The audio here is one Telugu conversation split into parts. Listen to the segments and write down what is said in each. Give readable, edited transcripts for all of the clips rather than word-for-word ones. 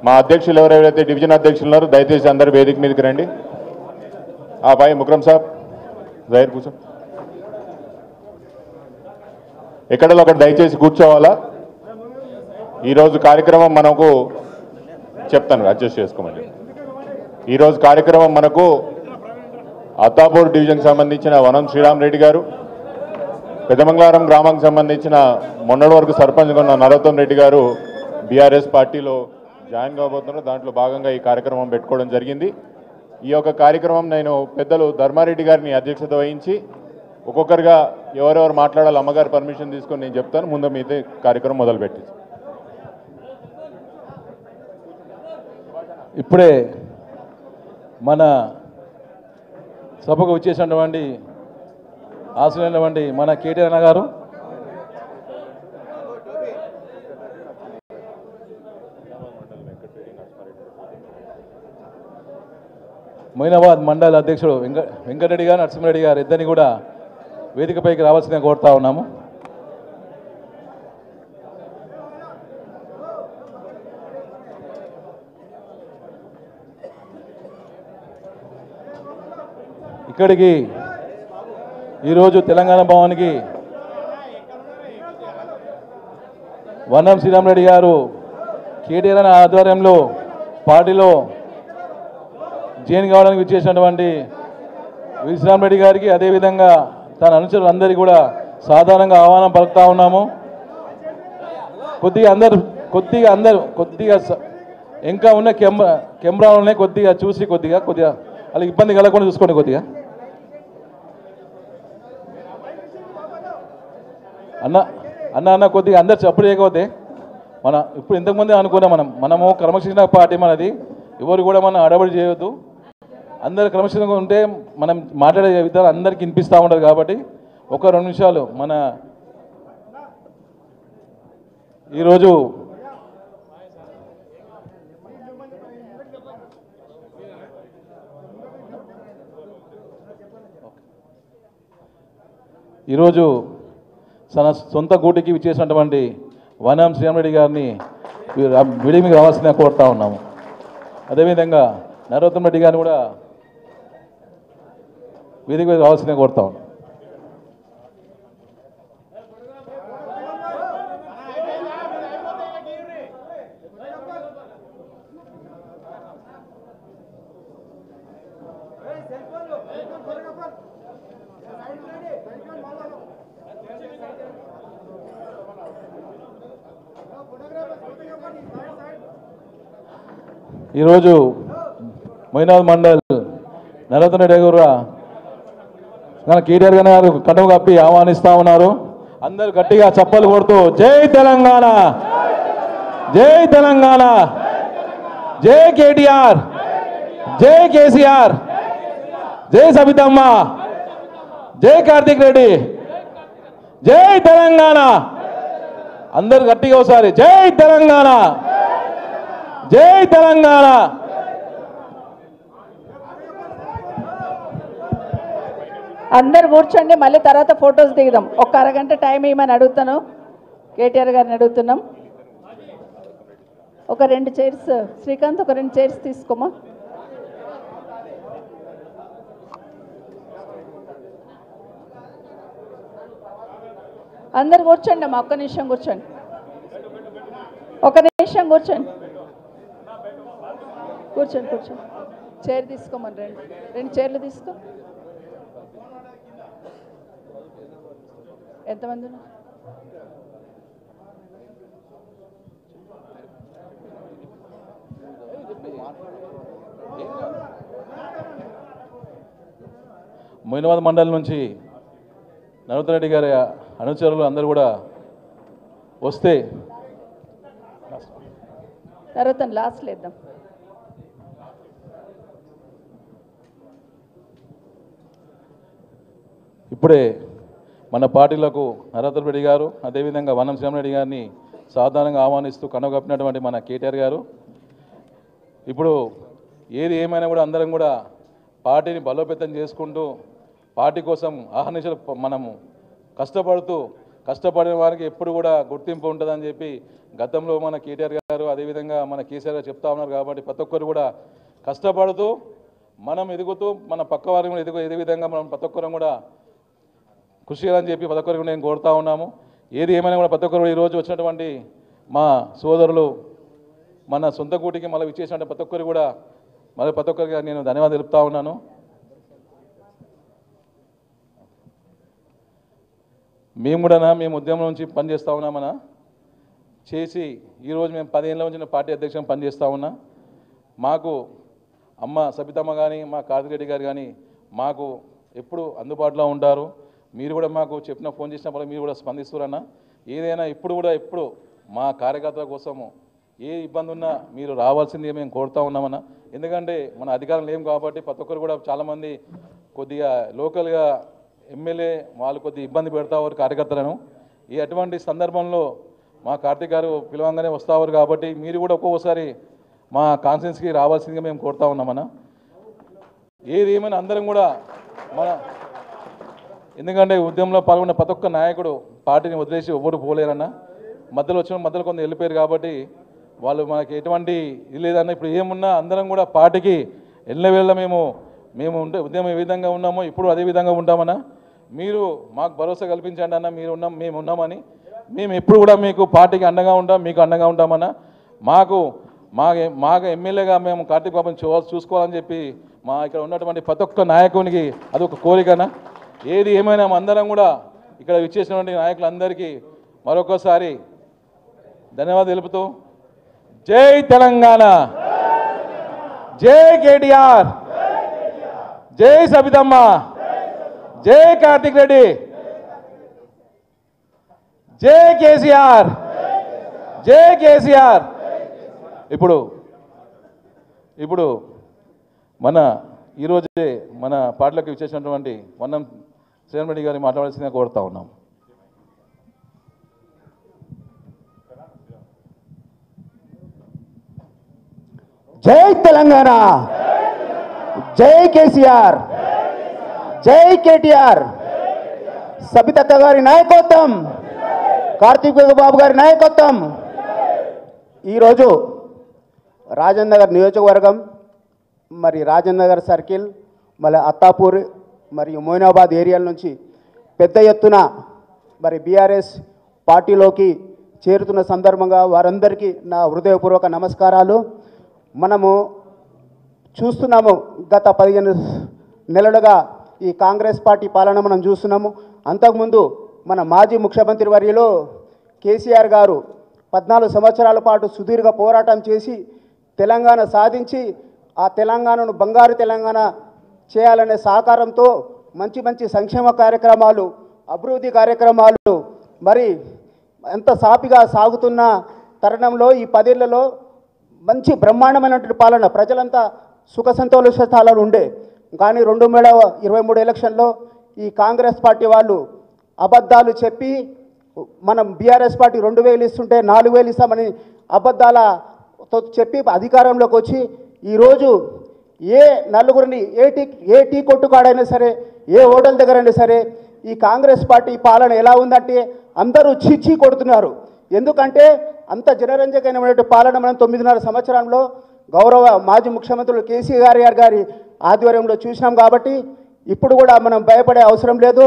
మా అధ్యక్షులు ఎవరైతే డివిజన్ అధ్యక్షులు ఉన్నారో దయచేసి అందరూ వేదిక మీదకి రండి. భాయ్ ముక్రమ్ సాబ్ జైర్ కూర్చో. ఎక్కడో ఒకటి దయచేసి కూర్చోవాలా. ఈరోజు కార్యక్రమం మనకు చెప్తాను, అడ్జస్ట్ చేసుకోమని. ఈరోజు కార్యక్రమం మనకు అత్తాపూర్ డివిజన్కి సంబంధించిన వనం శ్రీరామ్ రెడ్డి గారు, పెదమంగళారం గ్రామానికి సంబంధించిన మొన్నటి వరకు సర్పంచ్గా ఉన్న నరోత్తం రెడ్డి గారు బీఆర్ఎస్ పార్టీలో జాయిన్ కాబోతున్నారు. దాంట్లో భాగంగా ఈ కార్యక్రమం పెట్టుకోవడం జరిగింది. ఈ యొక్క కార్యక్రమం నేను పెద్దలు ధర్మారెడ్డి గారిని అధ్యక్షత వహించి ఒక్కొక్కరిగా ఎవరెవరు మాట్లాడాలి అమ్మగారి పర్మిషన్ తీసుకొని నేను చెప్తాను. ముందు మీదే కార్యక్రమం మొదలుపెట్టి ఇప్పుడే మన సభకు వచ్చేసినటువంటి ఆశీర్వైనటువంటి మన కేటీఆర్ అన్న గారు మొయినాబాద్ మండల అధ్యక్షుడు వెంకటరెడ్డి గారు, నరసింహారెడ్డి గారు ఇద్దరిని కూడా వేదికపైకి రావాల్సిందిగా కోరుతా ఉన్నాము. ఇక్కడికి ఈరోజు తెలంగాణ భవన్కి వనం శ్రీరామరెడ్డి గారు కేటీఆర్ ఆధ్వర్యంలో పార్టీలో జైన్ కావడానికి వచ్చేసినటువంటి శ్రీరామరెడ్డి గారికి అదేవిధంగా తన అనుచరులందరికీ కూడా సాధారణంగా ఆహ్వానం పలుకుతా ఉన్నాము. కొద్దిగా ఇంకా ఉన్న కెమెరాలనే కొద్దిగా చూసి కొద్దిగా వాళ్ళకి ఇబ్బంది కలగకుండా చూసుకోండి. కొద్దిగా అన్న కొద్దిగా అందరు చప్పుడు చేయకపోతే ఇప్పుడు ఇంతకుముందే అనుకున్నాం మనము క్రమశిక్షణ పార్టీ మనది, ఎవరు కూడా మనం అడబడి చేయవద్దు. అందరు క్రమశిక్షణగా ఉంటే మనం మాట్లాడే విధాలు అందరికీ వినిపిస్తూ ఉంటుంది. కాబట్టి ఒక 2 నిమిషాలు మన ఈరోజు తన సొంత గూటికి విచ్చేసినటువంటి వనం శ్రీరామరెడ్డి గారిని విడిమికి రావాల్సిందిగా కోరుతా ఉన్నాము. అదేవిధంగా నరోత్తం రెడ్డి గారిని కూడా వేదిక రావాల్సిందిగా కోరుతా ఉన్నాం. ఈరోజు మొయినాబాద్ మండల్ నరోత్తం రెడ్డి గారు కేటీఆర్ గారు కడుపు కప్పి ఆహ్వానిస్తా ఉన్నారు. అందరూ గట్టిగా చప్పలు కొడుతూ జై తెలంగాణ, జై తెలంగాణ, జై కేటీఆర్, జై కేసీఆర్, జై సబితమ్మ, జై కార్తిక్ రెడ్డి, జై తెలంగాణ. అందరూ గట్టిగా ఒకసారి జై తెలంగాణ, జై తెలంగాణ. అందరు కూర్చోండి, మళ్ళీ తర్వాత ఫొటోస్ దిగుదాం. ఒక అరగంట టైం ఇవ్వమని అడుగుతాను, కేటీఆర్ గారిని అడుగుతున్నాం. ఒక 2 చైర్స్ శ్రీకాంత్, ఒక 2 చైర్స్ తీసుకోమా. అందరు కూర్చోండి అమ్మా, ఒక్క నిమిషం కూర్చోండి, ఒక నిమిషం కూర్చోండి, కూర్చోండి కూర్చోండి. చైర్ తీసుకోమని 2 చైర్లు తీసుకో. ఎంతమంది ఉన్నారు? మొయినాబాద్ మండలం నుంచి నరోత్తం రెడ్డి గారి అనుచరులు అందరూ కూడా వస్తే తర్వాత లాస్ట్ లేద్దాం. ఇప్పుడే మన పార్టీలకు నరోత్తం రెడ్డి గారు అదేవిధంగా వనం శ్రీరామరెడ్డి గారిని సాధారణంగా ఆహ్వానిస్తూ కనుగొప్పినటువంటి మన కేటీఆర్ గారు ఇప్పుడు ఏది ఏమైనా కూడా అందరం కూడా పార్టీని బలోపేతం చేసుకుంటూ పార్టీ కోసం ఆహర్నిశలు మనము కష్టపడుతూ కష్టపడిన వారికి ఎప్పుడు కూడా గుర్తింపు ఉంటుందని చెప్పి గతంలో మన కేటీఆర్ గారు అదేవిధంగా మన కేసీఆర్ గారు చెప్తా ఉన్నారు. కాబట్టి ప్రతి ఒక్కరు కూడా కష్టపడుతూ మనం ఎదుగుతూ మన పక్క వారిని కూడా ఎదే విధంగా మనం ప్రతి ఒక్కరం కూడా కృషి చేయాలని చెప్పి ప్రతి ఒక్కరికి నేను కోరుతా ఉన్నాము. ఏది ఏమైనా కూడా ప్రతి ఒక్కరు ఈరోజు వచ్చినటువంటి మా సోదరులు మన సొంత కూటికి మళ్ళీ ఇచ్చేసినట్టు ప్రతి ఒక్కరు కూడా మళ్ళీ ప్రతి ఒక్కరికి నేను ధన్యవాదాలు తెలుపుతా ఉన్నాను. మేము కూడా మేము ఉద్యమం నుంచి పనిచేస్తూ ఉన్నామన్నా చేసి ఈరోజు మేము 10 ఏళ్ళ నుంచి పార్టీ అధ్యక్షుని పనిచేస్తూ ఉన్నా. మాకు అమ్మ సబితమ్మ కానీ మా కార్తిక్ రెడ్డి గారు కానీ మాకు ఎప్పుడు అందుబాటులో ఉంటారు. మీరు కూడా మాకు చెప్పిన ఫోన్ చేసినప్పుడు మీరు కూడా స్పందిస్తారన్న. ఏదైనా ఇప్పుడు కూడా ఎప్పుడు మా కార్యకర్తల కోసము ఏ ఇబ్బంది ఉన్నా మీరు రావాల్సిందే మేము కోరుతూ ఉన్నామన్నా. ఎందుకంటే మన అధికారం లేం కాబట్టి ప్రతి ఒక్కరు కూడా చాలామంది కొద్దిగా లోకల్గా ఎమ్మెల్యే వాళ్ళు కొద్దిగా ఇబ్బంది పెడతావారు కార్యకర్తలను. ఈ అటువంటి సందర్భంలో మా కార్తిక్ గారు పిలవంగానే వస్తావారు కాబట్టి మీరు కూడా ఒక్కొక్కసారి మా కాన్ఫరెన్స్కి రావాల్సిందిగా మేము కోరుతా ఉన్నామన్నా. ఏది ఏమైనా అందరం కూడా మన ఎందుకంటే ఉద్యమంలో పాల్గొన్న ప్రతి ఒక్క నాయకుడు పార్టీని వదిలేసి ఎవరు పోలేరన్న. మధ్యలో కొంత వెళ్ళిపోయారు కాబట్టి వాళ్ళు మనకి ఎటువంటి ఇది లేదన్న. ఇప్పుడు ఏమున్నా అందరం కూడా పార్టీకి ఎల్లవేళ మేము ఉంటే ఉద్యమం ఏ విధంగా ఉన్నామో ఇప్పుడు అదే విధంగా ఉంటామన్నా. మీరు మాకు భరోసా కల్పించండి అన్న. మేము ఉన్నామని మేము ఎప్పుడు కూడా మీకు పార్టీకి అండగా ఉంటాం, మీకు అండగా ఉంటామన్నా. మాకు ఎమ్మెల్యేగా మేము కార్తీక్ బాబుని చూసుకోవాలని చెప్పి మా ఇక్కడ ఉన్నటువంటి ప్రతి ఒక్క నాయకునికి అదొక కోరికనా. ఏది ఏమైనా అందరం కూడా ఇక్కడ విచ్చేసినటువంటి నాయకులందరికీ మరొకసారి ధన్యవాదాలు తెలుపుతూ జై తెలంగాణ, జై కేటీఆర్, జై సబితమ్మ, జై కార్తిక్ రెడ్డి, జై కేసీఆర్, జై కేసీఆర్. ఇప్పుడు మన ఈరోజే మన పాటలకు విచ్చేసినటువంటి వన్నం శ్రీరామ్ రెడ్డి గారిని మాట్లాడాల్సిందిగా కోరుతా ఉన్నాం. జై తెలంగాణ, జై కేసీఆర్, జై కేటీఆర్, సబితక్క గారి నాయకత్వం, కార్తీక్ బాబు గారి నాయకత్వం. ఈరోజు రాజేంద్ర నగర్ నియోజకవర్గం మరి రాజేంద్ర నగర్ సర్కిల్ మళ్ళీ అత్తాపూర్ మరియు మోయినాబాద్ ఏరియాల నుంచి పెద్ద ఎత్తున మరి బీఆర్ఎస్ పార్టీలోకి చేరుతున్న సందర్భంగా వారందరికీ నా హృదయపూర్వక నమస్కారాలు. మనము చూస్తున్నాము గత 15 నెలలుగా ఈ కాంగ్రెస్ పార్టీ పాలన మనం చూస్తున్నాము. అంతకుముందు మన మాజీ ముఖ్యమంత్రి వర్యులు కేసీఆర్ గారు 14 సంవత్సరాల పాటు సుదీర్ఘ పోరాటం చేసి తెలంగాణ సాధించి ఆ తెలంగాణను బంగారు తెలంగాణ చేయాలనే సహకారంతో మంచి సంక్షేమ కార్యక్రమాలు, అభివృద్ధి కార్యక్రమాలు మరి ఎంత సాపిగా సాగుతున్న తరుణంలో ఈ 10 ఏళ్లలో మంచి బ్రహ్మాండమైనటువంటి పాలన, ప్రజలంతా సుఖ సంతోషాలు ఉండే. కానీ 2023 ఎలక్షన్లో ఈ కాంగ్రెస్ పార్టీ వాళ్ళు అబద్ధాలు చెప్పి మనం బీఆర్ఎస్ పార్టీ 2000 ఇస్తుంటే 4000 ఇస్తామని అబద్ధాలతో చెప్పి అధికారంలోకి వచ్చి ఈరోజు ఏ నలుగురిని ఏ టీ కొట్టుకాడైనా సరే, ఏ హోటల్ దగ్గరైనా సరే ఈ కాంగ్రెస్ పార్టీ పాలన ఎలా ఉందంటే అందరూ చీచీ కొడుతున్నారు. ఎందుకంటే అంత జనరంజకమైనటువంటి పాలన మనం 9.5 సంవత్సరంలో గౌరవ మాజీ ముఖ్యమంత్రులు కేసీఆర్ గారి ఆధ్వర్యంలో చూసినాం. కాబట్టి ఇప్పుడు కూడా మనం భయపడే అవసరం లేదు.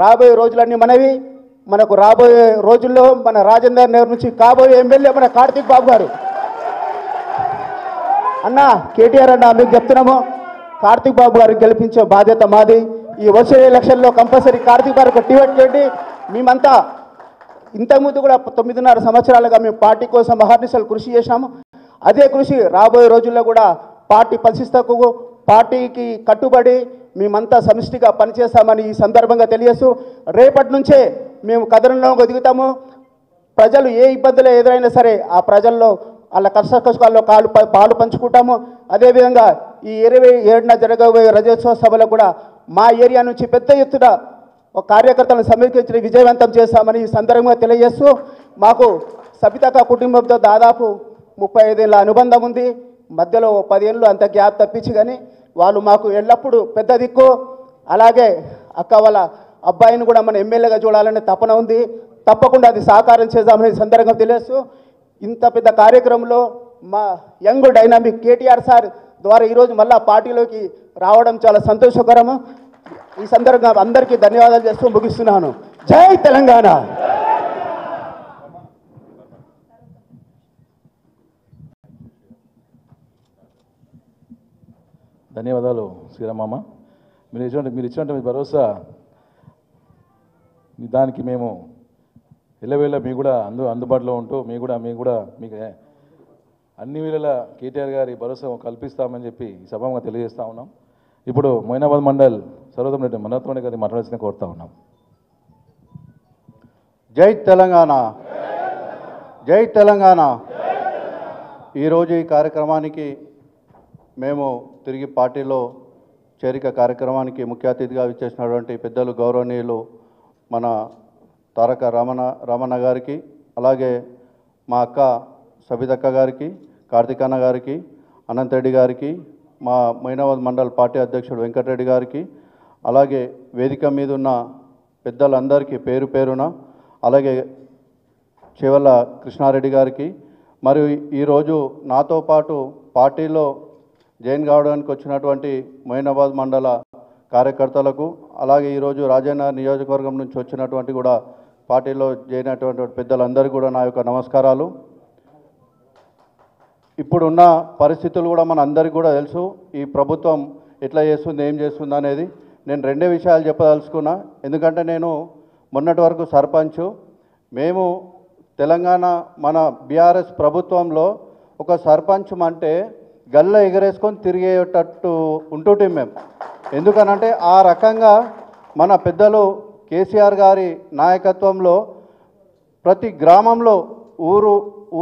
రాబోయే రోజులన్నీ మనకు రాబోయే రోజుల్లో మన రాజేందర్ నగర్ నుంచి కాబోయే ఎమ్మెల్యే మన కార్తీక్ బాబు గారు. అన్న కేటీఆర్ అన్న మీకు చెప్తున్నాము, కార్తీక్ బాబు గారికి గెలిపించే బాధ్యత మాది. ఈ వచ్చే ఎలక్షన్లో కంపల్సరీ కార్తీక్ గారికి టికెట్ చేయండి. మేమంతా ఇంతకుముందు కూడా 9.5 సంవత్సరాలుగా మేము పార్టీ కోసం అహర్నిశలు కృషి చేసినాము. అదే కృషి రాబోయే రోజుల్లో కూడా పార్టీ పరిశిష్టకు పార్టీకి కట్టుబడి మేమంతా సమిష్టిగా పనిచేస్తామని ఈ సందర్భంగా తెలియజేస్తూ రేపటి నుంచే మేము కథనంలోకి దిగుతాము. ప్రజలు ఏ ఇబ్బందులు ఎదురైనా సరే ఆ ప్రజల్లో వాళ్ళ కష్టాల్లో పాలు పంచుకుంటాము. అదేవిధంగా ఈ 27న జరగబోయే రజోత్సవ సభలో కూడా మా ఏరియా నుంచి పెద్ద ఎత్తున కార్యకర్తలను సమీకరించి విజయవంతం చేస్తామని ఈ సందర్భంగా తెలియజేస్తూ మాకు సబితక్క కుటుంబంతో దాదాపు 35 ఏళ్ళ అనుబంధం ఉంది. మధ్యలో 10 ఏళ్ళు అంత గ్యాప్ తప్పించి కానీ వాళ్ళు మాకు ఎల్లప్పుడూ పెద్ద దిక్కు. అలాగే అక్క వాళ్ళ అబ్బాయిని కూడా మన ఎమ్మెల్యేగా చూడాలనే తపన ఉంది. తప్పకుండా అది సాకారం చేద్దామని సందర్భంగా తెలియస్తూ ఇంత పెద్ద కార్యక్రమంలో మా యంగ్ డైనామిక్ కేటీఆర్ సార్ ద్వారా ఈరోజు మళ్ళా పార్టీలోకి రావడం చాలా సంతోషకరము. ఈ సందర్భంగా అందరికీ ధన్యవాదాలు చేస్తూ ముగిస్తున్నాను. జై తెలంగాణ. ధన్యవాదాలు శ్రీరామమ్మ. మీరు ఇచ్చినటువంటి భరోసా దానికి మేము ఎల్లవేళ మీ కూడా అందుబాటులో ఉంటూ మీకు అన్ని వేళల కేటీఆర్ గారి భరోసా కల్పిస్తామని చెప్పి ఈ సభంగా తెలియజేస్తూ ఉన్నాం. ఇప్పుడు మొయినాబాద్ మండల్ సర్వోత్తమ రెడ్డి మనోత్మరెడ్డి గారిని మాట్లాడాల్సిన కోరుతా ఉన్నాం. జై తెలంగాణ, జై తెలంగాణ. ఈరోజు ఈ కార్యక్రమానికి మేము తిరిగి పార్టీలో చేరిక కార్యక్రమానికి ముఖ్య అతిథిగా విచ్చేసినటువంటి పెద్దలు గౌరవనీయులు మన తారక రమణ గారికి, అలాగే మా అక్క సబితక్క గారికి, కార్తికన్న గారికి, అనంతరెడ్డి గారికి, మా మొయినాబాద్ మండల్ పార్టీ అధ్యక్షుడు వెంకటరెడ్డి గారికి, అలాగే వేదిక మీద ఉన్న పెద్దలందరికీ పేరు పేరున, అలాగే చివల కృష్ణారెడ్డి గారికి, మరియు ఈరోజు నాతో పాటు పార్టీలో జాయిన్ కావడానికి వచ్చినటువంటి మొయినాబాద్ మండల కార్యకర్తలకు, అలాగే ఈరోజు రాజన్న నియోజకవర్గం నుంచి వచ్చినటువంటి కూడా పార్టీలో జాయిన్ అయినటువంటి పెద్దలందరికీ కూడా నా యొక్క నమస్కారాలు. ఇప్పుడున్న పరిస్థితులు కూడా మన అందరికీ కూడా తెలుసు. ఈ ప్రభుత్వం ఎట్లా చేస్తుంది, ఏం చేస్తుంది అనేది. నేను రెండే విషయాలు చెప్పదలుచుకున్నా. ఎందుకంటే నేను మొన్నటి వరకు సర్పంచ్. మేము తెలంగాణ మన బీఆర్ఎస్ ప్రభుత్వంలో ఒక సర్పంచ్ అంటే గల్ల ఎగరేసుకొని తిరిగేటట్టు ఉంటుంటే మేము. ఎందుకనంటే ఆ రకంగా మన పెద్దలు కేసీఆర్ గారి నాయకత్వంలో ప్రతి గ్రామంలో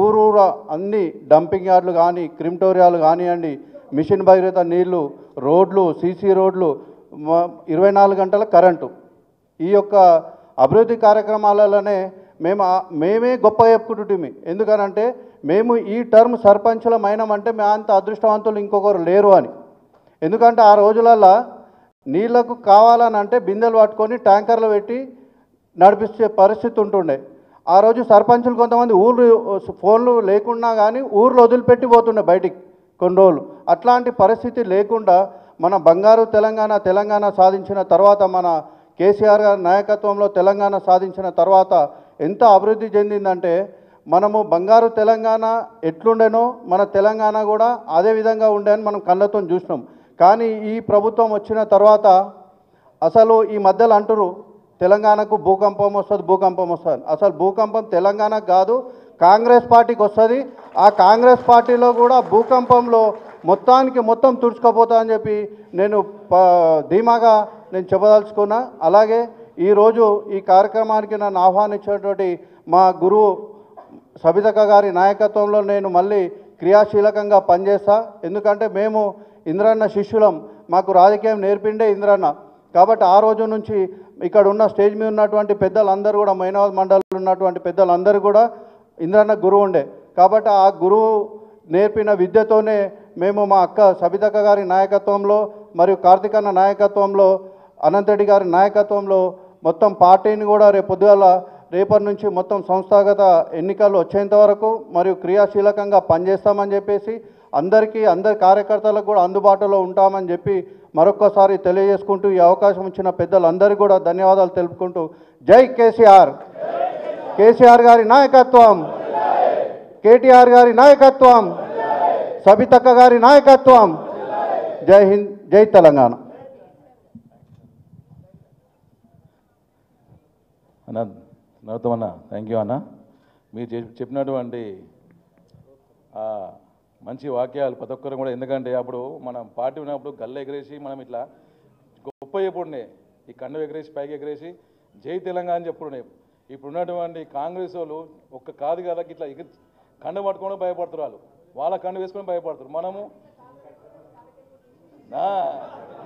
ఊరూర అన్ని డంపింగ్ యార్డులు కానీ, క్రిమిటోరియాలు కానివ్వండి, మిషన్ భగీరథ నీళ్లు, రోడ్లు, సీసీ రోడ్లు, 24 గంటల కరెంటు, ఈ యొక్క అభివృద్ధి కార్యక్రమాలలోనే మేమే గొప్ప చెప్పుకుంటుంటిమి. ఎందుకనంటే మేము ఈ టర్మ్ సర్పంచులమైనామంటే మేము అంత అదృష్టవంతులు ఇంకొకరు లేరు అని. ఎందుకంటే ఆ రోజులల్లో నీళ్లకు కావాలని అంటే బిందెలు పట్టుకొని ట్యాంకర్లు పెట్టి నడిపించే పరిస్థితి ఉంటుండే. ఆ రోజు సర్పంచులు కొంతమంది ఫోన్లు లేకున్నా కానీ ఊర్లో వదిలిపెట్టి పోతుండే బయటికి కొన్ని రోజులు. అట్లాంటి పరిస్థితి లేకుండా మన బంగారు తెలంగాణ సాధించిన తర్వాత, మన కేసీఆర్ గారి నాయకత్వంలో తెలంగాణ సాధించిన తర్వాత ఎంత అభివృద్ధి చెందిందంటే, మనము బంగారు తెలంగాణ ఎట్లుండేనో మన తెలంగాణ కూడా అదే విధంగా ఉండేని మనం కళ్ళతో చూసినాం. కానీ ఈ ప్రభుత్వం వచ్చిన తర్వాత అసలు ఈ మధ్యలో అంటారు తెలంగాణకు భూకంపం వస్తుంది. అసలు భూకంపం తెలంగాణకు కాదు, కాంగ్రెస్ పార్టీకి వస్తుంది. ఆ కాంగ్రెస్ పార్టీలో కూడా భూకంపంలో మొత్తం తుడుచుకోపోతా అని చెప్పి నేను ధీమాగా చెప్పదలుచుకున్నా. అలాగే ఈరోజు ఈ కార్యక్రమానికి నన్ను ఆహ్వానించినటువంటి మా గురువు సబితక్క గారి నాయకత్వంలో నేను మళ్ళీ క్రియాశీలకంగా పనిచేస్తా. ఎందుకంటే మేము ఇంద్రన్న శిష్యులం, మాకు రాజకీయం నేర్పిండే ఇంద్రన్న. కాబట్టి ఆ రోజు నుంచి ఇక్కడ ఉన్న స్టేజ్ మీద ఉన్నటువంటి పెద్దలందరూ కూడా, మొయినాబాద్ మండలంలో ఉన్నటువంటి పెద్దలందరూ కూడా ఇంద్రన్న గురువు ఉండే. కాబట్టి ఆ గురువు నేర్పిన విద్యతోనే మేము మా అక్క సబితక్క గారి నాయకత్వంలో, మరియు కార్తికన్న నాయకత్వంలో, అనంతరెడ్డి గారి నాయకత్వంలో మొత్తం పార్టీని కూడా రేపటి నుంచి మొత్తం సంస్థాగత ఎన్నికలు వచ్చేంత వరకు మరియు క్రియాశీలకంగా పనిచేస్తామని చెప్పేసి అందరి కార్యకర్తలకు కూడా అందుబాటులో ఉంటామని చెప్పి మరొక్కసారి తెలియజేసుకుంటూ, ఈ అవకాశం ఇచ్చిన పెద్దలందరికీ కూడా ధన్యవాదాలు తెలుపుకుంటూ, జై కేసీఆర్, కేసీఆర్ గారి నాయకత్వం, కేటీఆర్ గారి నాయకత్వం, సబితక్క గారి నాయకత్వం. జై హింద్, జై తెలంగాణ. అన్న నవ్వుతామన్నా, థ్యాంక్ యూ అన్న. మీరు చెప్పినటువంటి మంచి వాక్యాలు ప్రతి ఒక్కరు కూడా. ఎందుకంటే అప్పుడు మనం పార్టీ ఉన్నప్పుడు గల్ల ఎగరేసి మనం ఇట్లా గొప్ప చెప్పుండే, ఈ కండ ఎగరేసి పైకి ఎగరేసి జై తెలంగాణ అని చెప్పుండే. ఇప్పుడు ఉన్నటువంటి కాంగ్రెస్ వాళ్ళు ఒక్క కాదు కదా ఇట్లా కండ పట్టుకొని భయపడుతున్నారు, వాళ్ళ కండ వేసుకొని భయపడుతున్నారు. మనము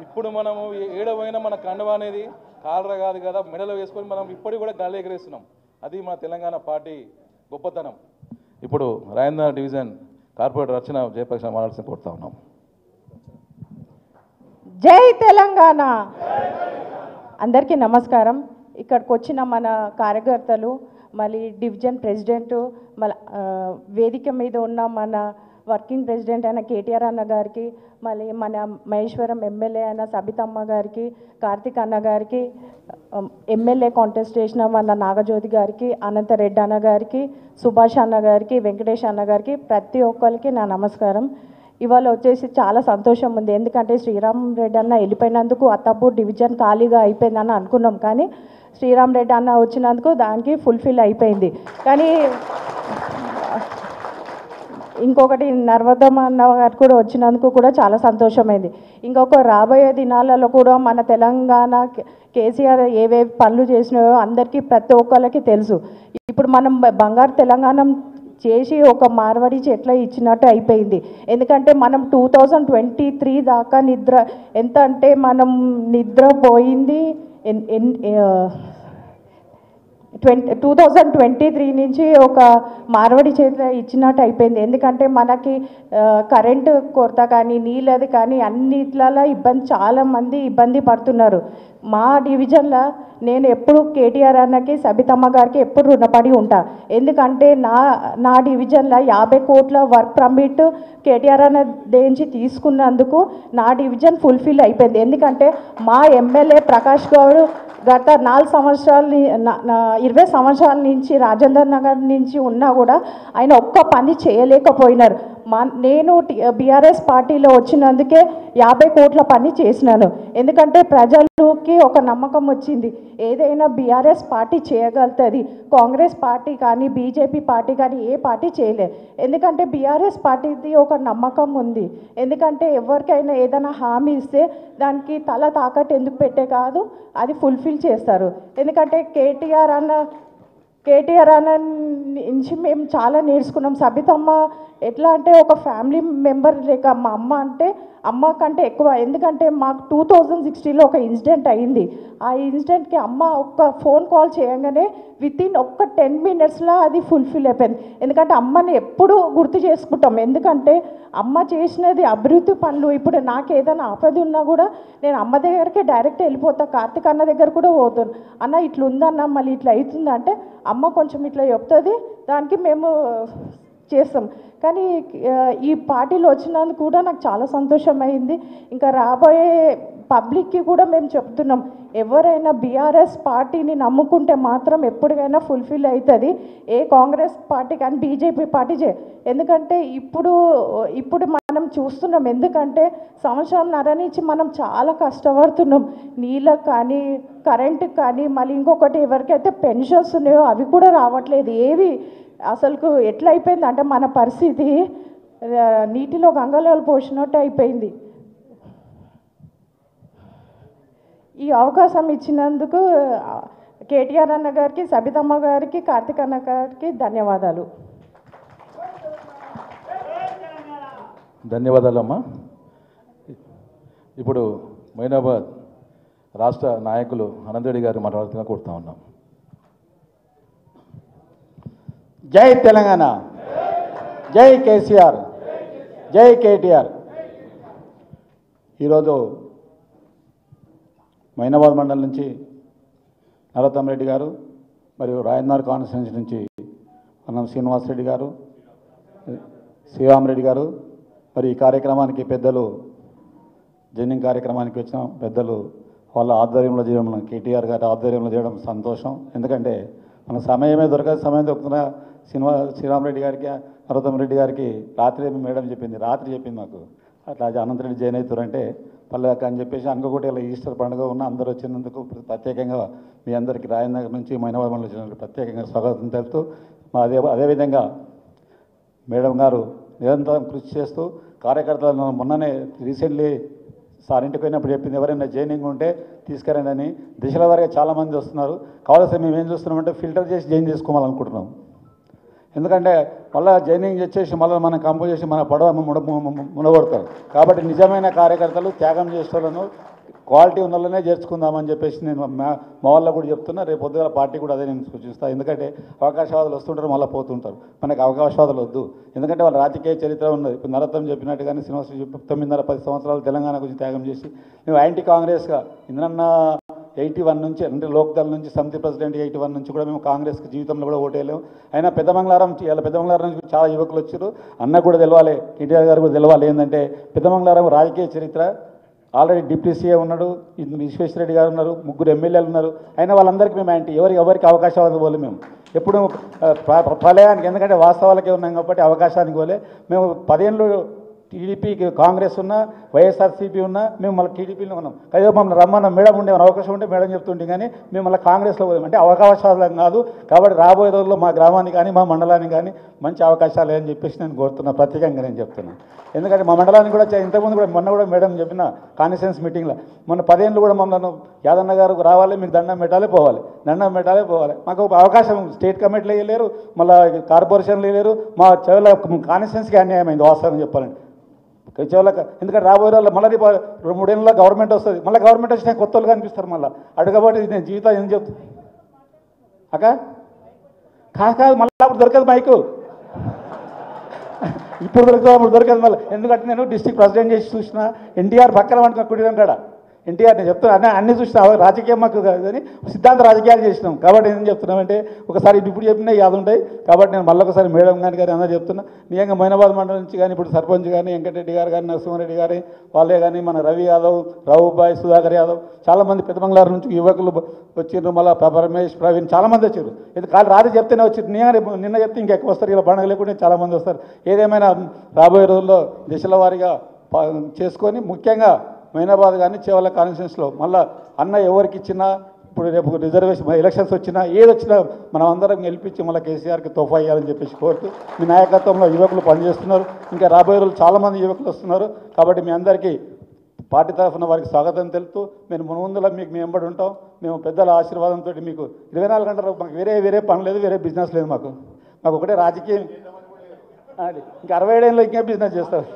ఇప్పుడు మనము ఏడవైనా మన కండవ అనేది కాలర కాదు కదా, మెడలో వేసుకొని మనం ఇప్పటికి కూడా గల్ల ఎగరేస్తున్నాం. అది మన తెలంగాణ పార్టీ గొప్పతనం. ఇప్పుడు రాజేంద్ర డివిజన్ కార్పొరేటర్ రచన జయప్రకాష్ మాట్లాడాల్సిన కోరుతా ఉన్నాం. జై తెలంగాణ, అందరికీ నమస్కారం. ఇక్కడికి వచ్చిన మన కార్యకర్తలు, మళ్ళీ డివిజన్ ప్రెసిడెంట్, మళ్ళీ వేదిక మీద ఉన్న మన వర్కింగ్ ప్రెసిడెంట్ అయిన కేటీఆర్ అన్న గారికి, మళ్ళీ మన మహేశ్వరం ఎమ్మెల్యే అయిన సబితమ్మ గారికి, కార్తిక్ అన్న గారికి, ఎమ్మెల్యే కాంటెస్ట్ చేసిన మన నాగజ్యోతి గారికి, అనంతరెడ్డి అన్న గారికి, సుభాష్ అన్న గారికి, వెంకటేష్ అన్న గారికి, ప్రతి ఒక్కరికి నా నమస్కారం. ఇవాళ వచ్చేసి చాలా సంతోషం ఉంది. ఎందుకంటే శ్రీరామ్ రెడ్డి అన్న వెళ్ళిపోయినందుకు అత్తాపూర్ డివిజన్ ఖాళీగా అయిపోయిందని అనుకున్నాం, కానీ శ్రీరామ్ రెడ్డి అన్న వచ్చినందుకు దానికి ఫుల్ఫిల్ అయిపోయింది. కానీ ఇంకొకటి నర్మదమ్మ అన్న గారు కూడా వచ్చినందుకు కూడా చాలా సంతోషమైంది. ఇంకొక రాబోయే దినాలలో కూడా మన తెలంగాణ కేసీఆర్ ఏవేవి పనులు చేసినాయో అందరికీ ప్రతి ఒక్కరికి తెలుసు. ఇప్పుడు మనం బంగారు తెలంగాణ చేసి ఒక మార్వాడి చెట్ల ఇచ్చినట్టు అయిపోయింది. ఎందుకంటే మనం 2023 దాకా ఎంత అంటే మనం నిద్రపోయింది 2023 నుంచి ఒక మార్వాడి చేత ఇచ్చినట్టు అయిపోయింది. ఎందుకంటే మనకి కరెంటు కొరత కానీ నీళ్ళది కానీ అన్నిట్లలో చాలామంది ఇబ్బంది పడుతున్నారు. మా డివిజన్లో నేను ఎప్పుడు కేటీఆర్ అన్నకి సబితమ్మ గారికి ఎప్పుడు రుణపడి ఉంటా. ఎందుకంటే నా డివిజన్లో 50 కోట్ల వర్క్ పర్మిట్ కేటీఆర్ అన్న దేంచి తీసుకున్నందుకు నా డివిజన్ ఫుల్ఫిల్ అయిపోయింది. ఎందుకంటే మా ఎమ్మెల్యే ప్రకాష్ గౌడ్ గత 20 సంవత్సరాల నుంచి రాజేందర్ నగర్ నుంచి ఉన్నా కూడా ఆయన ఒక్క పని చేయలేకపోయినారు. నేను బీఆర్ఎస్ పార్టీలో వచ్చినందుకే 50 కోట్ల పని చేసినాను. ఎందుకంటే ప్రజలకి ఒక నమ్మకం వచ్చింది, ఏదైనా బీఆర్ఎస్ పార్టీ చేయగలుగుతుంది, కాంగ్రెస్ పార్టీ కానీ బీజేపీ పార్టీ కానీ ఏ పార్టీ చేయలేదు. ఎందుకంటే బీఆర్ఎస్ పార్టీది ఒక నమ్మకం ఉంది. ఎందుకంటే ఎవరికైనా ఏదైనా హామీ ఇస్తే దానికి తల తాకట్టు ఎందుకు పెట్టే కాదు, అది ఫుల్ఫిల్ చేస్తారు. ఎందుకంటే కేటీఆర్ అన్న నుంచి మేము చాలా నేర్చుకున్నాం. సబితమ్మ ఎట్లా అంటే ఒక ఫ్యామిలీ మెంబర్ లేక మా అమ్మ కంటే ఎక్కువ. ఎందుకంటే మాకు 2016లో ఒక ఇన్సిడెంట్ అయింది. ఆ ఇన్సిడెంట్కి అమ్మ ఒక్క ఫోన్ కాల్ చేయగానే వితిన్ ఒక్క 10 మినిట్స్లో అది ఫుల్ఫిల్ అయిపోయింది. ఎందుకంటే అమ్మని ఎప్పుడూ గుర్తు చేసుకుంటాం. ఎందుకంటే అమ్మ చేసినది అభివృద్ధి పనులు. ఇప్పుడు నాకు ఏదైనా ఆపద ఉన్నా కూడా నేను అమ్మ దగ్గరికి డైరెక్ట్ వెళ్ళిపోతా. కార్తిక్ అన్న దగ్గర కూడా పోతాను, అన్న ఇట్లా ఉందన్న మళ్ళీ ఇట్లా అవుతుంది అంటే అమ్మ కొంచెం ఇట్లా చెప్తుంది, దానికి మేము చేస్తాం. కానీ ఈ పార్టీలో వచ్చినందుకు కూడా నాకు చాలా సంతోషమైంది. ఇంకా రాబోయే పబ్లిక్కి కూడా మేము చెప్తున్నాం, ఎవరైనా బీఆర్ఎస్ పార్టీని నమ్ముకుంటే మాత్రం ఎప్పటికైనా ఫుల్ఫిల్ అవుతుంది. ఏ కాంగ్రెస్ పార్టీ కానీ బీజేపీ పార్టీ ఎందుకంటే ఇప్పుడు మనం చూస్తున్నాం. ఎందుకంటే సంవత్సరంన్నర నుంచి మనం చాలా కష్టపడుతున్నాం. నీళ్ళకు కానీ కరెంటుకి కానీ మళ్ళీ ఇంకొకటి ఎవరికైతే పెన్షన్స్ ఉన్నాయో అవి కూడా రావట్లేదు. ఏవి అసలుకు ఎట్లా అయిపోయింది అంటే మన పరిస్థితి నీటిలో గంగలో పోసినట్టు అయిపోయింది. ఈ అవకాశం ఇచ్చినందుకు కేటీఆర్ అన్న గారికి, సబితమ్మ గారికి, కార్తిక్ అన్న గారికి ధన్యవాదాలు. ధన్యవాదాలమ్మా. ఇప్పుడు మైనాబాద్ రాష్ట్ర నాయకులు అనంతరెడ్డి గారు మాట్లాడుతున్నా కోరుతా ఉన్నాం. జై తెలంగాణ, జై కేసీఆర్, జై కేటీఆర్. ఈరోజు మైనాబాద్ మండలం నుంచి నరోత్తమ్ రెడ్డి గారు మరియు రాయన్నర్ కాన్స్టిట్యున్సీ నుంచి అన్నం శ్రీనివాసరెడ్డి గారు, శ్రీరామరెడ్డి గారు, మరి ఈ కార్యక్రమానికి పెద్దలు జైనింగ్ కార్యక్రమానికి వచ్చిన పెద్దలు వాళ్ళ ఆధ్వర్యంలో చేయడం, కేటీఆర్ గారి ఆధ్వర్యంలో చేయడం సంతోషం. ఎందుకంటే మన సమయమే దొరకదు. సమయం దొరుకుతున్న శ్రీరామరెడ్డి గారికి, నరోత్తమ్ రెడ్డి గారికి రాత్రి మేడం చెప్పింది, మాకు అట్లా అనంతరెడ్డి జాయిన్ అవుతారంటే పల్లెక అని చెప్పేసి అనుకోకుండా ఇలా ఈస్టర్ పండుగ ఉన్న అందరూ వచ్చినందుకు ప్రత్యేకంగా మీ అందరికీ రాయనగర్ నుంచి మైనాబాద్ మండలం వచ్చినందుకు ప్రత్యేకంగా స్వాగతం తెలుపుతూ అదేవిధంగా మేడం గారు నిరంతరం కృషి చేస్తూ కార్యకర్తలను మొన్ననే రీసెంట్లీ సార్ ఇంటికి పోయినప్పుడు చెప్పింది, ఎవరైనా జాయినింగ్ ఉంటే తీసుకురండి అని. దిశల వారిగా చాలామంది వస్తున్నారు. కావాల్సి మేము ఏం చూస్తున్నామంటే ఫిల్టర్ చేసి జాయిన్ చేసుకోవాలనుకుంటున్నాం. ఎందుకంటే మళ్ళీ జాయినింగ్ చేసి మళ్ళీ మనం కంపోజ్ చేసి మన పడవ మునగొడతారు. కాబట్టి నిజమైన కార్యకర్తలు త్యాగం చేసేవాళ్ళను క్వాలిటీ ఉన్న వాళ్ళనే చేర్చుకుందామని చెప్పేసి నేను మా వాళ్ళకు కూడా చెప్తున్నా. రేపు పొద్దున పార్టీ కూడా అదే నేను సూచిస్తాను. ఎందుకంటే అవకాశవాదులు వస్తుంటారు, మళ్ళీ పోతుంటారు. మనకు అవకాశవాదులు వద్దు. ఎందుకంటే వాళ్ళ రాజకీయ చరిత్ర ఉన్నది. ఇప్పుడు నరోత్తమ్ చెప్పినట్టుగానే శ్రీనివాస్ 9.5-10 సంవత్సరాలు తెలంగాణ గురించి త్యాగం చేసి నువ్వు యాంటీ కాంగ్రెస్గా ఇంద్రన్న 81 నుంచి అంటే లోక్దల్ నుంచి సమితి ప్రెసిడెంట్ 81 నుంచి కూడా మేము కాంగ్రెస్కి జీవితంలో కూడా ఓటేయలేము. అయినా పెద్దమంగళారం ఇలా పెద్దమంగళారం నుంచి చాలా యువకులు వచ్చారు. అన్న కూడా తెలవాలి, కేటీఆర్ గారు కూడా తెలవాలి ఏంటంటే పెద్దమంగళారం రాజకీయ చరిత్ర. ఆల్రెడీ డిప్యూటీ సీఎం ఉన్నాడు, విశ్వేశ్వరరెడ్డి గారు ఉన్నారు, 3 ఎమ్మెల్యేలు ఉన్నారు. అయినా వాళ్ళందరికీ మేము యాంటీ, ఎవరికి అవకాశాలు పోలే. మేము ఎప్పుడు ప్రళయానికి, ఎందుకంటే వాస్తవాలకే ఉన్నాం కాబట్టి అవకాశానికి పోలే. మేము 10 ఏళ్ళు టీడీపీకి కాంగ్రెస్ ఉన్నా వైఎస్ఆర్సీపీ ఉన్నా మేము మళ్ళీ టీడీపీలో ఉన్నాం. అదే మమ్మల్ని రమ్మన్న మేడం ఉండే అవకాశం ఉంటే మేడం చెప్తుంటే కానీ మేము మళ్ళీ కాంగ్రెస్లో పోయాం. అంటే అవకాశాలు కాదు కాబట్టి రాబోయే రోజుల్లో మా గ్రామానికి కానీ మా మండలానికి కానీ మంచి అవకాశాలు అని చెప్పేసి నేను కోరుతున్నా, ప్రత్యేకంగా నేను చెప్తున్నాను. ఎందుకంటే మా మండలానికి కూడా ఇంతకుముందు కూడా మొన్న కూడా మేడం చెప్పిన కాన్ఫరెన్స్ మీటింగ్లో మొన్న 10 ఏళ్ళు కూడా మమ్మల్ని యాదన్న గారు రావాలి, మీకు దండం పెట్టాలి పోవాలి, దండం పెట్టాలి పోవాలి. మాకు అవకాశం స్టేట్ కమిటీలు వేయలేరు, మళ్ళీ కార్పొరేషన్లు వేయలేరు. మా చెవుల కాన్ఫరెన్స్కి అన్యాయం అయింది వాస్తవం చెప్పాలంటే చెవులకు. ఎందుకంటే రాబోయే రోజుల్లో మళ్ళీ 2-3 ఏళ్ళలో గవర్నమెంట్ వస్తుంది, మళ్ళీ గవర్నమెంట్ వచ్చినా కొత్త వాళ్ళు కనిపిస్తారు మళ్ళీ అడుగబట్టి నేను జీవితం ఏం చెప్తాను అక్క కాదు మళ్ళీ అప్పుడు దొరకదు మైకు, ఇప్పుడు దొరుకుతుంది అప్పుడు దొరకదు మళ్ళీ. ఎందుకంటే నేను డిస్ట్రిక్ట్ ప్రెసిడెంట్ చేసి చూసిన ఎన్టీఆర్ పక్కన వండుకున్న కుడిరం కాడ ఎన్టీఆర్ నేను చెప్తున్నా అన్నీ చూసినా రాజకీయం మాకు కానీ సిద్ధాంత రాజకీయాలు చేసినాం. కాబట్టి ఏం చెప్తున్నామంటే ఒకసారి ఇప్పుడు చెప్పినా యాద ఉంటాయి. కాబట్టి నేను మళ్ళీ ఒకసారి మేడం గారు అందరూ చెప్తున్నా, నిజంగా మైనాబాద్ మండలం నుంచి కానీ ఇప్పుడు సర్పంచ్ కానీ వెంకటరెడ్డి గారు కానీ నరసింహారెడ్డి గారి వాళ్ళే కానీ మన రవి యాదవ్, రావుబాయ్, సుధాకర్ యాదవ్ చాలామంది పెద్దమంగళారు నుంచి యువకులు వచ్చిండ్రు. మళ్ళీ రమేష్, ప్రవీణ్ చాలామంది వచ్చారు. ఇది కాదు రాత్రి చెప్తేనే వచ్చారు, నిన్న చెప్తే ఇంకా ఎక్కువ వస్తారు. ఇలా పండుగ లేకుండా చాలామంది వస్తారు. ఏదేమైనా రాబోయే రోజుల్లో దశల వారీగా చేసుకొని ముఖ్యంగా మైనాబాద్ కానీ చేవల కాన్స్టిట్యూన్సీలో మళ్ళీ అన్న ఎవరికి ఇచ్చినా ఇప్పుడు రేపు రిజర్వేషన్ ఎలక్షన్స్ వచ్చినా ఏది వచ్చినా మనం అందరం గెలిపించి మళ్ళీ కేసీఆర్కి తోఫా ఇవ్వాలని చెప్పేసి కోరుతూ మీ నాయకత్వంలో యువకులు పనిచేస్తున్నారు. ఇంకా రాబోయే రోజులు చాలామంది యువకులు వస్తున్నారు. కాబట్టి మీ అందరికీ పార్టీ తరఫున వారికి స్వాగతం తెలుపుతూ మేము ముందులో మీకు మేము వెంబడి ఉంటాం. మేము పెద్దల ఆశీర్వాదంతో మీకు 24 గంటలు మాకు వేరే పని లేదు, వేరే బిజినెస్ లేదు. మాకు ఒకటే రాజకీయం. ఇంకా 67 ఏళ్ళలో ఇంకే బిజినెస్ చేస్తారు,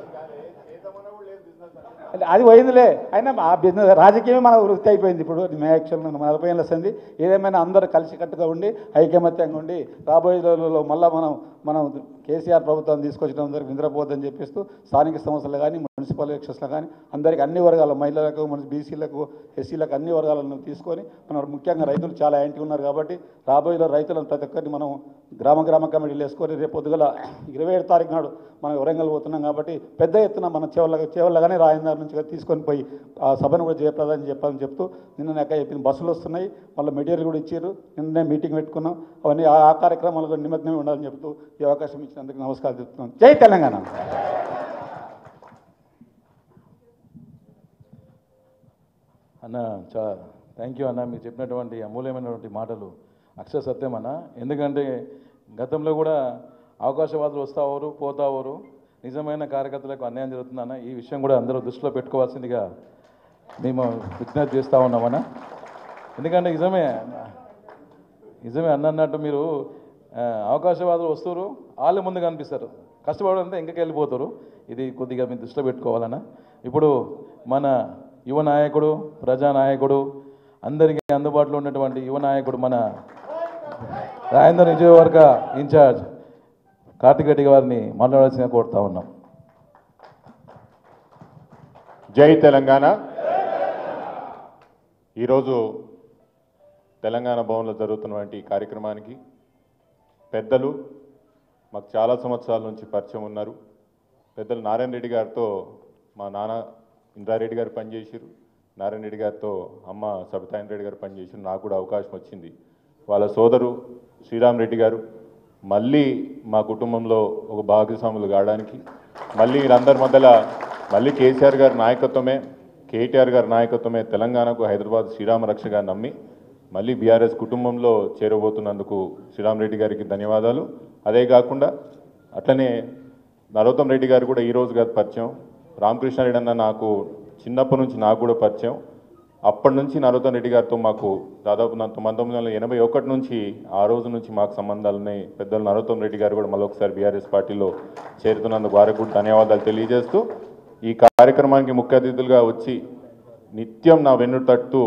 అది పోయిందిలే. అయినా ఆ బిజినెస్ రాజకీయమే మన వృత్తి అయిపోయింది. ఇప్పుడు మే యాక్చువల్ 40 ఏళ్ళ సంది. ఏదేమైనా అందరూ కలిసికట్టుగా ఉండి ఐకమత్యంగా ఉండి రాబోయే రోజుల్లో మళ్ళీ మనం కేసీఆర్ ప్రభుత్వం తీసుకొచ్చడం అందరికి నిద్రపోద్దని చెప్పిస్తూ స్థానిక సంస్థలు కానీ మున్సిపల్ ఎలక్షన్స్లో కానీ అందరికీ అన్ని వర్గాల మహిళలకు, మన బీసీలకు, ఎస్సీలకు అన్ని వర్గాలను తీసుకొని మనం ముఖ్యంగా రైతులు చాలా యాంటీ ఉన్నారు. కాబట్టి రాబోయే రైతులను ప్రతి ఒక్కరిని మనం గ్రామ కమిటీలు వేసుకొని రేపు పొద్దుగల 27 తారీఖు నాడు మనం వరంగల్ పోతున్నాం. కాబట్టి పెద్ద ఎత్తున మన చేవల్ల కానీ రాజధాని నుంచి తీసుకొని పోయి ఆ సభను కూడా జయప్రదాన్ని చెప్పాలని చెప్తూ నిన్న నాకు చెప్పిన బస్సులు వస్తున్నాయి, మళ్ళీ మెటీరియల్ కూడా ఇచ్చారు. నిన్ననే మీటింగ్ పెట్టుకున్నాం. అవన్నీ ఆ కార్యక్రమాలకు నిమగ్నమే ఉండాలని చెప్తూ ఈ అవకాశం ఇచ్చినందుకు నమస్కారం చెప్తున్నాను. జై తెలంగాణ. అన్న థ్యాంక్ యూ అన్న, మీరు చెప్పినటువంటి అమూల్యమైనటువంటి మాటలు అక్షర సత్యం అన్న. ఎందుకంటే గతంలో కూడా అవకాశవాదులు వస్తావారు పోతావారు, నిజమైన కార్యకర్తలకు అన్యాయం జరుగుతుందన్న. ఈ విషయం కూడా అందరూ దృష్టిలో పెట్టుకోవాల్సిందిగా మేము విజ్ఞప్తి చేస్తూ ఉన్నామన్న. ఎందుకంటే నిజమే అన్నట్టు మీరు అవకాశవాదులు వస్తారు, వాళ్ళే ముందు కనిపిస్తారు, కష్టపడాలంటే ఇంకా వెళ్ళిపోతారు. ఇది కొద్దిగా మీరు దృష్టిలో పెట్టుకోవాలన్న. ఇప్పుడు మన యువ నాయకుడు, ప్రజానాయకుడు, అందరికీ అందుబాటులో ఉన్నటువంటి యువ నాయకుడు మన రాజేంద్ర నియోజకవర్గ ఇన్ఛార్జ్ కార్తిక్ రెడ్డి గారిని మాట్లాడాల్సిందిగా కోరుతా ఉన్నాం. జై తెలంగాణ. ఈరోజు తెలంగాణ భవన్లో జరుగుతున్నటువంటి కార్యక్రమానికి పెద్దలు మాకు చాలా సంవత్సరాల నుంచి పరిచయం ఉన్నారు. పెద్దలు నారాయణ రెడ్డి గారితో మా నాన్న ఇంద్రారెడ్డి గారు పనిచేసారు, నారాయణ రెడ్డి గారితో అమ్మ సబితాయన రెడ్డి గారు పనిచేసారు. నాకు కూడా అవకాశం వచ్చింది. వాళ్ళ సోదరు శ్రీరామ్ రెడ్డి గారు మళ్ళీ మా కుటుంబంలో ఒక భాగస్వాములు కావడానికి మళ్ళీ వీళ్ళందరి మధ్యలో మళ్ళీ కేసీఆర్ గారి నాయకత్వమే, కేటీఆర్ గారి నాయకత్వమే తెలంగాణకు హైదరాబాద్ శ్రీరామ రక్ష గారు నమ్మి మళ్ళీ బీఆర్ఎస్ కుటుంబంలో చేరబోతున్నందుకు శ్రీరామ్ రెడ్డి గారికి ధన్యవాదాలు. అదే కాకుండా అట్లనే నరోత్తం రెడ్డి గారు కూడా ఈరోజు కాదు పరిచయం. రామకృష్ణారెడ్డి అన్న నాకు చిన్నప్పటి నుంచి నాకు కూడా పరిచయం. అప్పటి నుంచి నరోత్తం రెడ్డి గారితో మాకు దాదాపు 1981 నుంచి ఆ రోజు నుంచి మాకు సంబంధాలు ఉన్నాయి. పెద్దలు నరోత్తం రెడ్డి గారు కూడా మళ్ళీ ఒకసారి బీఆర్ఎస్ పార్టీలో చేరుతున్నందుకు వారికి కూడా ధన్యవాదాలు తెలియజేస్తూ ఈ కార్యక్రమానికి ముఖ్య అతిథులుగా వచ్చి నిత్యం నా వెన్ను తట్టు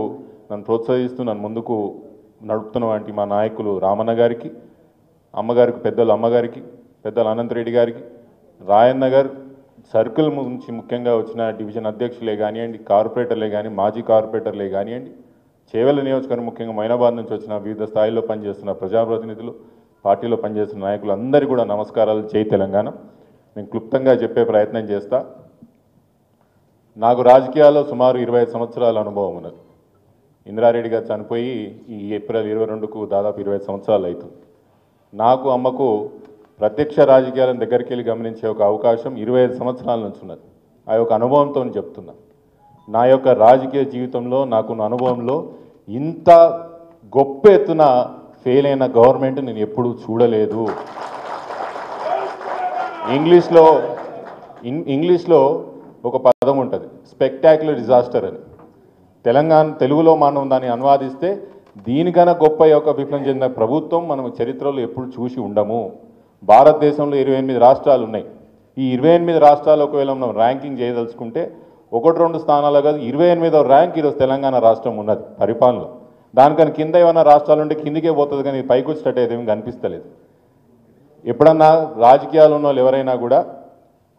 నన్ను ప్రోత్సహిస్తూ నన్ను ముందుకు నడుపుతున్నటువంటి మా నాయకులు రామన్న గారికి, అమ్మగారికి, పెద్దలు అమ్మగారికి, పెద్దలు అనంతరెడ్డి గారికి, రాయన్ నగర్ సర్కిల్ నుంచి ముఖ్యంగా వచ్చిన డివిజన్ అధ్యక్షులే కానివ్వండి, కార్పొరేటర్లే కానీ, మాజీ కార్పొరేటర్లే కానివ్వండి, చేవెళ్ళ నియోజకవర్గం ముఖ్యంగా మైనాబాద్ నుంచి వచ్చిన వివిధ స్థాయిల్లో పనిచేస్తున్న ప్రజాప్రతినిధులు, పార్టీలో పనిచేస్తున్న నాయకులు అందరికీ కూడా నమస్కారాలు. జై తెలంగాణ. నేను క్లుప్తంగా చెప్పే ప్రయత్నం చేస్తా. నాకు రాజకీయాల్లో సుమారు 25 సంవత్సరాల అనుభవం ఉన్నది. ఇందిరారెడ్డి గారు చనిపోయి ఈ ఏప్రిల్ 22కు దాదాపు 20 సంవత్సరాలు అవుతుంది. నాకు అమ్మకు ప్రత్యక్ష రాజకీయాలను దగ్గరికి వెళ్ళి గమనించే ఒక అవకాశం 25 సంవత్సరాల నుంచి ఉన్నది. ఆ యొక్క అనుభవంతో చెప్తున్నా. నా యొక్క రాజకీయ జీవితంలో నాకున్న అనుభవంలో ఇంత గొప్ప ఎత్తున ఫెయిల్ అయిన గవర్నమెంట్ నేను ఎప్పుడూ చూడలేదు. ఇంగ్లీష్లో ఒక పదం ఉంటుంది, స్పెక్టాక్యులర్ డిజాస్టర్ అని. తెలుగులో మనం దాన్ని అనువాదిస్తే దీనికన్నా గొప్ప యొక్క విఫలం చెందిన ప్రభుత్వం మనం చరిత్రలో ఎప్పుడు చూసి ఉండము. భారతదేశంలో 28 రాష్ట్రాలు ఉన్నాయి. ఈ 28 రాష్ట్రాలు ఒకవేళ మనం ర్యాంకింగ్ చేయదలుచుకుంటే 1-2 స్థానాలు కాదు, 28వ ర్యాంక్ ఈరోజు తెలంగాణ రాష్ట్రం ఉన్నది పరిపాలనలో. దానికన్నా కింద ఏమైనా రాష్ట్రాలు ఉంటే కిందికే పోతుంది, కానీ పైకి వచ్చేటట్టు ఏదేమి కనిపిస్తలేదు. ఎప్పుడన్నా రాజకీయాలు ఉన్న వాళ్ళు ఎవరైనా కూడా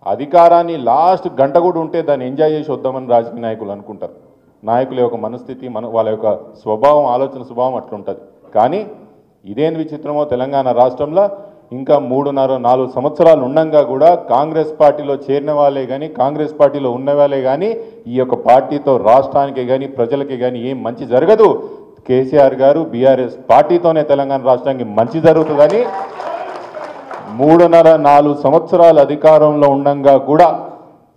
అధికారాన్ని లాస్ట్ గంట కూడా ఉంటే దాన్ని ఎంజాయ్ చేసి వద్దామని రాజకీయ నాయకులు అనుకుంటారు. నాయకుల యొక్క మనస్థితి, వాళ్ళ యొక్క స్వభావం, ఆలోచన స్వభావం అట్లుంటుంది. కానీ ఇదేం విచిత్రమో, తెలంగాణ రాష్ట్రంలో ఇంకా 3.5-4 సంవత్సరాలు ఉండంగా కూడా కాంగ్రెస్ పార్టీలో చేరిన వాళ్ళే కానీ, కాంగ్రెస్ పార్టీలో ఉన్న వాళ్ళే కానీ ఈ యొక్క పార్టీతో రాష్ట్రానికి కానీ ప్రజలకి కానీ ఏం మంచి జరగదు. కేసీఆర్ గారు బీఆర్ఎస్ పార్టీతోనే తెలంగాణ రాష్ట్రానికి మంచి జరుగుతుందని 3.5-4 సంవత్సరాలు అధికారంలో ఉండంగా కూడా,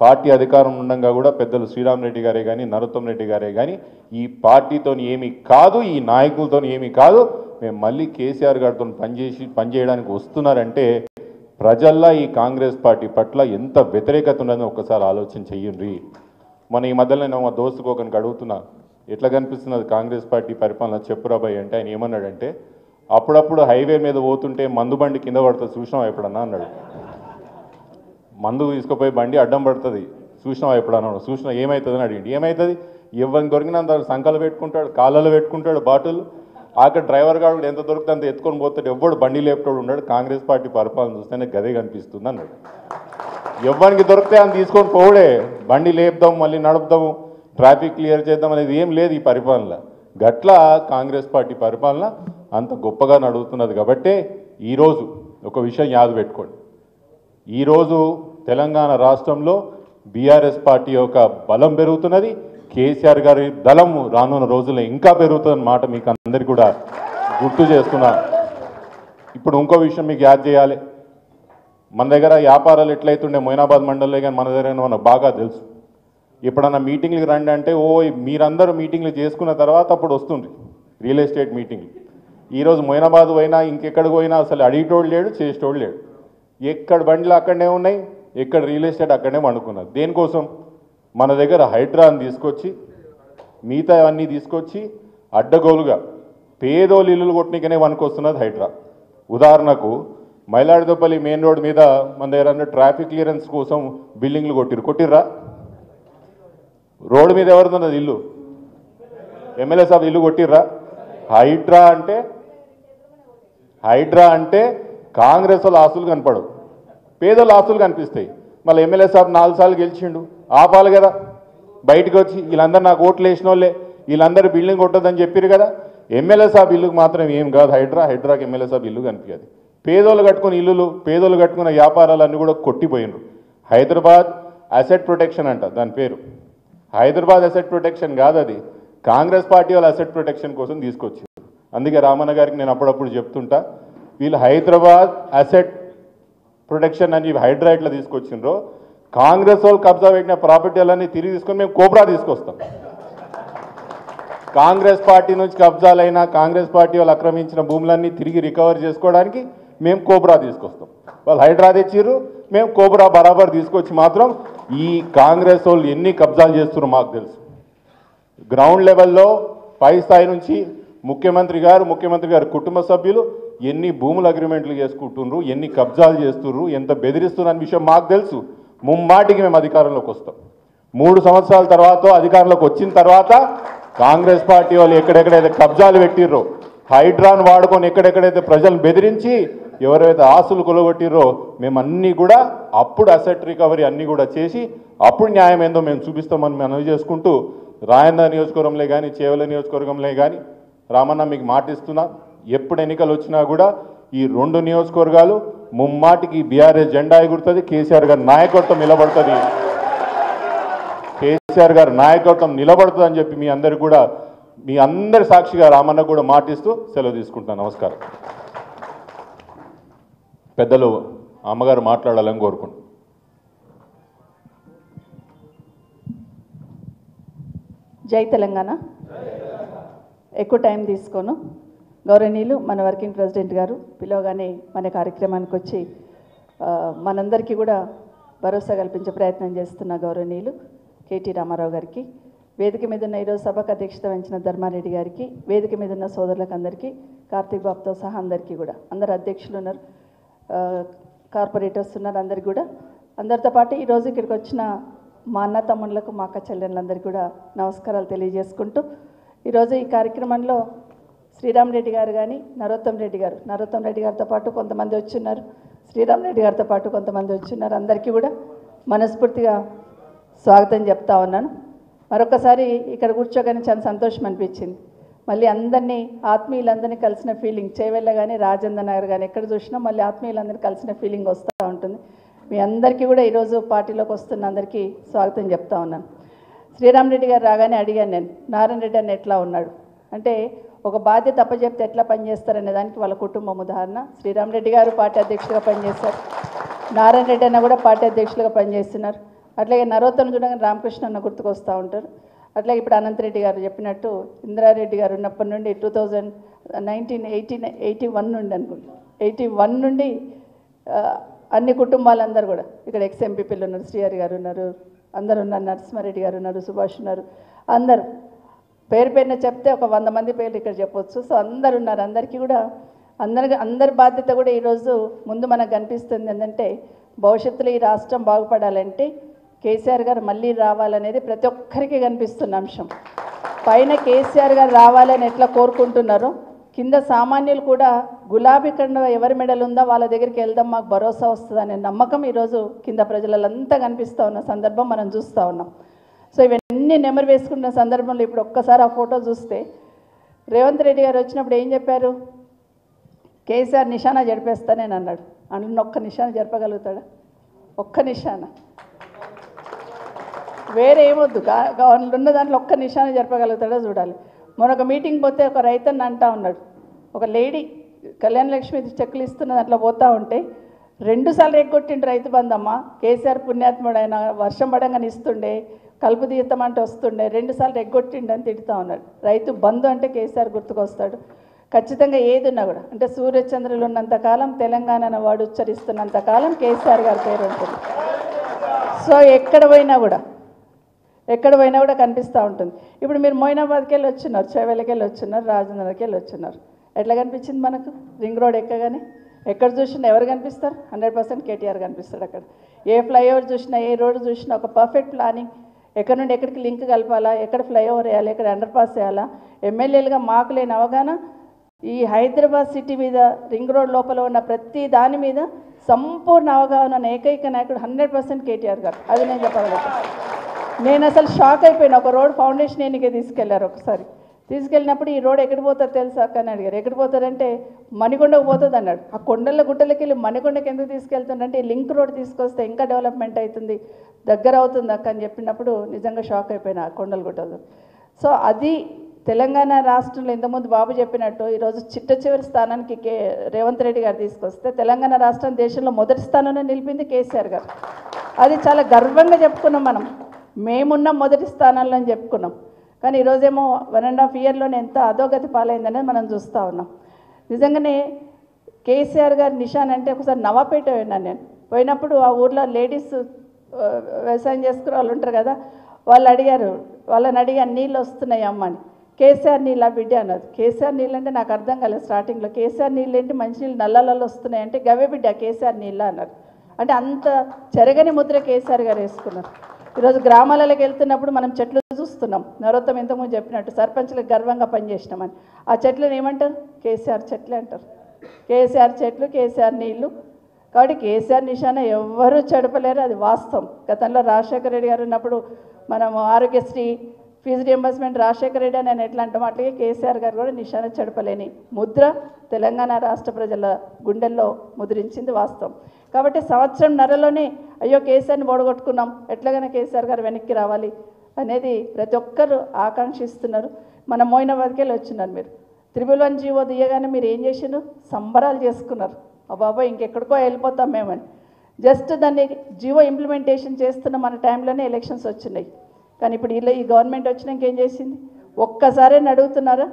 పార్టీ అధికారం ఉండంగా కూడా పెద్దలు శ్రీరామ్ రెడ్డి గారే కానీ, నరోత్తం రెడ్డి గారే కానీ ఈ పార్టీతో ఏమీ కాదు, ఈ నాయకులతో ఏమీ కాదు, మేము మళ్ళీ కేసీఆర్ గారితో పనిచేయడానికి వస్తున్నారంటే ప్రజల్లో ఈ కాంగ్రెస్ పార్టీ పట్ల ఎంత వ్యతిరేకత ఉన్నదని ఒక్కసారి ఆలోచన చెయ్యండి. మన ఈ మధ్యలో నేను మా దోస్తుకు ఒకరికి అడుగుతున్నా, ఎట్లా కనిపిస్తున్నది కాంగ్రెస్ పార్టీ పరిపాలన చెప్పురాబాయ్ అంటే, ఆయన ఏమన్నాడంటే, అప్పుడప్పుడు హైవే మీద పోతుంటే మందు బండి కింద పడుతుంది చూసినావా ఎప్పుడన్నా అన్నాడు. మందు తీసుకుపోయి బండి అడ్డం పడుతుంది చూసినావా ఎప్పుడన్నా, చూసినా ఏమవుతుంది అని అడిగింది. ఏమవుతుంది, ఎవరిని దొరికినంత సంకలు పెట్టుకుంటాడు, కాళ్ళలో పెట్టుకుంటాడు బాటిల్. అక్కడ డ్రైవర్ గారు ఎంత దొరికితే అంత ఎత్తుకొని పోతాడు, ఎవ్వడు బండి లేపుతాడు ఉన్నాడు. కాంగ్రెస్ పార్టీ పరిపాలన చూస్తేనే గదే కనిపిస్తుంది అన్నాడు. ఎవరికి దొరికితే అని తీసుకొని పోవడే, బండి లేపుదాం, మళ్ళీ నడుపుదాము, ట్రాఫిక్ క్లియర్ చేద్దాం అనేది ఏం లేదు ఈ పరిపాలన. గట్లా కాంగ్రెస్ పార్టీ పరిపాలన అంత గొప్పగా నడుగుతున్నది. కాబట్టి ఈరోజు ఒక విషయం యాద పెట్టుకోండి, ఈరోజు తెలంగాణ రాష్ట్రంలో బీఆర్ఎస్ పార్టీ యొక్క బలం పెరుగుతున్నది, కేసీఆర్ గారి దళం రానున్న రోజుల్లో ఇంకా పెరుగుతుందన్న మాట మీకు అందరికీ కూడా గుర్తు చేస్తున్నా. ఇప్పుడు ఇంకో విషయం మీకు యాద్ చేయాలి. మన దగ్గర వ్యాపారాలు ఎట్లయితుండే మొయినాబాద్ మండలంలో కానీ మన దగ్గర మనకు బాగా తెలుసు. ఎప్పుడన్నా మీటింగ్లకు రండి అంటే మీరందరూ మీటింగ్లు చేసుకున్న తర్వాత అప్పుడు వస్తుంది రియల్ ఎస్టేట్ మీటింగ్లు. ఈరోజు మొయినాబాద్ పోయినా ఇంకెక్కడికి పోయినా అసలు అడిగేటోడు లేడు, చేసేటోడు లేడు. ఎక్కడ బండ్లు అక్కడనే ఉన్నాయి, ఎక్కడ రియల్ ఎస్టేట్ అక్కడనే వండుకున్నారు. దేనికోసం? మన దగ్గర హైడ్రాని తీసుకొచ్చి, మిగతా అన్నీ తీసుకొచ్చి అడ్డగోలుగా పేదోళ్ళు ఇల్లులు కొట్టనికనే వనుకొస్తున్నది హైడ్రా. ఉదాహరణకు మైలాడిదోపల్లి మెయిన్ రోడ్ మీద మన దగ్గర ట్రాఫిక్ క్లియరెన్స్ కోసం బిల్డింగ్లు కొట్టిర్రా? రోడ్డు మీద ఎవరిదన్నది ఇల్లు? ఎమ్మెల్యే సాబ్ ఇల్లు కొట్టిర్రా? హైడ్రా అంటే కాంగ్రెస్ వాళ్ళ ఆస్తులు కనపడవు, పేదోళ్ళ ఆస్తులు కనిపిస్తాయి. మళ్ళీ ఎమ్మెల్యే సాబ్ 4 సార్లు గెలిచిండు, ఆపాలి కదా. బయటకు వచ్చి వీళ్ళందరూ నాకు ఓట్లు వేసిన వాళ్ళే, వీళ్ళందరూ బిల్డింగ్ కొట్టొద్దని చెప్పారు కదా. ఎమ్మెల్యే సాబ్ ఇల్లుకు మాత్రం ఏం కాదు హైడ్రాకి ఎమ్మెల్యే సాబ్ ఇల్లు కనిపించదు. పేదోళ్ళు కట్టుకున్న ఇల్లులు, పేదోళ్ళు కట్టుకున్న వ్యాపారాలన్నీ కూడా కొట్టిపోయినరు. హైదరాబాద్ అసెట్ ప్రొటెక్షన్ అంట దాని పేరు. హైదరాబాద్ అసెట్ ప్రొటెక్షన్ కాదు, అది కాంగ్రెస్ పార్టీ వాళ్ళ అసెట్ ప్రొటెక్షన్ కోసం తీసుకొచ్చారు. అందుకే రామన్న గారికి నేను అప్పుడప్పుడు చెప్తుంటా, వీళ్ళు హైదరాబాద్ అసెట్ ప్రొటెక్షన్ అని హైడ్రా ఇట్లా తీసుకొచ్చిండ్రో, కాంగ్రెస్ వాళ్ళు కబ్జా పెట్టిన ప్రాపర్టీలన్నీ తిరిగి తీసుకొని మేము కోబ్రా తీసుకొస్తాం. కాంగ్రెస్ పార్టీ నుంచి కబ్జాలైనా, కాంగ్రెస్ పార్టీ వాళ్ళు ఆక్రమించిన భూములన్నీ తిరిగి రికవర్ చేసుకోవడానికి మేము కోబ్రా తీసుకొస్తాం. వాళ్ళు హైడ్రా తెచ్చిర్రు, మేము కోబ్రా బరాబర్ తీసుకొచ్చి మాత్రం ఈ కాంగ్రెస్ వాళ్ళు ఎన్ని కబ్జాలు చేస్తున్నారో మాకు తెలుసు. గ్రౌండ్ లెవెల్లో పై స్థాయి నుంచి ముఖ్యమంత్రి గారు కుటుంబ సభ్యులు ఎన్ని భూముల అగ్రిమెంట్లు చేసుకుంటున్నారు, ఎన్ని కబ్జాలు చేస్తున్నారు, ఎంత బెదిరిస్తున్నారు అనే విషయం మాకు తెలుసు. ముమ్మాటికి మేము అధికారంలోకి వస్తాం. 3 సంవత్సరాల తర్వాత అధికారంలోకి వచ్చిన తర్వాత కాంగ్రెస్ పార్టీ వాళ్ళు ఎక్కడెక్కడైతే కబ్జాలు పెట్టిర్రో, హైడ్రాన్ వాడుకొని ఎక్కడెక్కడైతే ప్రజలను బెదిరించి ఎవరైతే ఆస్తులు కొలగొట్టిర్రో, మేము అన్నీ కూడా అప్పుడు అసెట్ రికవరీ అన్నీ కూడా చేసి అప్పుడు న్యాయం ఏందో మేము చూపిస్తామని మనవి చేసుకుంటూ రాయంద నియోజకవర్గంలో కానీ చేవల నియోజకవర్గంలో కానీ రామన్న మీకు మాటిస్తున్నా, ఎప్పుడు ఎన్నికలు వచ్చినా కూడా ఈ 2 నియోజకవర్గాలు ముమ్మాటికి బీఆర్ఎస్ జెండా ఎగురుతుంది, కేసీఆర్ గారి నాయకత్వం నిలబడుతుంది, కేసీఆర్ గారి నాయకత్వం నిలబడుతుంది అని చెప్పి మీ అందరి సాక్షిగా రామన్న కూడా మాటిస్తూ సెలవు తీసుకుంటున్నాను. నమస్కారం. పెద్దలు అమ్మగారు మాట్లాడాలని కోరుకుంటున్నాను. జై తెలంగాణ. ఎక్కువ టైం తీసుకోను. గౌరవనీయులు మన వర్కింగ్ ప్రెసిడెంట్ గారు పిలవగానే మన కార్యక్రమానికి వచ్చి మనందరికీ కూడా భరోసా కల్పించే ప్రయత్నం చేస్తున్న గౌరవనీయులు కేటీ రామారావు గారికి, వేదిక మీద ఉన్న ఈరోజు సభకు అధ్యక్షత వహించిన ధర్మారెడ్డి గారికి, వేదిక మీద ఉన్న సోదరులకు అందరికీ, కార్తీక్ బాబుతో సహా అందరికీ కూడా, అందరు అధ్యక్షులు ఉన్నారు, కార్పొరేటర్స్ ఉన్నారు, అందరికీ కూడా, అందరితో పాటు ఈరోజు ఇక్కడికి వచ్చిన మా అన్న తమ్ముళ్ళకు, మా అక్క చెల్లెళ్ళందరికీ కూడా నమస్కారాలు తెలియజేసుకుంటూ, ఈరోజు ఈ కార్యక్రమంలో శ్రీరామ్ రెడ్డి గారు కానీ నరోత్తం రెడ్డి గారితో పాటు కొంతమంది వచ్చున్నారు, శ్రీరామ్ రెడ్డి గారితో పాటు కొంతమంది వచ్చున్నారు, అందరికీ కూడా మనస్ఫూర్తిగా స్వాగతం చెప్తా ఉన్నాను. మరొకసారి ఇక్కడ కూర్చోగానే చాలా సంతోషం అనిపించింది. మళ్ళీ అందరినీ ఆత్మీయులందరినీ కలిసిన ఫీలింగ్, చేవెళ్ళ కానీ రాజేంద్ర నగర్ కానీ ఎక్కడ చూసినా మళ్ళీ ఆత్మీయులందరినీ కలిసిన ఫీలింగ్ వస్తూ ఉంటుంది. మీ అందరికీ కూడా ఈరోజు పార్టీలోకి వస్తున్న అందరికీ స్వాగతం చెప్తా ఉన్నాను. శ్రీరామ్ రెడ్డి గారు రాగానే అడిగాను నేను, నారాయణ రెడ్డి అన్న ఎట్లా ఉన్నాడు అంటే, ఒక బాధ్యత అప్పచెప్తే ఎట్లా పనిచేస్తారనే దానికి వాళ్ళ కుటుంబం ఉదాహరణ. శ్రీరామ్ రెడ్డి గారు పార్టీ అధ్యక్షులుగా పనిచేస్తారు, నారాయణ రెడ్డి అన్న కూడా పార్టీ అధ్యక్షులుగా పనిచేస్తున్నారు. అట్లాగే నరోత్తను చూడగానే రామకృష్ణ అన్న గుర్తుకొస్తూ ఉంటారు. అట్లాగే ఇప్పుడు అనంతరెడ్డి గారు చెప్పినట్టు ఇందిరారెడ్డి గారు ఉన్నప్పటి నుండి 1981 నుండి అనుకుంటా 81 నుండి అన్ని కుటుంబాలందరూ కూడా ఇక్కడ ఎక్స్ఎంపీపీలు ఉన్నారు, శ్రీహరి గారు ఉన్నారు, అందరు ఉన్నారు, నరసింహారెడ్డి గారు ఉన్నారు, సుభాష్ ఉన్నారు, అందరూ పేరు పేరున చెప్తే ఒక 100 మంది పేర్లు ఇక్కడ చెప్పొచ్చు. సో అందరు ఉన్నారు, అందరికీ కూడా అందరి బాధ్యత కూడా ఈరోజు ముందు మనకు కనిపిస్తుంది ఏంటంటే, భవిష్యత్తులో ఈ రాష్ట్రం బాగుపడాలంటే కేసీఆర్ గారు మళ్ళీ రావాలనేది ప్రతి ఒక్కరికి కనిపిస్తున్న అంశం. పైన కేసీఆర్ గారు రావాలని ఎట్లా కోరుకుంటున్నారో కింద సామాన్యులు కూడా గులాబీ కండ ఎవరి మెడలు ఉందో వాళ్ళ దగ్గరికి వెళ్దాం, మాకు భరోసా వస్తుందనే నమ్మకం ఈరోజు కింద ప్రజలంతా కనిపిస్తూ ఉన్న సందర్భం మనం చూస్తూ ఉన్నాం. సో ఇవన్నీ నెమరు వేసుకున్న సందర్భంలో ఇప్పుడు ఒక్కసారి ఆ ఫోటో చూస్తే, రేవంత్ రెడ్డి గారు వచ్చినప్పుడు ఏం చెప్పారు, కేసీఆర్ నిశానా జరిపేస్తానని అన్నాడు. అందులో ఒక్క నిశానా జరపగలుగుతాడా? ఒక్క నిశానా, వేరే ఏమొద్దు, ఉన్న దాంట్లో ఒక్క నిశానా జరపగలుగుతాడో చూడాలి. మరొక మీటింగ్ పోతే ఒక రైతన్న అంటా ఉన్నాడు, ఒక లేడీ కళ్యాణ లక్ష్మి చెక్కులు ఇస్తున్న దాంట్లో పోతూ ఉంటే 2 సార్లు ఎగ్గొట్టిండు రైతు బంధమ్మ, కేసీఆర్ పుణ్యాత్ముడు ఆయన వర్షం పడంగానే ఇస్తుండే, కలుపు తీర్థం అంటే వస్తుండే, 2 సార్లు ఎగ్గొట్టిండు అని తిడుతూ ఉన్నాడు. రైతు బంధు అంటే కేసీఆర్ గుర్తుకొస్తాడు. ఖచ్చితంగా ఏది ఉన్నా కూడా, అంటే సూర్యచంద్రులు ఉన్నంతకాలం, తెలంగాణ వాడు ఉచ్చరిస్తున్నంతకాలం కేసీఆర్ గారి పేరు ఉంటుంది. సో ఎక్కడ పోయినా కూడా కనిపిస్తూ ఉంటుంది. ఇప్పుడు మీరు మోయినాబాద్కి వెళ్ళి వచ్చినారు, చేవెళ్ళకి వెళ్ళి వచ్చినారు, రాజేంద్రకి వెళ్ళి వచ్చినారు, ఎట్లా కనిపించింది మనకు? రింగ్ రోడ్ ఎక్కగానే ఎక్కడ చూసినా ఎవరు కనిపిస్తారు? 100% కేటీఆర్ కనిపిస్తాడు. అక్కడ ఏ ఫ్లైఓవర్ చూసినా, ఏ రోడ్డు చూసినా ఒక పర్ఫెక్ట్ ప్లానింగ్, ఎక్కడి నుండి ఎక్కడికి లింక్ కలపాలా, ఎక్కడ ఫ్లైఓవర్ వేయాలి, ఎక్కడ అండర్ పాస్ చేయాలా, ఎమ్మెల్యేలుగా మాకు లేని అవగాహన ఈ హైదరాబాద్ సిటీ మీద రింగ్ రోడ్ లోపల ఉన్న ప్రతి దాని మీద సంపూర్ణ అవగాహన ఉన్న ఏకైక నాయకుడు 100% కేటీఆర్ గారు. అది నేను చెప్పగలుగుతాను. నేను అసలు షాక్ అయిపోయినా. ఒక రోడ్ ఫౌండేషన్ ఎన్నికే తీసుకెళ్లారు, ఒకసారి తీసుకెళ్ళినప్పుడు ఈ రోడ్ ఎక్కడికి పోతుంది తెలుసా అక్క అని అడిగారు. ఎక్కడికి పోతారంటే మణికొండకు పోతుంది అన్నాడు. ఆ కొండల గుట్టలకి వెళ్ళి మణికొండకి ఎందుకు తీసుకెళ్తుందంటే ఈ లింక్ రోడ్ తీసుకొస్తే ఇంకా డెవలప్మెంట్ అవుతుంది, దగ్గర అవుతుంది అక్క అని చెప్పినప్పుడు నిజంగా షాక్ అయిపోయినా కొండల గుట్టలు. సో అది తెలంగాణ రాష్ట్రంలో ఇంతకుముందు బాబు చెప్పినట్టు ఈరోజు చిట్ట చివరి స్థానానికి రేవంత్ రెడ్డి గారు తీసుకొస్తే తెలంగాణ రాష్ట్రం దేశంలో మొదటి స్థానంలో నిలిపింది కేసీఆర్ గారు. అది చాలా గర్వంగా చెప్పుకున్నాం మనం. మేమున్న మొదటి స్థానాల్లో అని చెప్పుకున్నాం. కానీ ఈరోజేమో 1.5 ఇయర్లోనే ఎంత అధోగతి పాలైందనేది మనం చూస్తూ ఉన్నాం. నిజంగానే కేసీఆర్ గారి నిషాన్ అంటే ఒకసారి నవాపేట పోయినాను నేను. పోయినప్పుడు ఆ ఊర్లో లేడీస్ వ్యవసాయం చేసుకునే వాళ్ళు ఉంటారు కదా, వాళ్ళని అడిగాను నీళ్ళు వస్తున్నాయి అమ్మ అని. కేసీఆర్ నీళ్ళు ఆ బిడ్డ అన్నది. కేసీఆర్ నీళ్ళు అంటే నాకు అర్థం కాలేదు స్టార్టింగ్లో. కేసీఆర్ నీళ్ళు ఏంటి, మంచినీళ్ళు నల్లలలో వస్తున్నాయి అంటే గవే బిడ్డ కేసీఆర్ నీళ్ళ అన్నారు. అంటే అంత చెరగని ముద్ర కేసీఆర్ గారు వేసుకున్నారు. ఈరోజు గ్రామాలలోకి వెళ్తున్నప్పుడు మనం చెట్లు చూస్తున్నాం. నరోత్తం ఇంతకుముందు చెప్పినట్టు సర్పంచ్లకు గర్వంగా పనిచేసినామని. ఆ చెట్లను ఏమంటారు? కేసీఆర్ చెట్లే అంటారు. కేసీఆర్ చెట్లు, కేసీఆర్ నీళ్ళు. కాబట్టి కేసీఆర్ నిశాన ఎవ్వరూ చెడపలేరు, అది వాస్తవం. గతంలో రాజశేఖర రెడ్డి గారు ఉన్నప్పుడు మనం ఆరోగ్యశ్రీ ఫీజు రియంబర్స్మెంట్ రాజశేఖర రెడ్డి అని ఎట్లా అంటాం అట్లాగే కేసీఆర్ గారు కూడా నిశాన చెడపలేని ముద్ర తెలంగాణ రాష్ట్ర ప్రజల గుండెల్లో ముద్రించింది వాస్తవం. కాబట్టి సంవత్సరంన్నరలోనే అయ్యో కేసీఆర్ని ఓడగొట్టుకున్నాం, ఎట్లాగైనా కేసీఆర్ గారు వెనక్కి రావాలి అనేది ప్రతి ఒక్కరు ఆకాంక్షిస్తున్నారు. మన మోయినాబాద్కెళ్ళి వచ్చినారు మీరు. 311 జీవో దియగానే మీరు ఏం చేసినారు? సంబరాలు చేసుకున్నారు. బాబా ఇంకెక్కడికో వెళ్ళిపోతాం మేమని. జస్ట్ దాన్ని జీవో ఇంప్లిమెంటేషన్ చేస్తున్న మన టైంలోనే ఎలక్షన్స్ వచ్చినాయి. కానీ ఇప్పుడు ఈ గవర్నమెంట్ వచ్చినాక ఏం చేసింది? ఒక్కసారి అడుగుతున్నారా?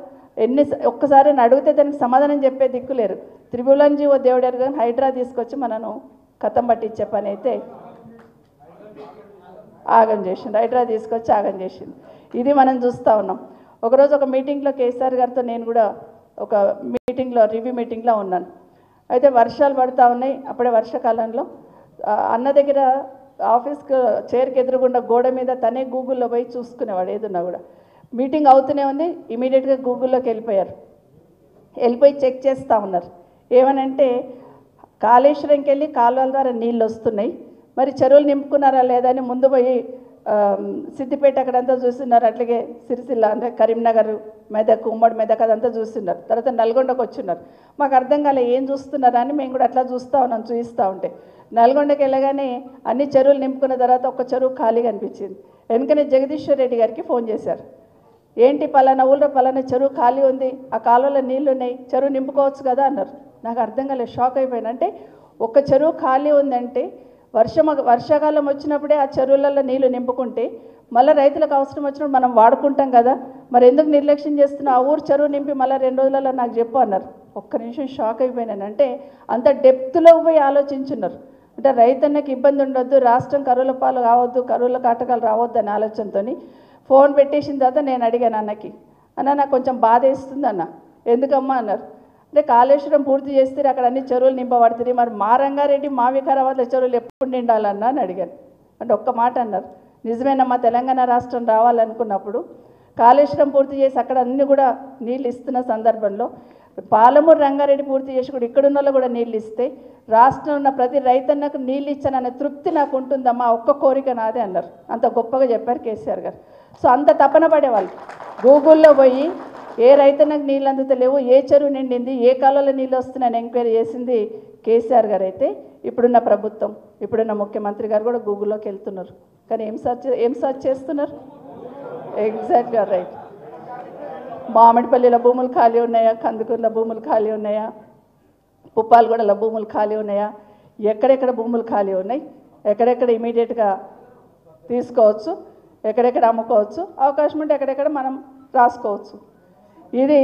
ఒక్కసారి అడిగితే దానికి సమాధానం చెప్పే దిక్కులేరు. 311 జీవో దేవుడారు కానీ హైడ్రా తీసుకొచ్చి మనను కథం పట్టించే పని అయితే ఆగం చేసింది. హైడ్రా తీసుకొచ్చి ఆగం చేసింది. ఇది మనం చూస్తూ ఉన్నాం. ఒకరోజు ఒక మీటింగ్లో కేసీఆర్ గారితో నేను కూడా ఒక మీటింగ్లో రివ్యూ మీటింగ్లో ఉన్నాను. అయితే వర్షాలు పడుతూ ఉన్నాయి. అప్పుడే వర్షాకాలంలో అన్న దగ్గర ఆఫీస్కి చైర్కి ఎదురుగుండా గోడ మీద తనే గూగుల్లో పోయి చూసుకునేవాడు ఏదున్నా కూడా. మీటింగ్ అవుతూనే ఉంది, ఇమీడియట్గా గూగుల్లోకి వెళ్ళిపోయి చెక్ చేస్తూ ఉన్నారు. ఏమనంటే కాళేశ్వరంకి వెళ్ళి కాలువల ద్వారా నీళ్ళు వస్తున్నాయి, మరి చెరువులు నింపుకున్నారా లేదా అని ముందు పోయి సిద్దిపేట అక్కడంతా చూస్తున్నారు. అట్లాగే సిరిసిల్ల అంటే కరీంనగర్, మెదక్, ఉమ్మడి మెదక్ అదంతా చూస్తున్నారు. తర్వాత నల్గొండకు వచ్చిన్నారు. మాకు అర్థం కాలే ఏం చూస్తున్నారా అని మేము కూడా అట్లా చూస్తూ ఉన్నాం. చూపిస్తూ ఉంటే నల్గొండకి వెళ్ళగానే అన్ని చెరువులు నింపుకున్న తర్వాత ఒక చెరువు ఖాళీగా అనిపించింది. వెనుకనే జగదీశ్వర్ రెడ్డి గారికి ఫోన్ చేశారు. ఏంటి పలానా ఊళ్ళో పలానా చెరువు ఖాళీ ఉంది, ఆ కాలువలో నీళ్ళు ఉన్నాయి, చెరువు నింపుకోవచ్చు కదా అన్నారు. నాకు అర్థం కాలేదు, షాక్ అయిపోయాను. అంటే ఒక చెరువు ఖాళీ ఉందంటే వర్షాకాలం వచ్చినప్పుడే ఆ చెరువులలో నీళ్లు నింపుకుంటే మళ్ళీ రైతులకు అవసరం వచ్చినప్పుడు మనం వాడుకుంటాం కదా, మరి ఎందుకు నిర్లక్ష్యం చేస్తున్నా? ఆ ఊరు చెరువు నింపి మళ్ళీ 2 రోజులలో నాకు చెప్పు అన్నారు. ఒక్క నిమిషం షాక్ అయిపోయినాను. అంటే అంత డెప్త్లో పోయి ఆలోచించున్నారు. అంటే రైతన్నకి ఇబ్బంది ఉండొద్దు, రాష్ట్రం కరువుల పాలు కావద్దు, కరువుల కాటకాలు రావద్దు అనే ఆలోచనతో ఫోన్ పెట్టేసిన తర్వాత నేను అడిగాను అన్నకి, అన్న నాకు కొంచెం బాధ వేస్తుంది అన్న. ఎందుకమ్మా అన్నారు. అంటే కాళేశ్వరం పూర్తి చేస్తే అక్కడ అన్ని చెరువులు నింపబడుతుంది, మరి మా రంగారెడ్డి మా వికారాబాద్లో చెరువులు ఎప్పుడు నిండాలన్నా అని అడిగాను. అంటే ఒక్క మాట అన్నారు, నిజమేనమ్మా తెలంగాణ రాష్ట్రం రావాలనుకున్నప్పుడు కాళేశ్వరం పూర్తి చేసి అక్కడ అన్ని కూడా నీళ్ళు ఇస్తున్న సందర్భంలో పాలమూరు రంగారెడ్డి పూర్తి చేసి కూడా ఇక్కడున్న వాళ్ళు కూడా నీళ్ళు ఇస్తే రాష్ట్రంలో ఉన్న ప్రతి రైతన్నకు నీళ్ళు ఇచ్చాననే తృప్తి నాకు ఉంటుందమ్మా, ఒక్క కోరిక నాదే అన్నారు. అంత గొప్పగా చెప్పారు కేసీఆర్ గారు. సో అంత తపన పడేవాళ్ళు. గూగుల్లో పోయి ఏ రైతన్నకు నీళ్ళు అందుతలేవు, ఏ చెరువు నిండింది, ఏ కాలంలో నీళ్ళు వస్తున్నాయని ఎంక్వైరీ చేసింది కేసీఆర్ గారు. అయితే ఇప్పుడున్న ప్రభుత్వం, ఇప్పుడున్న ముఖ్యమంత్రి గారు కూడా గూగుల్లోకి వెళ్తున్నారు. కానీ ఏం సర్చ్ చేస్తున్నారు? ఎగ్జాక్ట్గా రైట్. మామిడిపల్లిలో భూములు ఖాళీ ఉన్నాయా, కందుకూరులో భూములు ఖాళీ ఉన్నాయా, పుప్పాలగూడలో భూములు ఖాళీ ఉన్నాయా, ఎక్కడెక్కడ భూములు ఖాళీ ఉన్నాయి, ఎక్కడెక్కడ ఇమీడియట్గా తీసుకోవచ్చు, ఎక్కడెక్కడ అమ్ముకోవచ్చు, అవకాశం ఉంటే ఎక్కడెక్కడ మనం రాసుకోవచ్చు. ఇది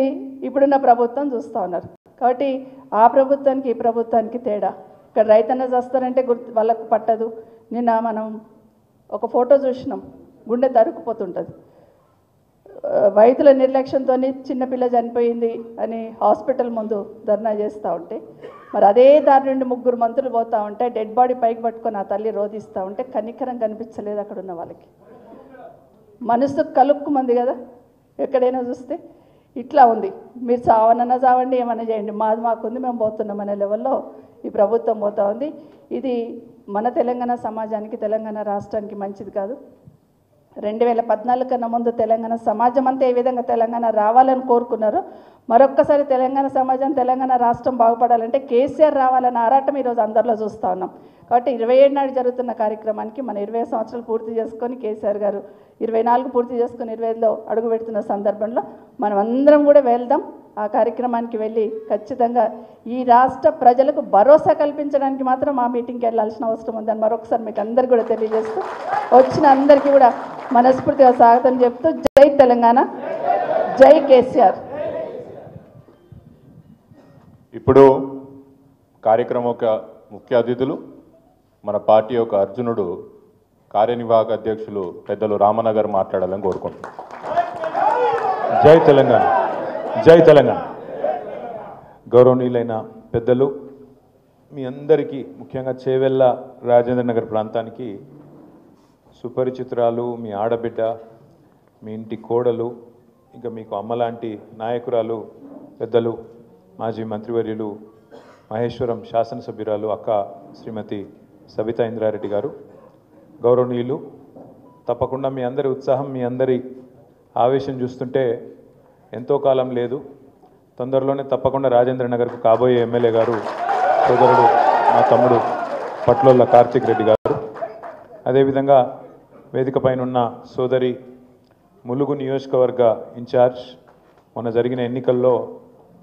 ఇప్పుడున్న ప్రభుత్వం చూస్తూ ఉన్నారు. కాబట్టి ఆ ప్రభుత్వానికి ఈ ప్రభుత్వానికి తేడా. ఇక్కడ రైతన్న చేస్తారంటే వాళ్ళకు పట్టదు. నిన్న మనం ఒక ఫోటో చూసినాం, గుండె తరుక్కుపోతుంటుంది. వైద్యుల నిర్లక్ష్యంతో చిన్నపిల్ల చనిపోయింది అని హాస్పిటల్ ముందు ధర్నా చేస్తూ ఉంటే, మరి అదే దారి నుండి 3 మంత్రులు పోతూ ఉంటే డెడ్ బాడీ పైకి పట్టుకొని ఆ తల్లి రోధిస్తూ ఉంటే కనికరం కనిపించలేదు అక్కడ ఉన్న వాళ్ళకి. మనసు కలుక్కుమంది కదా ఎక్కడైనా చూస్తే. ఇట్లా ఉంది. మీరు చావనన్నా చావండి, ఏమన్నా చేయండి, మాది మాకుంది, మేము పోతున్నాం అనే లెవెల్లో ఈ ప్రభుత్వం పోతూ ఉంది. ఇది మన తెలంగాణ సమాజానికి, తెలంగాణ రాష్ట్రానికి మంచిది కాదు. 2014 కన్నా ముందు తెలంగాణ సమాజం అంతా ఏ విధంగా తెలంగాణ రావాలని కోరుకున్నారో, మరొక్కసారి తెలంగాణ సమాజం, తెలంగాణ రాష్ట్రం బాగుపడాలంటే కేసీఆర్ రావాలని ఆరాటం ఈరోజు అందరిలో చూస్తూ ఉన్నాం. కాబట్టి 27 నాడు జరుగుతున్న కార్యక్రమానికి మన 20 సంవత్సరాలు పూర్తి చేసుకొని కేసీఆర్ గారు 24 పూర్తి చేసుకొని 25లో అడుగు పెడుతున్న సందర్భంలో మనం అందరం కూడా వెళ్దాం. ఆ కార్యక్రమానికి వెళ్ళి ఖచ్చితంగా ఈ రాష్ట్ర ప్రజలకు భరోసా కల్పించడానికి మాత్రం ఆ మీటింగ్కి వెళ్ళాల్సిన అవసరం ఉందని మరొకసారి మీకు అందరికీ కూడా తెలియజేస్తూ, వచ్చిన అందరికీ కూడా మనస్ఫూర్తిగా స్వాగతం చెప్తూ, జై తెలంగాణ, జై కేసీఆర్. ఇప్పుడు కార్యక్రమం యొక్క ముఖ్య అతిథులు మన పార్టీ యొక్క అర్జునుడు, కార్యనిర్వాహక అధ్యక్షులు పెద్దలు రామన్న గారు మాట్లాడాలని కోరుకుంటున్నాను. జై తెలంగాణ, జై తెలంగాణ. గౌరవనీయులైన పెద్దలు, మీ అందరికీ ముఖ్యంగా చేవెళ్ళ రాజేంద్ర నగర్ ప్రాంతానికి సుపరిచితురాలు, మీ ఆడబిడ్డ, మీ ఇంటి కోడలు, ఇంకా మీకు అమ్మలాంటి నాయకురాలు, పెద్దలు, మాజీ మంత్రివర్యులు, మహేశ్వరం శాసనసభ్యురాలు అక్క శ్రీమతి సబితా ఇంద్రారెడ్డి గారు, గౌరవనీయులు, తప్పకుండా మీ అందరి ఉత్సాహం, మీ అందరి ఆవేశం చూస్తుంటే ఎంతో కాలం లేదు. తొందరలోనే తప్పకుండా రాజేంద్ర నగర్కు కాబోయే ఎమ్మెల్యే గారు సోదరుడు మా తమ్ముడు పట్లోళ్ళ కార్తిక్ రెడ్డి గారు. అదేవిధంగా వేదిక పైన ఉన్న సోదరి ములుగు నియోజకవర్గ ఇన్ఛార్జ్ మొన్న జరిగిన ఎన్నికల్లో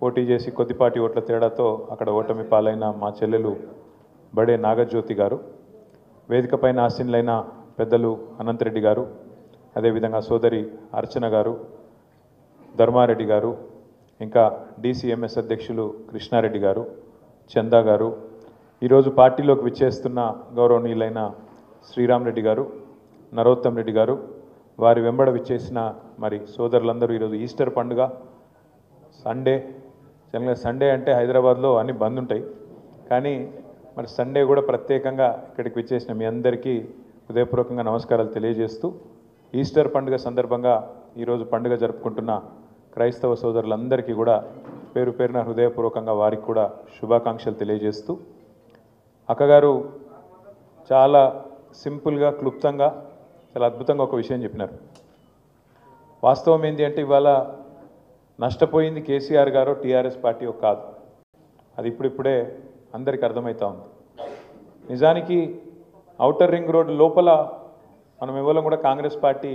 పోటీ చేసి కొద్దిపాటి ఓట్ల తేడాతో అక్కడ ఓటమి పాలైన మా చెల్లెలు బడే నాగజ్యోతి గారు, వేదిక పైన ఆసీనులైన పెద్దలు అనంతరెడ్డి గారు, అదేవిధంగా సోదరి అర్చన గారు, ధర్మారెడ్డి గారు, ఇంకా DCMS అధ్యక్షులు కృష్ణారెడ్డి గారు, చందా గారు, ఈరోజు పార్టీలోకి విచ్చేస్తున్న గౌరవనీయులైన శ్రీరామ్ రెడ్డి గారు, నరోత్తం రెడ్డి గారు, వారి వెంబడ విచ్చేసిన మరి సోదరులందరూ ఈరోజు ఈస్టర్ పండుగ సండే. జనరల్గా సండే అంటే హైదరాబాద్లో అన్ని బంద్ ఉంటాయి, కానీ మరి సండే కూడా ప్రత్యేకంగా ఇక్కడికి విచ్చేసిన మీ అందరికీ హృదయపూర్వకంగా నమస్కారాలు తెలియజేస్తూ ఈస్టర్ పండుగ సందర్భంగా ఈరోజు పండుగ జరుపుకుంటున్న క్రైస్తవ సోదరులందరికీ కూడా పేరు పేరున హృదయపూర్వకంగా వారికి కూడా శుభాకాంక్షలు తెలియజేస్తూ అక్కగారు చాలా సింపుల్గా క్లుప్తంగా చాలా అద్భుతంగా ఒక విషయం చెప్పినారు. వాస్తవం ఏంటి అంటే ఇవాళ నష్టపోయింది కేసీఆర్ గారు టీఆర్ఎస్ పార్టీ కాదు, అది ఇప్పుడిప్పుడే అందరికీ అర్థమవుతా ఉంది. నిజానికి ఔటర్ రింగ్ రోడ్డు లోపల మనం ఎవరం కూడా కాంగ్రెస్ పార్టీ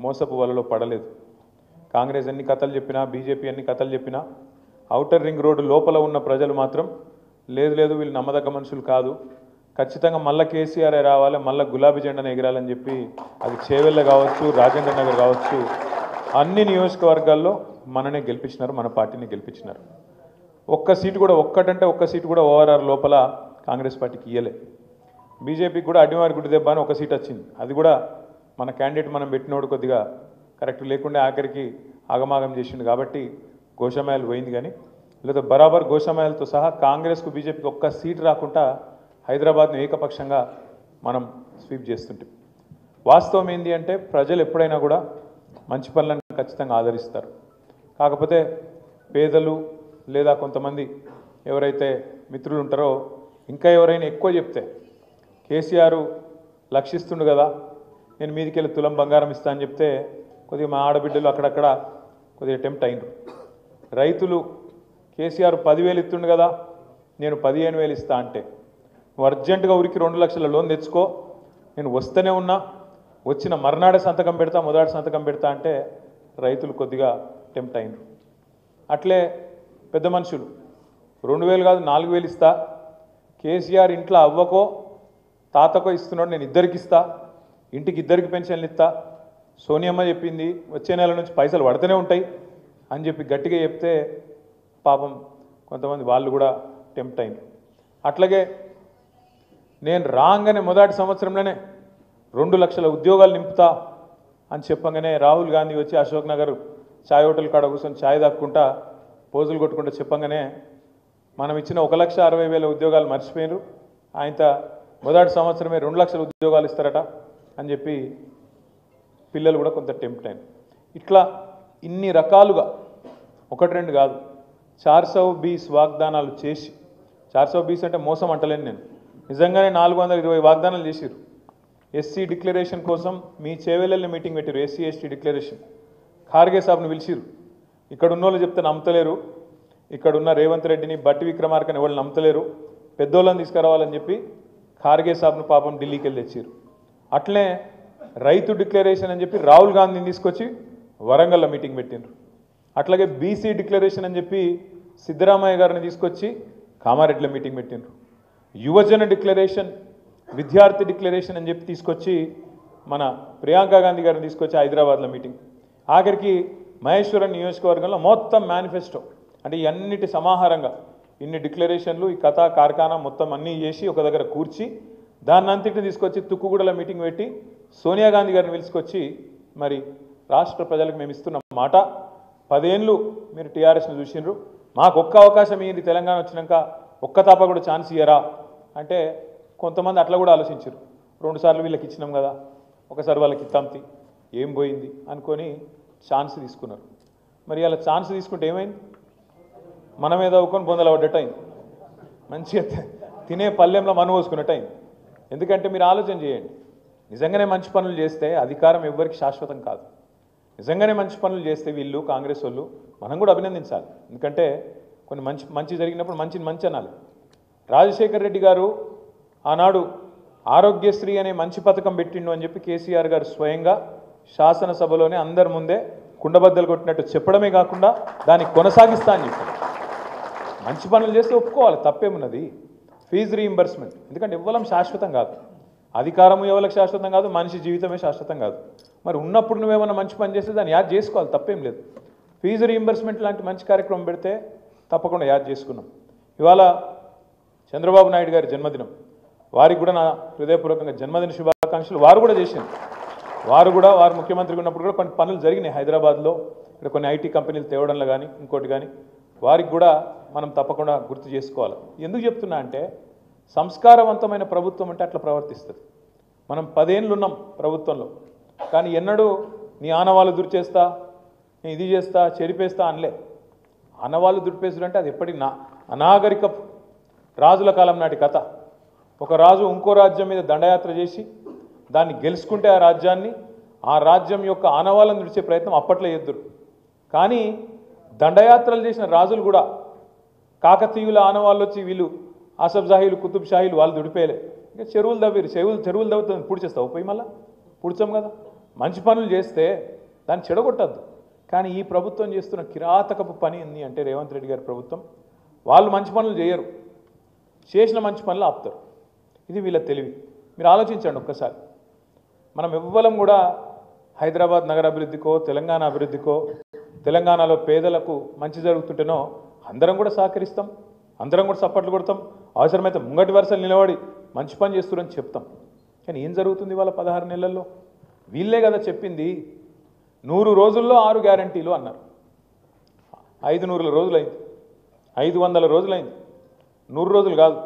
మోసపు వలలో పడలేదు. కాంగ్రెస్ ఎన్ని కథలు చెప్పినా, బీజేపీ ఎన్ని కథలు చెప్పినా ఔటర్ రింగ్ రోడ్డు లోపల ఉన్న ప్రజలు మాత్రం లేదు లేదు వీళ్ళు నమ్మదగ్గ మనుషులు కాదు, ఖచ్చితంగా మళ్ళీ కేసీఆర్ రావాలి, మళ్ళీ గులాబీ జెండాను ఎగరాలని చెప్పి అది చేవెళ్ళ కావచ్చు, రాజేంద్ర నగర్ కావచ్చు, అన్ని నియోజకవర్గాల్లో మననే గెలిపించినారు, మన పార్టీని గెలిపించినారు. ఒక్క సీటు కూడా ఒక్క సీటు కూడా ఓఆర్ఆర్ లోపల కాంగ్రెస్ పార్టీకి ఇయ్యలే. బీజేపీకి కూడా అడ్డివారి గుడి దెబ్బ అని ఒక సీట్ వచ్చింది, అది కూడా మన క్యాండిడేట్ మనం పెట్టినోడు కొద్దిగా కరెక్ట్ లేకుండా ఆఖరికి ఆగమాగం చేసిండు కాబట్టి గోషామాయలు పోయింది. కానీ లేదా బరాబర్ గోషామాయలతో సహా కాంగ్రెస్కు బీజేపీకి ఒక్క సీటు రాకుండా హైదరాబాద్ను ఏకపక్షంగా మనం స్వీప్ చేస్తుంటాం. వాస్తవం ఏంటి అంటే ప్రజలు ఎప్పుడైనా కూడా మంచి పనులను ఖచ్చితంగా ఆదరిస్తారు. కాకపోతే పేదలు లేదా కొంతమంది ఎవరైతే మిత్రులు ఉంటారో ఇంకా ఎవరైనా ఎక్కువ చెప్తే కేసీఆర్ లక్షిస్తుండు కదా, నేను మీదికి వెళ్ళి తులం బంగారం ఇస్తా అని చెప్తే కొద్దిగా మా ఆడబిడ్డలు అక్కడక్కడ కొద్దిగా టెంప్ట్ అయినరు. రైతులు కేసీఆర్ 10,000 ఇస్తుండు కదా, నేను 15,000 ఇస్తా అంటే నువ్వు అర్జెంటుగా ఊరికి 2 లక్షల లోన్ తెచ్చుకో, నేను వస్తూనే ఉన్నా, వచ్చిన మర్నాడే సంతకం పెడతా, మొదటి సంతకం పెడతా అంటే రైతులు కొద్దిగా టెంప్ట్ అయినరు. అట్లే పెద్ద మనుషులు 2,000 కాదు 4,000 ఇస్తా, కేసీఆర్ ఇంట్లో అవ్వకో తాతకో ఇస్తున్నాడు, నేను ఇద్దరికి ఇస్తా, ఇంటికి ఇద్దరికి పెన్షన్లు ఇస్తా, సోనియమ్మ చెప్పింది వచ్చే నెల నుంచి పైసలు పడుతూనే ఉంటాయి అని చెప్పి గట్టిగా చెప్తే పాపం కొంతమంది వాళ్ళు కూడా టెంప్ట్ అయినారు. అట్లాగే నేను రాగానే మొదటి సంవత్సరంలోనే 2 లక్షల ఉద్యోగాలు నింపుతా అని చెప్పగానే రాహుల్ గాంధీ వచ్చి అశోక్ నగర్ ఛాయ్ హోటల్ కాడ కూర్చొని ఛాయ్ దాక్కుంటా పోజులు కొట్టుకుంటూ చెప్పగానే మనం ఇచ్చిన 1,60,000 ఉద్యోగాలు మర్చిపోయినారు, ఆయన మొదటి సంవత్సరమే 2 లక్షల ఉద్యోగాలు ఇస్తారట అని చెప్పి పిల్లలు కూడా కొంత టెంప్ట్ అయినారు. ఇట్లా ఇన్ని రకాలుగా 1-2 కాదు 420 వాగ్దానాలు చేసి, 420 అంటే మోసం అంటలేను నేను, నిజంగానే 420 వాగ్దానాలు చేసిరు. ఎస్సీ డిక్లరేషన్ కోసం మీ చేవెళ్ళని మీటింగ్ పెట్టారు, ఎస్సీ ఎస్టీ డిక్లరేషన్. ఖార్గే సాబ్ను పిలిచిరు, ఇక్కడ ఉన్న వాళ్ళు చెప్తే నమ్మతలేరు, ఇక్కడున్న రేవంత్ రెడ్డిని బట్టి విక్రమార్కని ఎవరు నమ్మతలేరు, పెద్దోళ్ళని తీసుకురావాలని చెప్పి ఖార్గే సాబ్ను పాపం ఢిల్లీకి వెళ్ళి తెచ్చిరు. అట్లే రైతు డిక్లరేషన్ అని చెప్పి రాహుల్ గాంధీని తీసుకొచ్చి వరంగల్లో మీటింగ్ పెట్టిండ్రు. అట్లాగే బీసీ డిక్లరేషన్ అని చెప్పి సిద్ధరామయ్య గారిని తీసుకొచ్చి కామారెడ్డిలో మీటింగ్ పెట్టిండ్రు. యువజన డిక్లరేషన్, విద్యార్థి డిక్లరేషన్ అని చెప్పి తీసుకొచ్చి మన ప్రియాంక గాంధీ గారిని తీసుకొచ్చి హైదరాబాద్లో మీటింగ్. ఆఖరికి మహేశ్వరం నియోజకవర్గంలో మొత్తం మేనిఫెస్టో అంటే ఇవన్నిటి సమాహారంగా ఇన్ని డిక్లరేషన్లు, ఈ కథా కార్ఖానా మొత్తం అన్నీ చేసి ఒక దగ్గర కూర్చి దాన్నంతటిని తీసుకొచ్చి తుక్కుగూడలో మీటింగ్ పెట్టి సోనియా గాంధీ గారిని పిలుచుకొచ్చి మరి రాష్ట్ర ప్రజలకు మేము ఇస్తున్న మాట 10 ఏళ్ళు మీరు టీఆర్ఎస్ని చూసిండ్రు, మాకు ఒక్క అవకాశం ఇయ్యండి, తెలంగాణ వచ్చినాక ఒక్క తాప కూడా ఛాన్స్ ఇయ్యరా అంటే కొంతమంది అట్లా కూడా ఆలోచించారు. 2 సార్లు వీళ్ళకి ఇచ్చినాం కదా, ఒకసారి వాళ్ళకి ఇత్తాంతి ఏం పోయింది అనుకొని ఛాన్స్ తీసుకున్నారు. మరి అలా ఛాన్స్ తీసుకుంటే ఏమైంది, మన మీద అవ్వుకొని బొందలు పడ్డట్టు అయింది, మంచిగా తినే పల్లెంలో మను పోసుకున్నట్టు అయింది. ఎందుకంటే మీరు ఆలోచన చేయండి, నిజంగానే మంచి పనులు చేస్తే అధికారం ఎవ్వరికి శాశ్వతం కాదు. నిజంగానే మంచి పనులు చేస్తే వీళ్ళు కాంగ్రెస్ వాళ్ళు మనం కూడా అభినందించాలి. ఎందుకంటే కొన్ని మంచి జరిగినప్పుడు మంచి అనాలి. రాజశేఖర్ రెడ్డి గారు ఆనాడు ఆరోగ్యశ్రీ అనే మంచి పథకం పెట్టిండు అని చెప్పి కేసీఆర్ గారు స్వయంగా శాసనసభలోనే అందరి ముందే కుండబద్దలు కొట్టినట్టు చెప్పడమే కాకుండా దాన్ని కొనసాగిస్తా అని చెప్పారు. మంచి పనులు చేస్తే ఒప్పుకోవాలి, తప్పేమున్నది. ఫీజు రీయింబర్స్మెంట్, ఎందుకంటే ఇవ్వడం శాశ్వతం కాదు, అధికారం ఎవరికి శాశ్వతం కాదు, మనిషి జీవితమే శాశ్వతం కాదు. మరి ఉన్నప్పుడు నువ్వేమన్నా మంచి పని చేస్తే దాన్ని యాద్ చేసుకోవాలి, తప్పేం లేదు. ఫీజు రీయింబర్స్మెంట్ లాంటి మంచి కార్యక్రమం పెడితే తప్పకుండా యాద్ చేసుకున్నాం. ఇవాళ చంద్రబాబు నాయుడు గారి జన్మదినం, వారికి కూడా నా హృదయపూర్వకంగా జన్మదిన శుభాకాంక్షలు. వారు కూడా చేసింది, వారు ముఖ్యమంత్రిగా ఉన్నప్పుడు కూడా కొన్ని పనులు జరిగినాయి హైదరాబాద్లో, ఇక్కడ కొన్ని ఐటీ కంపెనీలు తేవడంలో కానీ ఇంకోటి కానీ, వారికి కూడా మనం తప్పకుండా గుర్తు చేసుకోవాలి. ఎందుకు చెప్తున్నా అంటే సంస్కారవంతమైన ప్రభుత్వం అంటే అట్లా ప్రవర్తిస్తుంది. మనం 10 ఏళ్ళు ఉన్నాం ప్రభుత్వంలో, కానీ ఎన్నడూ నీ ఆనవాళ్ళు దుర్చేస్తా, నేను ఇది చేస్తా, చెరిపేస్తా అనలే. ఆనవాళ్ళు దుర్పేసుడు అంటే అది ఎప్పటికి అనాగరిక రాజుల కాలం నాటి కథ. ఒక రాజు ఇంకో రాజ్యం మీద దండయాత్ర చేసి దాన్ని గెలుచుకుంటే ఆ రాజ్యం యొక్క ఆనవాళ్ళను దుడిచే ప్రయత్నం అప్పట్లో చేద్దురు. కానీ దండయాత్రలు చేసిన రాజులు కూడా కాకతీయుల ఆనవాళ్ళు వచ్చి వీళ్ళు ఆసఫ్ జాహీలు, కుతుబ్ షాహీలు వాళ్ళు దుడిపేయలే. ఇంకా చెరువులు దవ్విరు, చెరువులు దవ్వుతుంది, పూడ్చేస్తావు పోయి మళ్ళీ పూడ్చాం కదా. మంచి పనులు చేస్తే దాన్ని చెడగొట్టద్దు. కానీ ఈ ప్రభుత్వం చేస్తున్న కిరాతకపు పని ఏంది అంటే రేవంత్ రెడ్డి గారి ప్రభుత్వం, వాళ్ళు మంచి పనులు చేయరు, చేసిన మంచి పనులు ఆపుతారు. ఇది వీళ్ళ తెలివి. మీరు ఆలోచించండి ఒక్కసారి. మనం ఎవ్వరం కూడా హైదరాబాద్ నగర అభివృద్ధికో తెలంగాణ అభివృద్ధికో, తెలంగాణలో పేదలకు మంచి జరుగుతుంటేనో అందరం కూడా సహకరిస్తాం, అందరం కూడా సపోర్ట్లు కొడతాం, అవసరమైతే ముంగటి వరుసలు నిలబడి మంచి పని చేస్తున్నారని చెప్తాం. కానీ ఏం జరుగుతుంది వాళ్ళ 16 నెలల్లో? వీళ్ళే కదా చెప్పింది 100 రోజుల్లో 6 గ్యారంటీలు అన్నారు. 500 రోజులైంది, 500 రోజులైంది, 100 రోజులు కాదు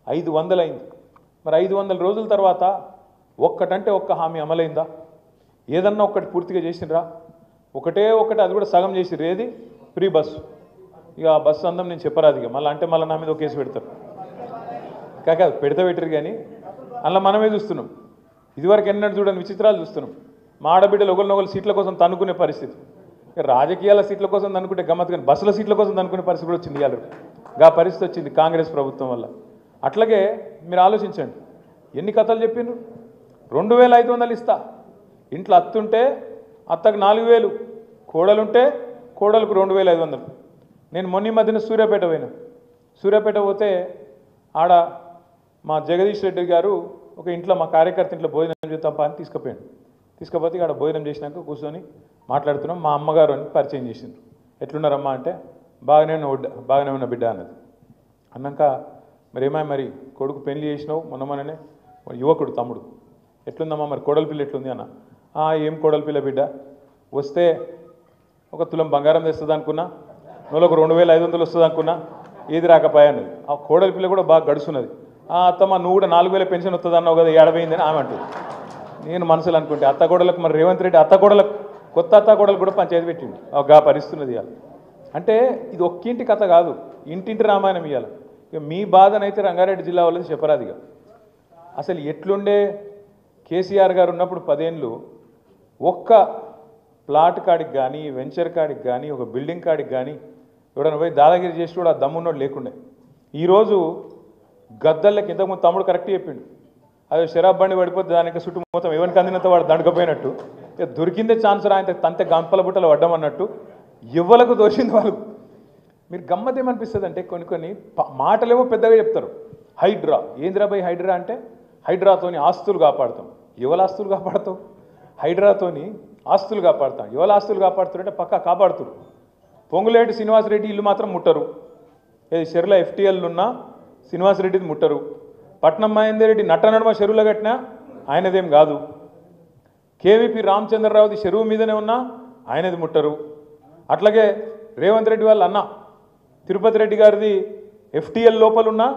500 అయింది. మరి 500 రోజుల తర్వాత ఒక్కటంటే ఒక్క హామీ అమలైందా? ఏదన్నా ఒక్కటి పూర్తిగా చేసినరా? ఒకటి, అది కూడా సగం చేసిర్రు. ఏది? Free bus. ఇక ఆ బస్సు అందం నేను చెప్పరాదు, ఇక మళ్ళీ అంటే మళ్ళీ నా మీద ఒక కేసు పెడతారు. కాదు పెట్టరు కానీ అలా మనమే చూస్తున్నాం. ఇదివరకు ఎన్నడూ చూడని విచిత్రాలు చూస్తున్నాం. మా ఆడబిడ్డలు ఒకరినొకరు సీట్ల కోసం తన్నుకునే పరిస్థితి. రాజకీయాల సీట్ల కోసం తన్నుకుంటే గమ్మత్, కానీ బస్సుల సీట్ల కోసం తన్నుకునే పరిస్థితి కూడా వచ్చింది. ఇవాళ ఆ పరిస్థితి వచ్చింది కాంగ్రెస్ ప్రభుత్వం వల్ల. అట్లాగే మీరు ఆలోచించండి, ఎన్ని కథలు చెప్పిండ్రు. 2500 ఇస్తా, ఇంట్లో అత్తుంటే అత్తకు 4000, కోడలుంటే కోడలకు 2500. నేను మొన్న మధ్యన సూర్యాపేట పోతే ఆడ మా జగదీష్ రెడ్డి గారు ఒక ఇంట్లో మా కార్యకర్త ఇంట్లో భోజనం చేద్దాం అని తీసుకుపోతే ఆడ భోజనం చేసినాక కూర్చొని మాట్లాడుతున్నాం. మా అమ్మగారు అని పరిచయం చేసిండ్రు. ఎట్లున్నారమ్మా అంటే బాగానే ఉన్న బిడ్డ అన్నది. అన్నాక మరి కొడుకు పెళ్లి చేసినావు మొన్ననే, యువకుడు తమ్ముడు, ఎట్లుందమ్మా మరి కోడల పిల్ల ఎట్లుంది అన్న. ఏం కోడల పిల్ల బిడ్డ, వస్తే ఒక తులం బంగారం తెస్తుంది అనుకున్నా, నువ్వులకు 2500 వస్తుంది అనుకున్నా, ఏది రాకపోయా అన్నది. ఆ కోడల పిల్ల కూడా బాగా గడుస్తున్నది. అత్తమ్మ నువ్వు కూడా 4000 పెన్షన్ వస్తుంది అన్నావు కదా, ఏడబోయిందని ఆమె అంటుంది. నేను మనసులో అనుకుంటే అత్తకోడలకు మరి రేవంత్ రెడ్డి కొత్త అత్తకోడలు కూడా పంచాయతీ పెట్టిండు. గా పరిస్తున్నది ఇవాళ. అంటే ఇది ఒక్కింటి కథ కాదు, ఇంటింటి రామాయణం ఇవ్వాలి. ఇక మీ బాధనైతే రంగారెడ్డి జిల్లా వాళ్ళది చెప్పరాదిగా. అసలు ఎట్లుండే కేసీఆర్ గారు ఉన్నప్పుడు 10 ఏళ్ళు ఒక్క ప్లాట్ కాడికి కానీ, వెంచర్ కాడికి కానీ, ఒక బిల్డింగ్ కాడికి కానీ ఎవడన్నా పోయి దాదాగిరి చేసి కూడా ఆ దమ్మున్నోడు లేకుండే. ఈరోజు గద్దళ్ళకి ఇంతకుముందు తమ్ముడు కరెక్ట్ చెప్పిండు, అదే షరాబ్ బండి పడిపోతే దానికి చుట్టూ మొత్తం ఎవరికి అందినంత వాడు దండకపోయినట్టు, దొరికిందే ఛాన్స్ ఆయన తంతే గంపల బుట్టలు పడ్డామన్నట్టు ఎవ్వలకు దోషింది వాళ్ళకు. మీరు గమ్మత్ ఏమనిపిస్తుంది అంటే కొన్ని మాటలేమో పెద్దగా చెప్తారు. హైడ్రా ఏంద్రా బై హైడ్రా అంటే, హైడ్రాతోని ఆస్తులు కాపాడుతాం. ఎవరు ఆస్తులు కాపాడుతావు? హైడ్రాతోని ఆస్తులు కాపాడుతాం. ఎవరు ఆస్తులు కాపాడుతారంటే పక్కా కాపాడుతారు. పొంగులేటి శ్రీనివాసరెడ్డి ఇల్లు మాత్రం ముట్టరు. ఏది చెరువుల FTLలున్నా శ్రీనివాసరెడ్డిది ముట్టరు. పట్నం మహేందర్ రెడ్డి నట్టనడమ చెరువులో కట్టినా ఆయనదేం కాదు. KVP రామచంద్రరావుది చెరువు మీదనే ఉన్నా ఆయనది ముట్టరు. అట్లాగే రేవంత్ రెడ్డి వాళ్ళ అన్న తిరుపతి రెడ్డి గారిది FTL లోపలున్నా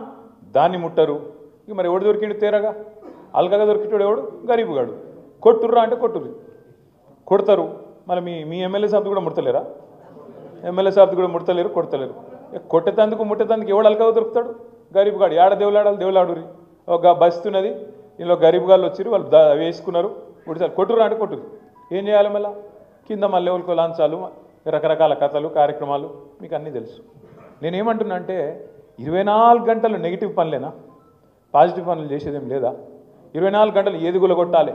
దాన్ని ముట్టరు. ఇక మరి ఎవడు దొరికిండు తేరగా? అల్కగా దొరికిటాడు ఎవడు? గరీబుగాడు. కొట్టుర్రా అంటే కొడతారు. మరి మీ ఎమ్మెల్యే సాబ్ది కూడా ముడతలేరా? ఎమ్మెల్యే సాబ్ది కూడా ముడతలేరు, కొడతలేరు. కొట్టేతందుకు ముట్టేతందుకు ఎవడు అల్కగా దొరుకుతాడు? గరీబుగాడు. ఏడ దేవులాడురి. ఒక బస్తున్నది, ఇందులో గరీబుగాళ్ళు వచ్చి వాళ్ళు వేసుకున్నారు, కొట్టుర్రా అంటే కొట్టురు. ఏం చేయాలి మళ్ళీ? కింద మల్లెవులకు లాంచాలు, రకరకాల కథలు, కార్యక్రమాలు మీకు అన్నీ తెలుసు. నేనేమంటున్నా అంటే 24 గంటలు నెగిటివ్ పనులేనా, పాజిటివ్ పనులు చేసేదేం లేదా? 24 గంటలు ఏది గులగొట్టాలి,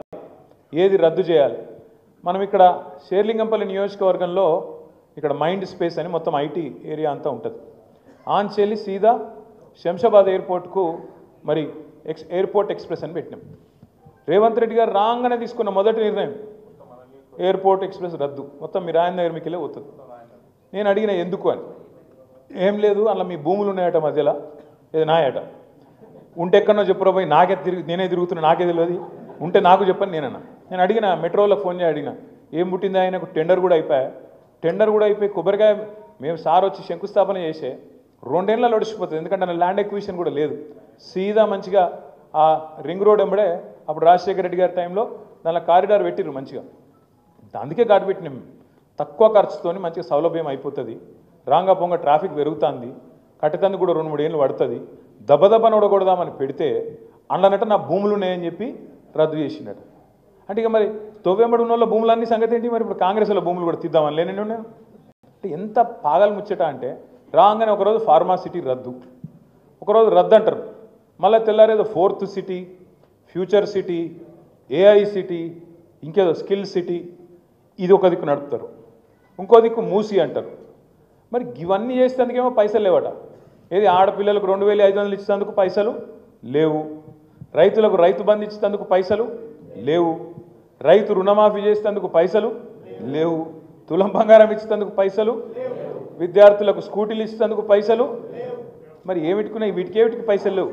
ఏది రద్దు చేయాలి. మనం ఇక్కడ షేర్లింగంపల్లి నియోజకవర్గంలో ఇక్కడ మైండ్ స్పేస్ అని మొత్తం ఐటీ ఏరియా అంతా ఉంటుంది. ఆంచెల్లి సీదా శంషాబాద్ ఎయిర్పోర్ట్కు మరి ఎయిర్పోర్ట్ ఎక్స్ప్రెస్ అని పెట్టినాం. రేవంత్ రెడ్డి గారు రాగానే తీసుకున్న మొదటి నిర్ణయం ఎయిర్పోర్ట్ ఎక్స్ప్రెస్ రద్దు, మొత్తం మీరు ఆయన దగ్గర మీకెళ్ళే పోతుంది. నేను అడిగిన ఎందుకు అని, ఏం లేదు అందులో మీ భూములు ఉన్నాయట మధ్యలో, ఇది నాయట, ఉంటే ఎక్కడో చెప్పురా పోయి నేనే తిరుగుతున్నా, నాకే తెలియదు, ఉంటే నాకు చెప్పని నేనన్నా. నేను అడిగిన మెట్రోలో ఫోన్ చేసి అడిగిన ఏం పుట్టింది, ఆయనకు టెండర్ కూడా అయిపోయి కొబ్బరికాయ మేము సార్ వచ్చి శంకుస్థాపన చేసే 2 ఏళ్ళలో ఒడిచిపోతుంది. ఎందుకంటే నా ల్యాండ్ ఎక్విజిషన్ కూడా లేదు. సీదా మంచిగా ఆ రింగ్ రోడ్ ఎంబడే అప్పుడు రాజశేఖర రెడ్డి గారి టైంలో దానిలో కారిడార్ పెట్టిర్రు మంచిగా, అందుకే ఘాటు పెట్టినాం. తక్కువ ఖర్చుతో మంచిగా సౌలభ్యం అయిపోతుంది, రాంగా పొంగ ట్రాఫిక్ పెరుగుతుంది, కట్టెతందుకు కూడా 2-3 ఏళ్ళు పడుతుంది. దెబ్బ నొడగొడదామని పెడితే అందులోనట నా భూములు ఉన్నాయని చెప్పి రద్దు చేసినట్టు. అంటే ఇక మరి తోవెంబడి ఉన్న వాళ్ళ భూములన్నీ సంగతి ఏంటి? మరి ఇప్పుడు కాంగ్రెస్లో భూములు కూడా తీద్దామని లేని ఉన్నాయి. అంటే ఎంత పాగలు ముచ్చట అంటే రాగానే ఒకరోజు ఫార్మాసిటీ రద్దు, ఒకరోజు రద్దు అంటారు, మళ్ళీ తెల్లారేదో 4th city, future city, AI city, ఇంకేదో స్కిల్ సిటీ, ఇది ఒక దిక్కు నడుపుతారు, ఇంకో దిక్కు మూసి అంటారు. మరి ఇవన్నీ చేసేందుకేమో పైసలు లేవట. ఏది ఆడపిల్లలకు 2500 ఇచ్చేందుకు పైసలు లేవు, రైతులకు రైతు బంధు ఇచ్చేందుకు పైసలు లేవు, రైతు రుణమాఫీ చేసేందుకు పైసలు లేవు, తులం బంగారం ఇచ్చేందుకు పైసలు, విద్యార్థులకు స్కూటీలు ఇచ్చేందుకు పైసలు. మరి ఏమిటికున్నాయి? వీటికి పైసలు లేవు,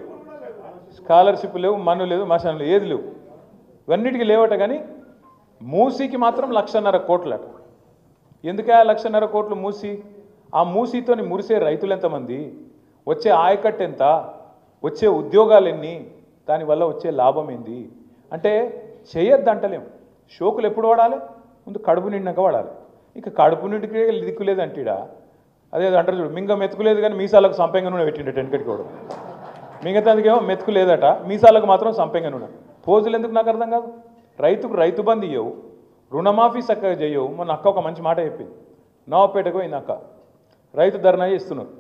స్కాలర్షిప్ లేవు, మన్ను లేదు, మశానం ఏది లేవు, ఇవన్నిటికీ లేవట. కానీ మూసీకి మాత్రం 1,50,000 కోట్లట. ఎందుకే 1,50,000 కోట్లు మూసి? ఆ మూసీతోని మురిసే రైతులు ఎంతమంది, వచ్చే ఆయకట్టు ఎంత, వచ్చే ఉద్యోగాలు ఎన్ని, దానివల్ల వచ్చే లాభం ఏంది అంటే చేయొద్దు అంటలేం. షోకులు ఎప్పుడు వాడాలి? ముందు కడుపు నిండాక వాడాలి. ఇక కడుపు నిండికే దిక్కులేదు అంటీడా, అదే అంటారు చూడు, మింగ మెతుకులేదు కానీ మీసాలకు సంపెంగ నూనె పెట్టిండే టెన్కటికి కూడా, మిగతాదికేమో మెతుకు లేదట, మీసాలకు మాత్రం సంపెంగ నూనె. పోజులు ఎందుకు నాకు అర్థం కాదు. రైతుకు రైతు బంధు ఇవ్వవు, రుణమాఫీ చక్కగా చేయవు. మొన్న అక్క ఒక మంచి మాట చెప్పింది, నవాపేటకు పోయింది అక్క, రైతు ధర్నా చేస్తున్నారు.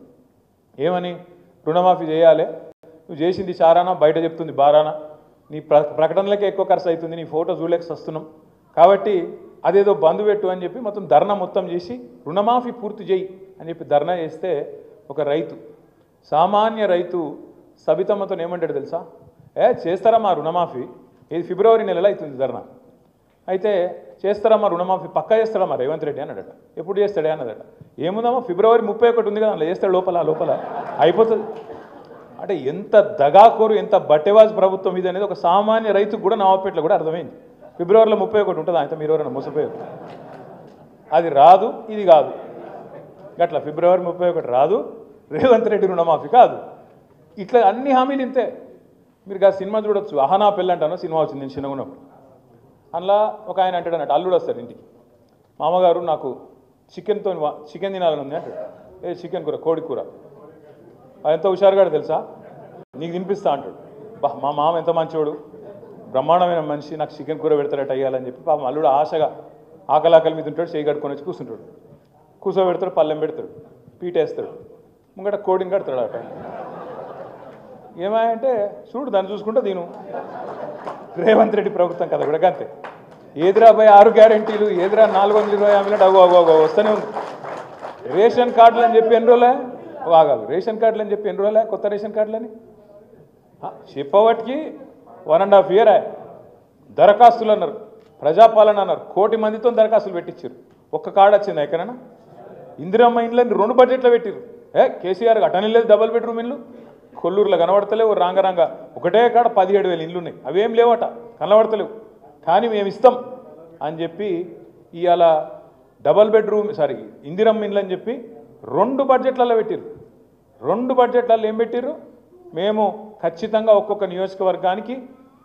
ఏమని? రుణమాఫీ చేయాలి, నువ్వు చేసింది చారానా, బయట చెప్తుంది బారానా, నీ ప్రకటనలకే ఎక్కువ ఖర్చు అవుతుంది, నీ ఫోటో చూడలేక వస్తున్నాం, కాబట్టి అదేదో బంధు పెట్టు అని చెప్పి మొత్తం ధర్నా మొత్తం చేసి రుణమాఫీ పూర్తి చేయి అని చెప్పి ధర్నా చేస్తే ఒక రైతు, సామాన్య రైతు సబితమ్మతో ఏమంటాడు తెలుసా? చేస్తారమ్మా రుణమాఫీ, ఇది ఫిబ్రవరి నెలలో అవుతుంది ధర్నా, అయితే చేస్తారమ్మా రుణమాఫీ, పక్కా చేస్తాడమ్మా రేవంత్ రెడ్డి అన్నాడట. ఎప్పుడు చేస్తాడే అన్నదట. ఏముందమ్మా ఫిబ్రవరి 31 ఉంది కదా, అందులో చేస్తాడు, లోపల అయిపోతుంది. అంటే ఎంత దగాకోరు, ఎంత బట్టెవాజ్ ప్రభుత్వం ఇది అనేది ఒక సామాన్య రైతుకు కూడా నవాపేటలో కూడా అర్థమైంది. ఫిబ్రవరిలో 31 ఉంటుంది, అయితే మీరు ఎవరైనా మోసపోయారు. అది రాదు, ఇది కాదు, గట్లా ఫిబ్రవరి 31 రాదు, రేవంత్ రెడ్డి రుణమాఫీ కాదు, ఇట్లా అన్ని హామీలు ఇంతే. మీరు ఆ సినిమా చూడొచ్చు, అహనా పెళ్ళి అంటాను సినిమా వచ్చింది నేను చిన్నగా ఉన్నప్పుడు. అందులో ఒక ఆయన అంటాడు అన్నట్టు, అల్లుడు వస్తారు ఇంటికి, మామగారు నాకు చికెన్ తినాలని ఉంది అంటాడు. చికెన్ కూర, కోడి కూర, ఎంత హుషారుగాడు తెలుసా, నీకు తినిపిస్తా అంటాడు. మా మామ ఎంత మంచివాడు, బ్రహ్మాండమైన మనిషి, నాకు చికెన్ కూర పెడతాడట అయ్యాలని చెప్పి పాపం అల్లుడు ఆశగా ఆకలి మీద ఉంటాడు, చేయి కట్టుకొని వచ్చి కూర్చుంటాడు. కూర్చోబెడతాడు, పళ్ళెం పెడతాడు, పీటేస్తాడు, ముంగట కోడిని కడతాడు అట. ఏమాయంటే చూడు దాన్ని చూసుకుంటే దీను రేవంత్ రెడ్డి ప్రభుత్వం కదా కూడా అంతే. ఏదిరా భయ 6 గ్యారెంటీలు, ఏదిరా 420 హామీలు, అగో వస్తూనే ఉంది. రేషన్ కార్డులు అని చెప్పి ఎన్ని రోజులే ఆగాలి, రేషన్ కార్డులు అని చెప్పి ఎన్ని రోజులే, కొత్త రేషన్ కార్డులని చెప్పబట్టికి 1.5 year దరఖాస్తులు అన్నారు, ప్రజాపాలన అన్నారు, 1 కోటి మందితో దరఖాస్తులు పెట్టించారు. ఒక్క కార్డు వచ్చిందా ఎక్కడైనా? ఇందిరమ్మ ఇండ్లని 2 బడ్జెట్లో పెట్టారు. కేసీఆర్ అటని లేదు, డబుల్ బెడ్రూమ్ ఇల్లు కొల్లూరులో కనబడతలేవు, రాంగ ఒకటే కాడ 17,000 ఇల్లు ఉన్నాయి, అవేం లేవట, కనబడతలేవు. కానీ మేము ఇస్తాం అని చెప్పి ఇవాళ డబల్ బెడ్రూమ్ ఇందిరమ్మ ఇండ్లు అని చెప్పి 2 బడ్జెట్లలో పెట్టారు. 2 బడ్జెట్లలో ఏం పెట్టారు? మేము ఖచ్చితంగా ఒక్కొక్క నియోజకవర్గానికి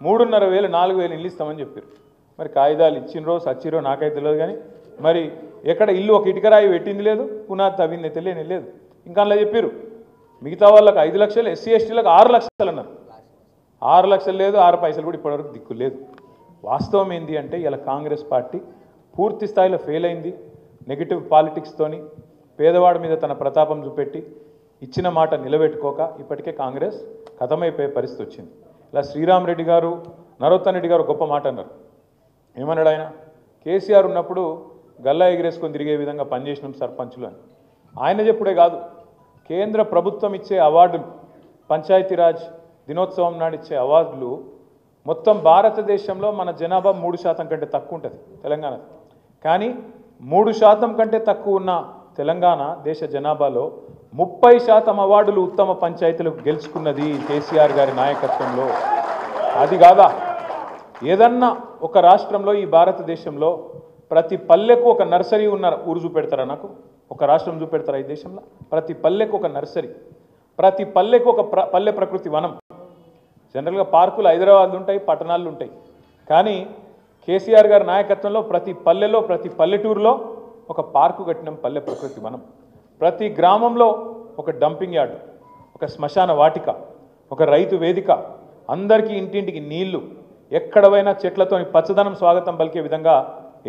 3,500 4,000 ఇల్లు ఇస్తామని చెప్పారు. మరి కాగితాలు ఇచ్చినరో సచ్చిరో నాకైతే తెలియదు, కానీ మరి ఎక్కడ ఇల్లు ఒక ఇటుకరాయి పెట్టింది లేదు, పునాది తవ్వింది తెలియని లేదు. ఇంకా అలా చెప్పారు మిగతా వాళ్ళకి 5 లక్షలు, SC STలకు 6 లక్షలు అన్నారు. 6 లక్షలు లేదు, 6 పైసలు కూడా ఇప్పటివరకు దిక్కు లేదు. వాస్తవం ఏంటి అంటే ఇలా కాంగ్రెస్ పార్టీ పూర్తి స్థాయిలో ఫెయిల్ అయింది. నెగిటివ్ పాలిటిక్స్తోని పేదవాడి మీద తన ప్రతాపం చూపెట్టి ఇచ్చిన మాట నిలబెట్టుకోక ఇప్పటికే కాంగ్రెస్ ఖతమైపోయే పరిస్థితి వచ్చింది. ఇలా శ్రీరామ్ రెడ్డి గారు, నరోత్తమ్ రెడ్డి గారు గొప్ప మాట అన్నారు. ఏమన్నాడు ఆయన? కేసీఆర్ ఉన్నప్పుడు గల్లా ఎగిరేసుకొని తిరిగే విధంగా పనిచేసినాం సర్పంచులు అని. ఆయన చెప్పుడే కాదు, కేంద్ర ప్రభుత్వం ఇచ్చే అవార్డులు, పంచాయతీరాజ్ దినోత్సవం నాడు ఇచ్చే అవార్డులు మొత్తం భారతదేశంలో మన జనాభా 3% కంటే తక్కువ ఉంటుంది తెలంగాణ. కానీ 3% కంటే తక్కువ ఉన్న తెలంగాణ దేశ జనాభాలో 30% అవార్డులు ఉత్తమ పంచాయతీలకు గెలుచుకున్నది కేసీఆర్ గారి నాయకత్వంలో. అది కాదా, ఏదన్నా ఒక రాష్ట్రంలో ఈ భారతదేశంలో ప్రతి పల్లెకు ఒక నర్సరీ ఉన్న ఊరు చూపెడతారా? నాకు ఒక రాష్ట్రం చూపెడతారా ఈ దేశంలో? ప్రతి పల్లెకు ఒక నర్సరీ, ప్రతి పల్లెకు ఒక పల్లె ప్రకృతి వనం. జనరల్గా పార్కులు హైదరాబాద్ ఉంటాయి, పట్టణాలు ఉంటాయి. కానీ కేసీఆర్ గారి నాయకత్వంలో ప్రతి పల్లెలో, ప్రతి పల్లెటూరులో ఒక పార్కు కట్టినాం, పల్లె ప్రకృతి వనం. ప్రతి గ్రామంలో ఒక డంపింగ్ యార్డ్, ఒక శ్మశాన వాటిక, ఒక రైతు వేదిక, అందరికీ ఇంటింటికి నీళ్లు, ఎక్కడైనా చెట్లతోని పచ్చదనం స్వాగతం పలికే విధంగా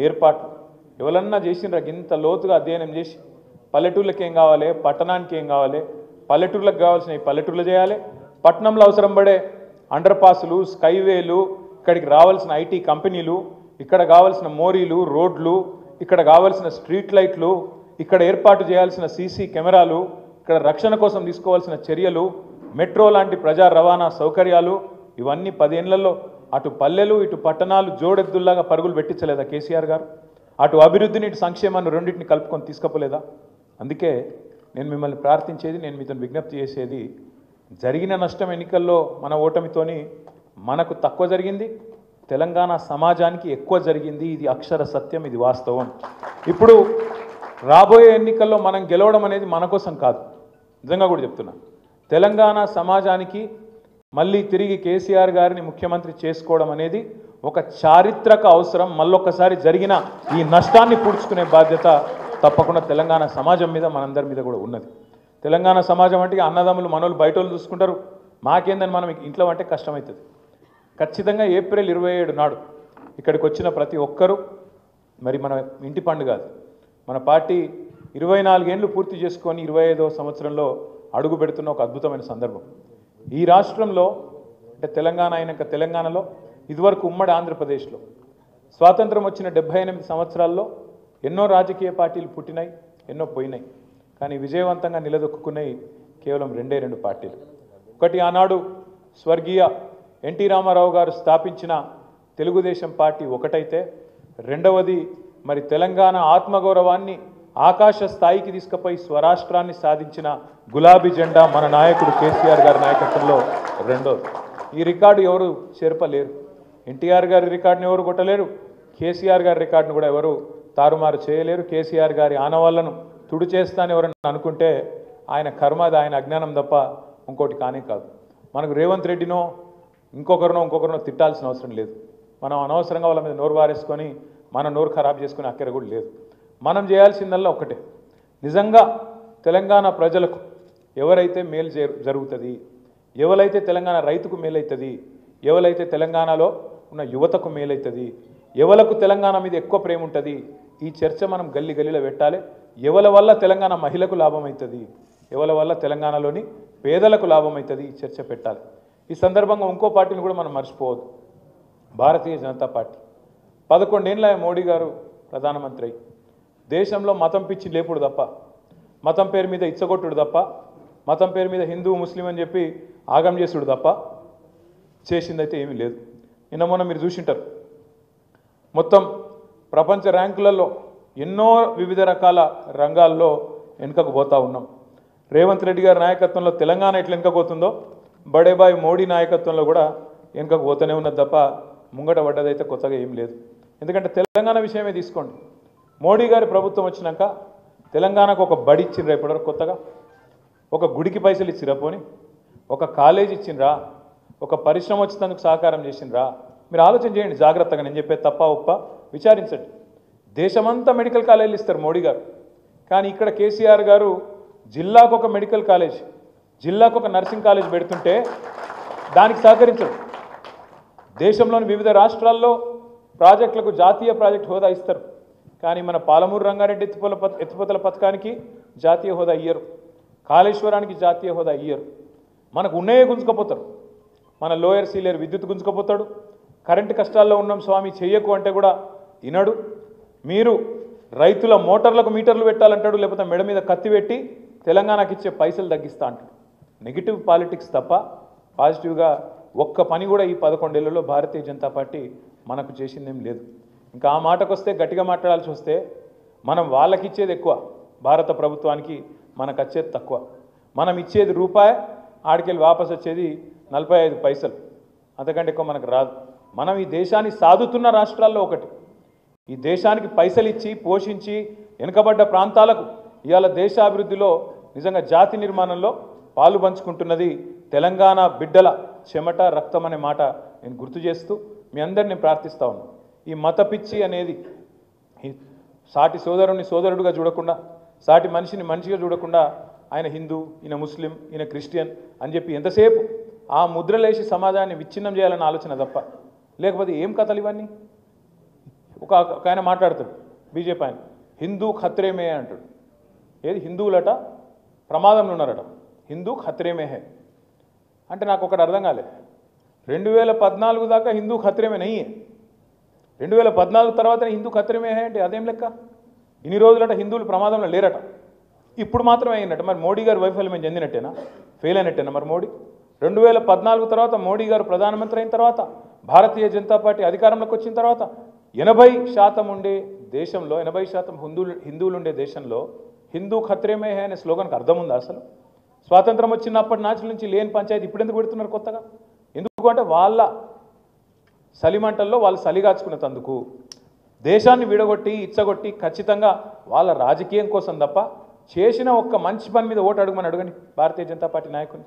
ఏర్పాట్లు. ఎవరన్నా చేసినరా ఇంత లోతుగా అధ్యయనం చేసి పల్లెటూళ్ళకి ఏం కావాలి, పట్టణానికి ఏం కావాలి, పల్లెటూళ్ళకి కావాల్సినవి పల్లెటూళ్ళు చేయాలి, పట్టణంలో అవసరం పడే అండర్ పాసులు, స్కైవేలు, ఇక్కడికి రావాల్సిన ఐటీ కంపెనీలు, ఇక్కడ కావాల్సిన మోరీలు, రోడ్లు, ఇక్కడ కావాల్సిన స్ట్రీట్ లైట్లు, ఇక్కడ ఏర్పాటు చేయాల్సిన సీసీ కెమెరాలు, ఇక్కడ రక్షణ కోసం తీసుకోవాల్సిన చర్యలు, మెట్రో లాంటి ప్రజా రవాణా సౌకర్యాలు, ఇవన్నీ 10 ఏళ్లలో అటు పల్లెలు ఇటు పట్టణాలు జోడెద్దుల్లాగా పరుగులు పెట్టించలేదా కేసీఆర్ గారు? అటు అభివృద్ధిని ఇటు సంక్షేమాన్ని రెండింటిని కలుపుకొని తీసుకపోలేదా? అందుకే నేను మిమ్మల్ని ప్రార్థించేది, నేను మీతో విజ్ఞప్తి చేసేది, జరిగిన నష్టం ఎన్నికల్లో మన ఓటమితోని మనకు తక్కువ జరిగింది, తెలంగాణ సమాజానికి ఎక్కువ జరిగింది. ఇది అక్షర సత్యం, ఇది వాస్తవం. ఇప్పుడు రాబోయే ఎన్నికల్లో మనం గెలవడం అనేది మన కోసం కాదు, నిజంగా కూడా చెప్తున్నా. తెలంగాణ సమాజానికి మళ్ళీ తిరిగి కేసీఆర్ గారిని ముఖ్యమంత్రి చేసుకోవడం అనేది ఒక చారిత్రక అవసరం. మళ్ళొక్కసారి జరిగిన ఈ నష్టాన్ని పూడ్చుకునే బాధ్యత తప్పకుండా తెలంగాణ సమాజం మీద, మనందరి మీద కూడా ఉన్నది. తెలంగాణ సమాజం అంటే అన్నదమ్ములు మనోళ్ళు బయట వాళ్ళు చూసుకుంటారు, మాకేందని మనం ఇంట్లో అంటే కష్టమవుతుంది. ఖచ్చితంగా ఏప్రిల్ 27 నాడు ఇక్కడికి వచ్చిన ప్రతి ఒక్కరూ, మరి మన ఇంటి పండుగ అది, మన పార్టీ 24 ఏళ్ళు పూర్తి చేసుకొని 25వ సంవత్సరంలో అడుగు పెడుతున్న ఒక అద్భుతమైన సందర్భం. ఈ రాష్ట్రంలో అంటే తెలంగాణ అయినాక తెలంగాణలో ఇదివరకు ఉమ్మడి ఆంధ్రప్రదేశ్లో స్వాతంత్రం వచ్చిన 78 సంవత్సరాల్లో ఎన్నో రాజకీయ పార్టీలు పుట్టినాయి, ఎన్నో పోయినాయి. కానీ విజయవంతంగా నిలదొక్కున్నాయి కేవలం 2 పార్టీలు. ఒకటి ఆనాడు స్వర్గీయ ఎన్టీ రామారావు గారు స్థాపించిన తెలుగుదేశం పార్టీ ఒకటైతే, రెండవది మరి తెలంగాణ ఆత్మగౌరవాన్ని ఆకాశ స్థాయికి తీసుకుపోయి స్వరాష్ట్రాన్ని సాధించిన గులాబీ జెండా మన నాయకుడు కేసీఆర్ గారి నాయకత్వంలో రెండోది. ఈ రికార్డు ఎవరు చెరపలేరు. ఎన్టీఆర్ గారి రికార్డుని ఎవరు కొట్టలేరు, కేసీఆర్ గారి రికార్డును కూడా ఎవరు తారుమారు చేయలేరు. కేసీఆర్ గారి ఆనవాళ్లను తుడి చేస్తానని ఎవరన్నా అనుకుంటే ఆయన కర్మది, ఆయన అజ్ఞానం తప్ప ఇంకోటి కానే కాదు. మనకు రేవంత్ రెడ్డినో ఇంకొకరినో తిట్టాల్సిన అవసరం లేదు. మనం అనవసరంగా వాళ్ళ మీద నోరు వారేసుకొని మన నోరు ఖరాబ్ చేసుకునే అక్కర కూడా లేదు. మనం చేయాల్సిందల్లా ఒకటే, నిజంగా తెలంగాణ ప్రజలకు ఎవరైతే మేలు జరుగుతుంది, ఎవరైతే తెలంగాణ రైతుకు మేలవుతుంది, ఎవరైతే తెలంగాణలో ఉన్న యువతకు మేలవుతుంది, ఎవలకు తెలంగాణ మీద ఎక్కువ ప్రేమ ఉంటుంది, ఈ చర్చ మనం గల్లీ గల్లీలో పెట్టాలి. ఎవరి వల్ల తెలంగాణ మహిళకు లాభం అవుతుంది, ఎవరి వల్ల తెలంగాణలోని పేదలకు లాభం అవుతుంది, ఈ చర్చ పెట్టాలి. ఈ సందర్భంగా ఇంకో పార్టీని కూడా మనం మర్చిపోవద్దు, భారతీయ జనతా పార్టీ. 11 ఏళ్ళ మోడీ గారు ప్రధానమంత్రి, దేశంలో మతం పిచ్చి లేపుడు తప్ప, మతం పేరు మీద ఇచ్చగొట్టుడు తప్ప, మతం పేరు మీద హిందూ ముస్లిం అని చెప్పి ఆగం చేసుడు తప్ప చేసిందైతే ఏమీ లేదు. నిన్న మొన్న మీరు చూసింటారు, మొత్తం ప్రపంచ ర్యాంకులలో ఎన్నో వివిధ రకాల రంగాల్లో వెనుకకు పోతూ ఉన్నాం. రేవంత్ రెడ్డి గారి నాయకత్వంలో తెలంగాణ ఎట్లా వెనుకపోతుందో బడేబాయ్ మోడీ నాయకత్వంలో కూడా వెనుకకు పోతూనే ఉన్నది తప్ప ముంగట పడ్డదైతే కొత్తగా ఏం లేదు. ఎందుకంటే తెలంగాణ విషయమే తీసుకోండి, మోడీ గారి ప్రభుత్వం వచ్చినాక తెలంగాణకు ఒక బడి ఇచ్చిండ్రా, ఇప్పటివరకు కొత్తగా ఒక గుడికి పైసలు ఇచ్చిరా, పోని ఒక కాలేజ్ ఇచ్చిండ్రా, ఒక పరిశ్రమ వచ్చేందుకు సహకారం చేసిండ్రా? మీరు ఆలోచన చేయండి జాగ్రత్తగా, నేను చెప్పే తప్ప ఒప్ప విచారించండి. దేశమంతా మెడికల్ కాలేజీలు ఇస్తారు మోడీ గారు, కానీ ఇక్కడ కేసీఆర్ గారు జిల్లాకు ఒక మెడికల్ కాలేజ్, జిల్లాకు ఒక నర్సింగ్ కాలేజ్ పెడుతుంటే దానికి సహకరించడు. దేశంలోని వివిధ రాష్ట్రాల్లో ప్రాజెక్టులకు జాతీయ ప్రాజెక్టు హోదా ఇస్తారు, కానీ మన పాలమూరు రంగారెడ్డి ఎత్తిపోతల పథకానికి జాతీయ హోదా ఇయ్యరు, కాళేశ్వరానికి జాతీయ హోదా ఇయ్యరు. మనకు ఉన్నయే గుంజుకపోతారు. మన లోయర్ సీలేరు విద్యుత్ గుంజుకపోతాడు. కరెంటు కష్టాల్లో ఉన్నాం స్వామి చెయ్యకు అంటే కూడా వినడు. మీరు రైతుల మోటార్లకు మీటర్లు పెట్టాలంటాడు, లేకపోతే మెడ మీద కత్తి పెట్టి తెలంగాణకి ఇచ్చే పైసలు తగ్గిస్తా అంటాడు. నెగిటివ్ పాలిటిక్స్ తప్ప పాజిటివ్గా ఒక్క పని కూడా ఈ 11 ఏళ్లలో భారతీయ జనతా పార్టీ మనకు చేసిందేం లేదు. ఇంకా ఆ మాటకు వస్తే గట్టిగా మాట్లాడాల్సి వస్తే మనం వాళ్ళకి ఇచ్చేది ఎక్కువ, భారత ప్రభుత్వానికి మనకు వచ్చేది తక్కువ. మనం ఇచ్చేది రూపాయి, ఆడికెళ్ళి వాపసు వచ్చేది 45 పైసలు, అంతకంటే ఎక్కువ మనకు రాదు. మనం ఈ దేశాన్ని సాదుతున్న రాష్ట్రాల్లో ఒకటి. ఈ దేశానికి పైసలు ఇచ్చి పోషించి వెనుకబడ్డ ప్రాంతాలకు ఇవాళ దేశాభివృద్ధిలో నిజంగా జాతి నిర్మాణంలో పాలు పంచుకుంటున్నది తెలంగాణ బిడ్డల చెమట రక్తం అనే మాట నేను గుర్తు చేస్తూ మీ అందరిని ప్రార్థిస్తా ఉన్నాను. ఈ మత పిచ్చి అనేది సాటి సోదరుని సోదరుడుగా చూడకుండా, సాటి మనిషిని మనిషిగా చూడకుండా ఆయన హిందూ, ఈయన ముస్లిం, ఈయన క్రిస్టియన్ అని చెప్పి ఎంతసేపు ఆ ముద్రలేసి సమాజాన్ని విచ్ఛిన్నం చేయాలన్న ఆలోచన తప్ప, లేకపోతే ఏం కథలు ఇవన్నీ. ఒక ఆయన మాట్లాడతాడు బీజేపీ ఆయన, హిందూ ఖత్రేమే అంటాడు. ఏది హిందువులట ప్రమాదంలో ఉన్నారట, హిందూ ఖత్రేమే హే అంటే నాకు ఒకటి అర్థం కాలే. 2014 దాకా హిందూ ఖత్రేమే నయ్యే, 2014 తర్వాత హిందూ ఖత్రేమే హే అంటే అదేం లెక్క? ఇన్ని రోజులట హిందువులు ప్రమాదంలో లేరట, ఇప్పుడు మాత్రమే అయినట్టు. మరి మోడీ గారు వైఫల్యం చెందినట్టేనా, ఫెయిల్ అయినట్టేనా మరి మోడీ? 2014 తర్వాత మోడీ గారు ప్రధానమంత్రి అయిన తర్వాత, భారతీయ జనతా పార్టీ అధికారంలోకి వచ్చిన తర్వాత 80% ఉండే దేశంలో, 80% హిందువులు ఉండే దేశంలో హిందూ ఖత్రేమే హే అనే స్లోగన్కి అర్థం ఉందా అసలు? స్వాతంత్రం వచ్చినప్పటి నుంచి లేని పంచాయతీ ఇప్పుడు ఎందుకు పెడుతున్నారు కొత్తగా? ఎందుకంటే వాళ్ళ సలిమంటల్లో వాళ్ళు సలిగాచుకునేందుకు దేశాన్ని విడగొట్టి ఇచ్చగొట్టి ఖచ్చితంగా వాళ్ళ రాజకీయం కోసం తప్ప చేసిన ఒక్క మంచి పని మీద ఓటు అడగమని అడగండి భారతీయ జనతా పార్టీ నాయకుని.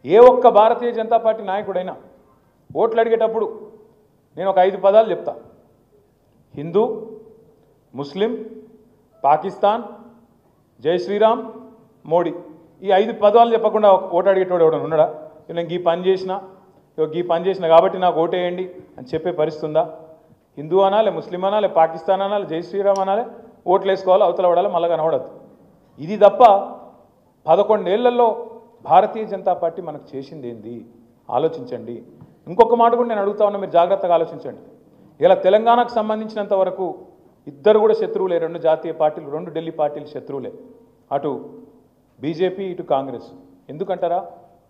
ఏ ఒక్క భారతీయ జనతా పార్టీ నాయకుడైనా ఓట్లు అడిగేటప్పుడు నేను ఒక 5 పదాలు చెప్తా: హిందూ, ముస్లిం, పాకిస్తాన్, జై శ్రీరామ్, మోడీ. ఈ 5 పదాలు చెప్పకుండా ఓటు అడిగేటోడు ఎవడన్నా ఉన్నాడా? నేను ఈ పని చేసిన కాబట్టి నాకు ఓటేయండి అని చెప్పే పరిస్థితి ఉందా? హిందూ అనాలి, ముస్లిం అనాలి, పాకిస్తాన్ అనాలి, జై శ్రీరామ్ అనాలి, ఓట్లు వేసుకోవాలి, అవతల పడాలి, మళ్ళీ కనబడద్దు. ఇది తప్ప 11 ఏళ్లలో భారతీయ జనతా పార్టీ మనకు చేసింది ఏంది ఆలోచించండి. ఇంకొక మాట కూడా నేను అడుగుతా ఉన్నా, మీరు జాగ్రత్తగా ఆలోచించండి. ఇలా తెలంగాణకు సంబంధించినంత వరకు ఇద్దరు కూడా శత్రువులే, 2 జాతీయ పార్టీలు, 2 ఢిల్లీ పార్టీలు శత్రువులే, అటు బీజేపీ ఇటు కాంగ్రెస్. ఎందుకంటారా?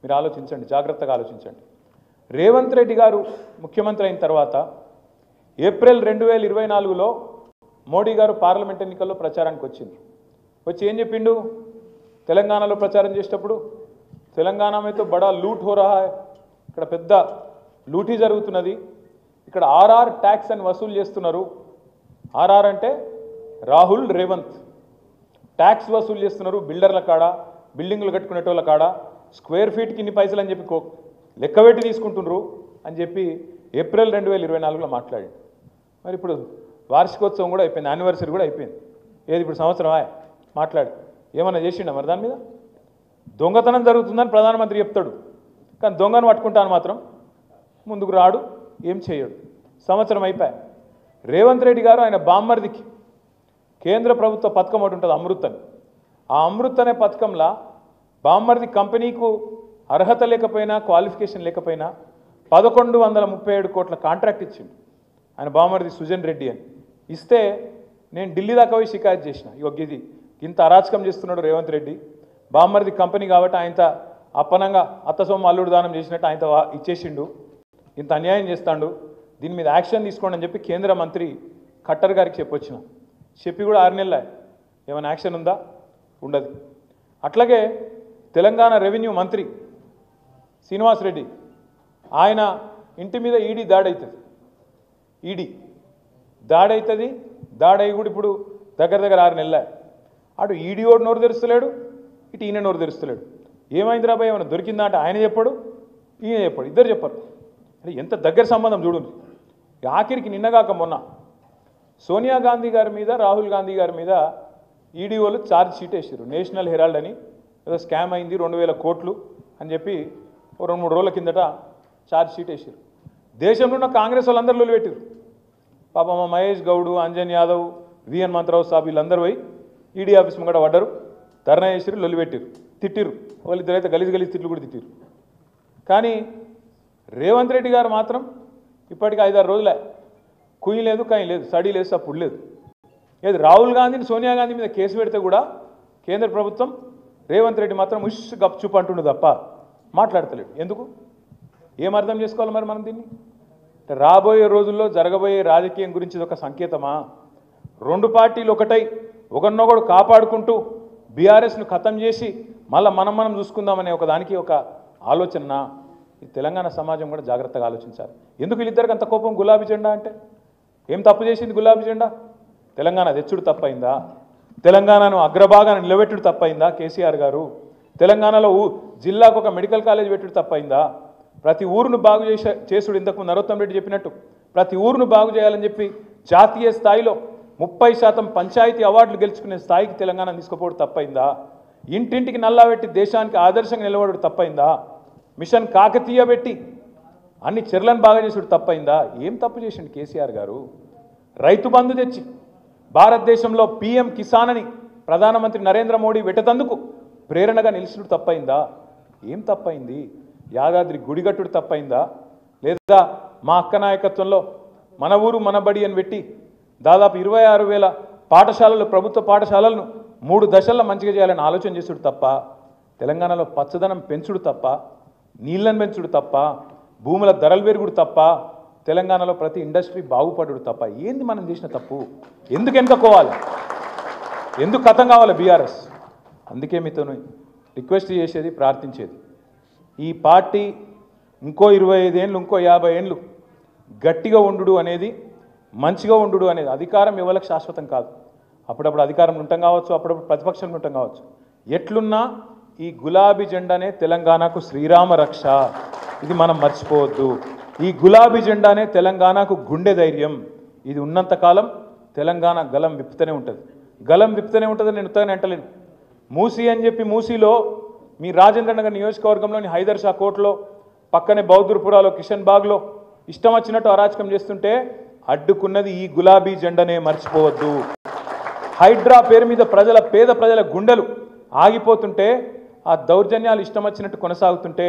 మీరు ఆలోచించండి, జాగ్రత్తగా ఆలోచించండి. రేవంత్ రెడ్డి గారు ముఖ్యమంత్రి అయిన తర్వాత ఏప్రిల్ 2024లో మోడీ గారు పార్లమెంట్ ఎన్నికల్లో ప్రచారానికి వచ్చింది. వచ్చి ఏం చెప్పిండు? తెలంగాణలో ప్రచారం చేసేటప్పుడు తెలంగాణ మీద బడా లూట్ హో రహా హై, ఇక్కడ పెద్ద లూటీ జరుగుతున్నది, ఇక్కడ ఆర్ఆర్ ట్యాక్స్ అని వసూలు చేస్తున్నారు. ఆర్ఆర్ అంటే రాహుల్ రేవంత్. ట్యాక్స్ వసూలు చేస్తున్నారు బిల్డర్ల కాడ, బిల్డింగులు కట్టుకునేటోళ్ళ కాడ, స్క్వేర్ ఫీట్కి ఇన్ని పైసలు అని చెప్పి లెక్కబెట్టి తీసుకుంటున్నారు అని చెప్పి ఏప్రిల్ 2024లో మాట్లాడి. మరి ఇప్పుడు వార్షికోత్సవం కూడా అయిపోయింది, యానివర్సరీ కూడా అయిపోయింది. ఏది ఇప్పుడు సంవత్సరం మాట్లాడి ఏమన్నా చేసిండా మరి దాని మీద? దొంగతనం జరుగుతుందని ప్రధానమంత్రి చెప్తాడు, కానీ దొంగను పట్టుకుంటాను మాత్రం ముందుకు రాడు, ఏం చేయడు. సంవత్సరం అయిపోయా. రేవంత్ రెడ్డి గారు ఆయన బామ్మర్దికి కేంద్ర ప్రభుత్వ పథకం ఒకటి ఉంటుంది, అమృత్ అని. ఆ అమృత్ అనే పథకంలో బామ్మర్ది కంపెనీకు అర్హత లేకపోయినా, క్వాలిఫికేషన్ లేకపోయినా 1137 కోట్ల కాంట్రాక్ట్ ఇచ్చిండు ఆయన బామ్మర్ది సుజన్ రెడ్డి అని. ఇస్తే నేను ఢిల్లీ దాకా పోయి షికాయత్ చేసిన, ఇది ఇంత అరాచకం చేస్తున్నాడు రేవంత్ రెడ్డి, బామ్మర్ది కంపెనీ కాబట్టి ఆయనతో అప్పనంగా అత్తసొమ్ము అల్లుడు దానం చేసినట్టు ఆయనతో ఇచ్చేసిండు, ఇంత అన్యాయం చేస్తాడు, దీని మీద యాక్షన్ తీసుకోండి అని చెప్పి కేంద్ర మంత్రి ఖట్టర్ గారికి చెప్పొచ్చిన. చెప్పి కూడా 6 నెలలు ఏమైనా యాక్షన్ ఉందా? ఉండదు. అట్లాగే తెలంగాణ రెవెన్యూ మంత్రి శ్రీనివాస్ రెడ్డి, ఆయన ఇంటి మీద ఈడీ దాడి అవుతుంది. ఈడీ దాడి అవుతుంది, దాడి అయ్యి కూడా ఇప్పుడు దగ్గర 6 నెలలే. అటు ఈడీ ఓడు నోరు తెరుస్తలేడు, ఇటు ఈయన నోరు తెరుస్తలేడు. ఏమైంది రాబాయ్, ఏమైనా దొరికిందా అంటే ఆయన చెప్పాడు, ఈయన చెప్పాడు, ఇద్దరు చెప్పారు. అంటే ఎంత దగ్గర సంబంధం చూడండి. ఆఖరికి నిన్నగాక మొన్న సోనియా గాంధీ గారి మీద, రాహుల్ గాంధీ గారి మీద ఈడీ వాళ్ళు ఛార్జ్ షీట్ వేసారు. నేషనల్ హెరాల్డ్ అని ఏదో స్కామ్ అయింది 2000 కోట్లు అని చెప్పి 2-3 రోజుల కిందట ఛార్జ్ షీట్ వేసారు. దేశంలో ఉన్న కాంగ్రెస్ వాళ్ళందరూ పెట్టారు. పాప మా మహేష్ గౌడ్, అంజన్ యాదవ్, వి హనుమంతరావు సాబ్ వీళ్ళందరూ పోయి ఈడీ ఆఫీస్ ముంగడ పడ్డారు, ధర్నా చేసిరు, లొల్లి పెట్టిరు, తిట్టిరు. వాళ్ళిద్దరైతే గలీజ్ తిట్లు కూడా తిట్టిరు. కానీ రేవంత్ రెడ్డి గారు మాత్రం ఇప్పటికి 5-6 రోజులే కుయ్యి లేదు, కాయి లేదు, సడీ లేదు, సప్పుడు లేదు. ఏది రాహుల్ గాంధీని సోనియా గాంధీ మీద కేసు పెడితే కూడా కేంద్ర ప్రభుత్వం రేవంత్ రెడ్డి మాత్రం గప్చుప్ అంటుండు తప్ప మాట్లాడతలేడు. ఎందుకు? ఏం అర్థం చేసుకోవాలి మరి మనం దీన్ని? రాబోయే రోజుల్లో జరగబోయే రాజకీయం గురించి ఇది ఒక సంకేతమా? 2 పార్టీలు ఒకటై ఒకరినొకడు కాపాడుకుంటూ బీఆర్ఎస్ను ఖతం చేసి మళ్ళీ మనం చూసుకుందామనే ఒక దానికి ఒక ఆలోచన ఈ తెలంగాణ సమాజం కూడా జాగ్రత్తగా ఆలోచించాలి. ఎందుకు వీళ్ళిద్దరికి అంత కోపం? గులాబీ జెండా అంటే ఏం తప్పు చేసింది గులాబీ జెండా? తెలంగాణ తెచ్చుడు తప్పైందా? తెలంగాణను అగ్రభాగాన్ని నిలబెట్టుడు తప్పైందా కేసీఆర్ గారు? తెలంగాణలో జిల్లాకు ఒక మెడికల్ కాలేజ్ పెట్టుడు తప్పైందా? ప్రతి ఊరును బాగు చేసుడు ఇంతకు నరోత్తం రెడ్డి చెప్పినట్టు ప్రతి ఊరును బాగు చేయాలని చెప్పి జాతీయ స్థాయిలో 30% పంచాయతీ అవార్డులు గెలుచుకునే స్థాయికి తెలంగాణ తీసుకుపోవడం తప్పైందా? ఇంటింటికి నల్లా పెట్టి దేశానికి ఆదర్శంగా నిలబడడం తప్పైందా? మిషన్ కాకతీయ పెట్టి అన్ని చెర్లను బాగా చేసుడు తప్పైందా? ఏం తప్పు చేసిండు కేసీఆర్ గారు? రైతు బంధు తెచ్చి భారతదేశంలో PM కిసాన్ అని ప్రధానమంత్రి నరేంద్ర మోడీ పెట్టేందుకు ప్రేరణగా నిలిచుడు తప్పైందా? ఏం తప్పైంది? యాదాద్రి గుడిగట్టుడు తప్పైందా? లేదా మా అక్క నాయకత్వంలో మన ఊరు మన బడి అని పెట్టి దాదాపు 26,000 పాఠశాలలు ప్రభుత్వ పాఠశాలలను 3 దశల్లో మంచిగా చేయాలని ఆలోచన చేసుడు తప్ప, తెలంగాణలో పచ్చదనం పెంచుడు తప్ప, నీళ్ళను పెంచుడు తప్ప, భూముల ధరలు పెరుగుడు తప్ప, తెలంగాణలో ప్రతి ఇండస్ట్రీ బాగుపడుడు తప్ప ఏంది మనం చేసిన తప్పు? ఎందుకు వెనుకపోవాలి? ఎందుకు కథం కావాలి బీఆర్ఎస్? అందుకే మీతో రిక్వెస్ట్ చేసేది, ప్రార్థించేది, ఈ పార్టీ ఇంకో 25 ఏళ్ళు ఇంకో 50 ఏళ్ళు గట్టిగా ఉండు అనేది, మంచిగా ఉండు అనేది. అధికారం ఎవరికి శాశ్వతం కాదు. అప్పుడప్పుడు అధికారంలో ఉంటాం కావచ్చు, అప్పుడప్పుడు ప్రతిపక్షంలో ఉంటాం కావచ్చు. ఎట్లున్నా ఈ గులాబీ జెండానే తెలంగాణకు శ్రీరామ రక్ష. ఇది మనం మర్చిపోవద్దు. ఈ గులాబీ జెండానే తెలంగాణకు గుండె ధైర్యం. ఇది ఉన్నంతకాలం తెలంగాణ గలం విప్పుతూనే ఉంటుంది. గలం విప్పుతూనే ఉంటుందని నేను ఉత్తగానే అంటలేను. మూసీ అని చెప్పి మూసీలో మీ రాజేంద్ర నగర్ నియోజకవర్గంలోని హైదర్ షా కోట్లో పక్కనే బౌద్ధపురాలో కిషన్ బాగ్లో ఇష్టం వచ్చినట్టు అరాచకం చేస్తుంటే అడ్డుకున్నది ఈ గులాబీ జెండానే, మర్చిపోవద్దు. హైడ్రా పేరు మీద పేద ప్రజల గుండెలు ఆగిపోతుంటే, ఆ దౌర్జన్యాలు ఇష్టం వచ్చినట్టు కొనసాగుతుంటే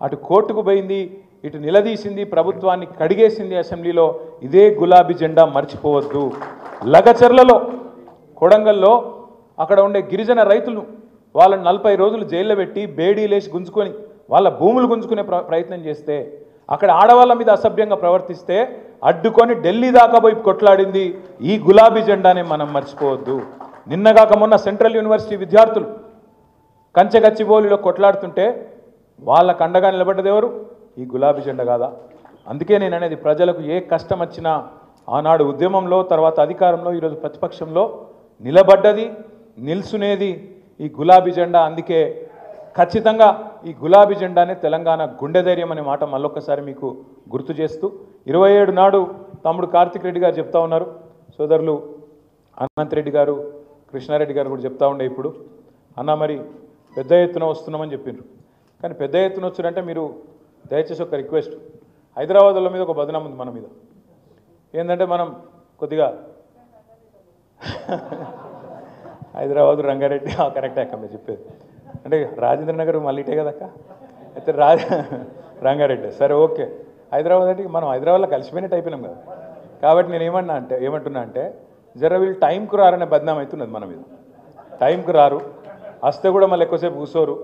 అటు కోర్టుకు పోయింది, ఇటు నిలదీసింది, ప్రభుత్వాన్ని కడిగేసింది అసెంబ్లీలో. ఇదే గులాబీ జెండా, మర్చిపోవద్దు. లగచర్లలో కొడంగల్లో అక్కడ ఉండే గిరిజన రైతులు వాళ్ళని 40 రోజులు జైల్లో పెట్టి బేడీలేసి గుంజుకొని వాళ్ళ భూములు గుంజుకునే ప్రయత్నం చేస్తే, అక్కడ ఆడవాళ్ళ మీద అసభ్యంగా ప్రవర్తిస్తే అడ్డుకొని ఢిల్లీ దాకా పోయి కొట్లాడింది ఈ గులాబీ జెండానే, మనం మర్చిపోవద్దు. నిన్నగాక మొన్న సెంట్రల్ యూనివర్సిటీ విద్యార్థులు కంచెగచ్చిబౌలిలో కొట్లాడుతుంటే వాళ్ళకు అండగా నిలబడ్డది ఎవరు? ఈ గులాబీ జెండా కాదా? అందుకే నేను అనేది, ప్రజలకు ఏ కష్టం వచ్చినా ఆనాడు ఉద్యమంలో, తర్వాత అధికారంలో, ఈరోజు ప్రతిపక్షంలో నిలబడ్డది, నిల్చునేది ఈ గులాబీ జెండా. అందుకే ఖచ్చితంగా ఈ గులాబీ జెండానే తెలంగాణ గుండె ధైర్యం అనే మాట మళ్ళొక్కసారి మీకు గుర్తు చేస్తూ, 27 నాడు తమ్ముడు కార్తిక్ రెడ్డి గారు చెప్తా ఉన్నారు, సోదరులు అనంత్ రెడ్డి గారు, కృష్ణారెడ్డి గారు కూడా చెప్తా ఉండే, ఇప్పుడు అన్న మరి పెద్ద ఎత్తున వస్తున్నామని చెప్పిండ్రు. కానీ పెద్ద ఎత్తున వచ్చారంటే మీరు దయచేసి ఒక రిక్వెస్ట్, హైదరాబాద్లో మీద ఒక బదనాం ఉంది మన మీద. ఏంటంటే మనం కొద్దిగా హైదరాబాద్ రంగారెడ్డి కరెక్టే అక్క మీరు చెప్పేది. అంటే రాజేంద్ర నగర్ మళ్ళీ ఇటే కదక్క, అయితే రంగారెడ్డి సరే ఓకే. హైదరాబాద్ అంటే మనం హైదరాబాద్లో కలిసిపోయినట్టు అయిపోయినాం కదా. కాబట్టి నేను ఏమంటున్నా అంటే జర వీళ్ళు టైంకు రారనే బదనాం అవుతున్నది మన మీద. టైంకు రారు, వస్తే కూడా మళ్ళీ ఎక్కువసేపు కూర్చోరు,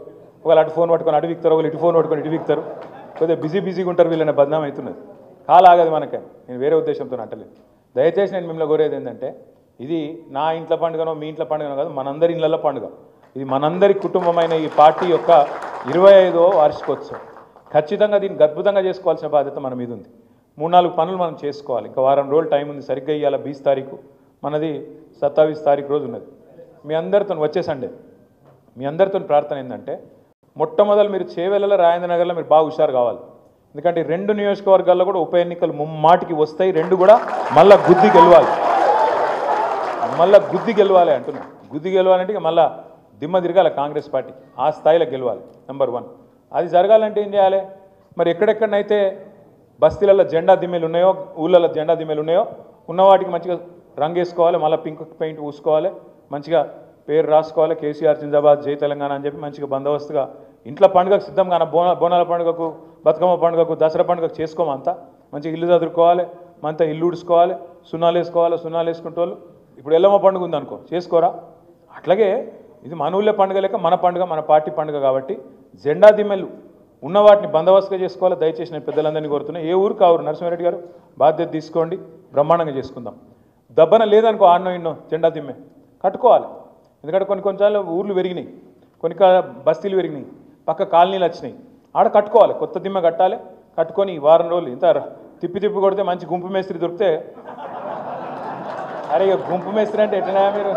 ఒకళ్ళు అటు ఫోన్ పట్టుకొని అటు విక్తారు, ఒకళ్ళు ఇటు ఫోన్ పట్టుకొని ఇటు విక్తారు, కొద్దిగా బిజీగా ఉంటారు వీళ్ళనే బదనాం అవుతున్నది. కాలాగదు మనకే. నేను వేరే ఉద్దేశంతో అంటలేదు. దయచేసి నేను మిమ్మల్ని కోరేది ఏంటంటే, ఇది నా ఇంట్లో పండుగనో మీ ఇంట్లో పండుగనో కాదు, మనందరి ఇళ్ళల్లో పండుగ. ఇది మనందరి కుటుంబమైన ఈ పార్టీ యొక్క 25వ వార్షికోత్సవం. ఖచ్చితంగా దీన్ని అద్భుతంగా చేసుకోవాల్సిన బాధ్యత మన మీద ఉంది. 3-4 పనులు మనం చేసుకోవాలి. ఇంకా వారం రోజులు టైం ఉంది. సరిగ్గా ఇవాళ 20 తారీఖు, మనది 27 తారీఖు రోజు ఉన్నది. మీ అందరితో వచ్చే సండే మీ అందరితో ప్రార్థన ఏంటంటే, మొట్టమొదలు మీరు చేవెళ్ళలో, రాజేంద్ర నగర్లో మీరు బాగా హుషారు కావాలి. ఎందుకంటే 2 నియోజకవర్గాల్లో కూడా ఉప ఎన్నికలు ముమ్మాటికి వస్తాయి. 2 కూడా మళ్ళీ గుద్ది గెలవాలి అంటున్నాను. గుద్ది గెలవాలంటే ఇక మళ్ళీ దిమ్మ తిరగాలి కాంగ్రెస్ పార్టీ, ఆ స్థాయిలో గెలవాలి. నెంబర్ 1. అది జరగాలంటే ఏం చేయాలి? మరి ఎక్కడెక్కడనైతే బస్తీలలో జెండా దిమ్మలు ఉన్నాయో, ఊళ్ళలో జెండా దిమ్మలు ఉన్నాయో, ఉన్న వాటికి మంచిగా రంగు వేసుకోవాలి, మళ్ళీ పింక్ పెయింట్ పూసుకోవాలి, మంచిగా పేరు రాసుకోవాలి, కేసీఆర్ జిందాబాద్ జై తెలంగాణ అని చెప్పి మంచిగా బందోబస్తుగా ఇంట్లో పండుగకు సిద్ధంగా బోనాల పండుగకు, బతుకమ్మ పండుగకు, దసరా పండుగకు చేసుకోమంతా మంచిగా ఇల్లు చదువుకోవాలి, మంతా ఇల్లు ఉడుచుకోవాలి, సున్నాలు వేసుకోవాలి. సున్నాలు వేసుకుంటే వాళ్ళు ఇప్పుడు ఎల్లమ్మ పండుగ ఉందనుకో చేసుకోరా. అట్లాగే ఇది మన ఊళ్ళో పండుగ లేక మన పండుగ, మన పార్టీ పండుగ కాబట్టి జెండా దిమ్మెలు ఉన్న వాటిని బందోబస్తుగా చేసుకోవాలి. దయచేసి నేను పెద్దలందరినీ కోరుతున్నా, ఏ ఊరు కావురు నరసింహారెడ్డి గారు బాధ్యత తీసుకోండి, బ్రహ్మాండంగా చేసుకుందాం. దబ్బన లేదనుకో ఆన్నో ఇన్నో జెండా దిమ్మె కట్టుకోవాలి. ఎందుకంటే కొన్నిసార్లు ఊర్లు పెరిగినాయి, కొన్ని బస్తీలు పెరిగినాయి, పక్క కాలనీలు వచ్చినాయి, ఆడ కట్టుకోవాలి, కొత్త దిమ్మె కట్టాలి. కట్టుకొని వారం రోజులు ఇంత తిప్పి కొడితే మంచి గుంపు మేస్త్రి దొరికితే, అరే ఇక గుంపు మేస్త్రి అంటే ఎట్లా మీరు,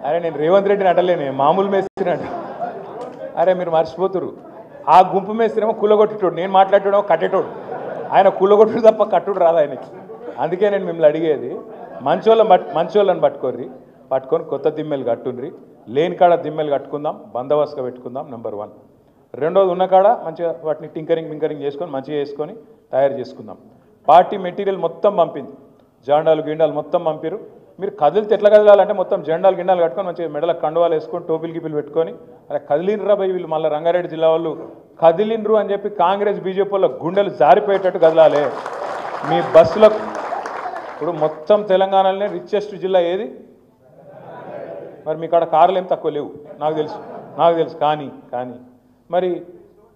అరే నేను రేవంత్ రెడ్డిని అంటలేను, మామూలు మేస్త్రి అంట. అరే మీరు మర్చిపోతురు, ఆ గుంపు మేస్త్రి ఏమో కూలగొట్టేటోడు, నేను మాట్లాడేటోడేమో కట్టేటోడు. ఆయన కూలగొట్టుడు తప్ప కట్టుడు రాదు ఆయనకి. అందుకే నేను మిమ్మల్ని అడిగేది, మంచోళ్ళని పట్టుకొని కొత్త దిమ్మెలు కట్టుండ్రి, లేని కాడ దిమ్మెలు కట్టుకుందాం, బందోబస్తుగా పెట్టుకుందాం. నెంబర్ 1. రెండోది ఉన్న కాడ మంచిగా వాటిని టింకరింగ్ చేసుకొని మంచిగా వేసుకొని తయారు చేసుకుందాం. పార్టీ మెటీరియల్ మొత్తం పంపింది, జాండాలు గిండాలు మొత్తం పంపిరు. మీరు కదిలితే ఎట్లా కదలాలంటే మొత్తం జెండాలు గిండాలు కట్టుకొని మంచిగా మెడలకు కండువాలు వేసుకొని టోపీలు గిపిలు పెట్టుకొని, అరే కదిలినరా భయ్ వీళ్ళు మళ్ళీ రంగారెడ్డి జిల్లా వాళ్ళు కదిలినరు అని చెప్పి కాంగ్రెస్ బీజేపీ వాళ్ళ గుండెలు జారిపోయేటట్టు కదలాలి. మీ బస్సులకు ఇప్పుడు మొత్తం తెలంగాణలోనే రిచెస్ట్ జిల్లా ఏది? మరి మీ కాడ కార్లు ఏం తక్కువ లేవు నాకు తెలుసు. కానీ మరి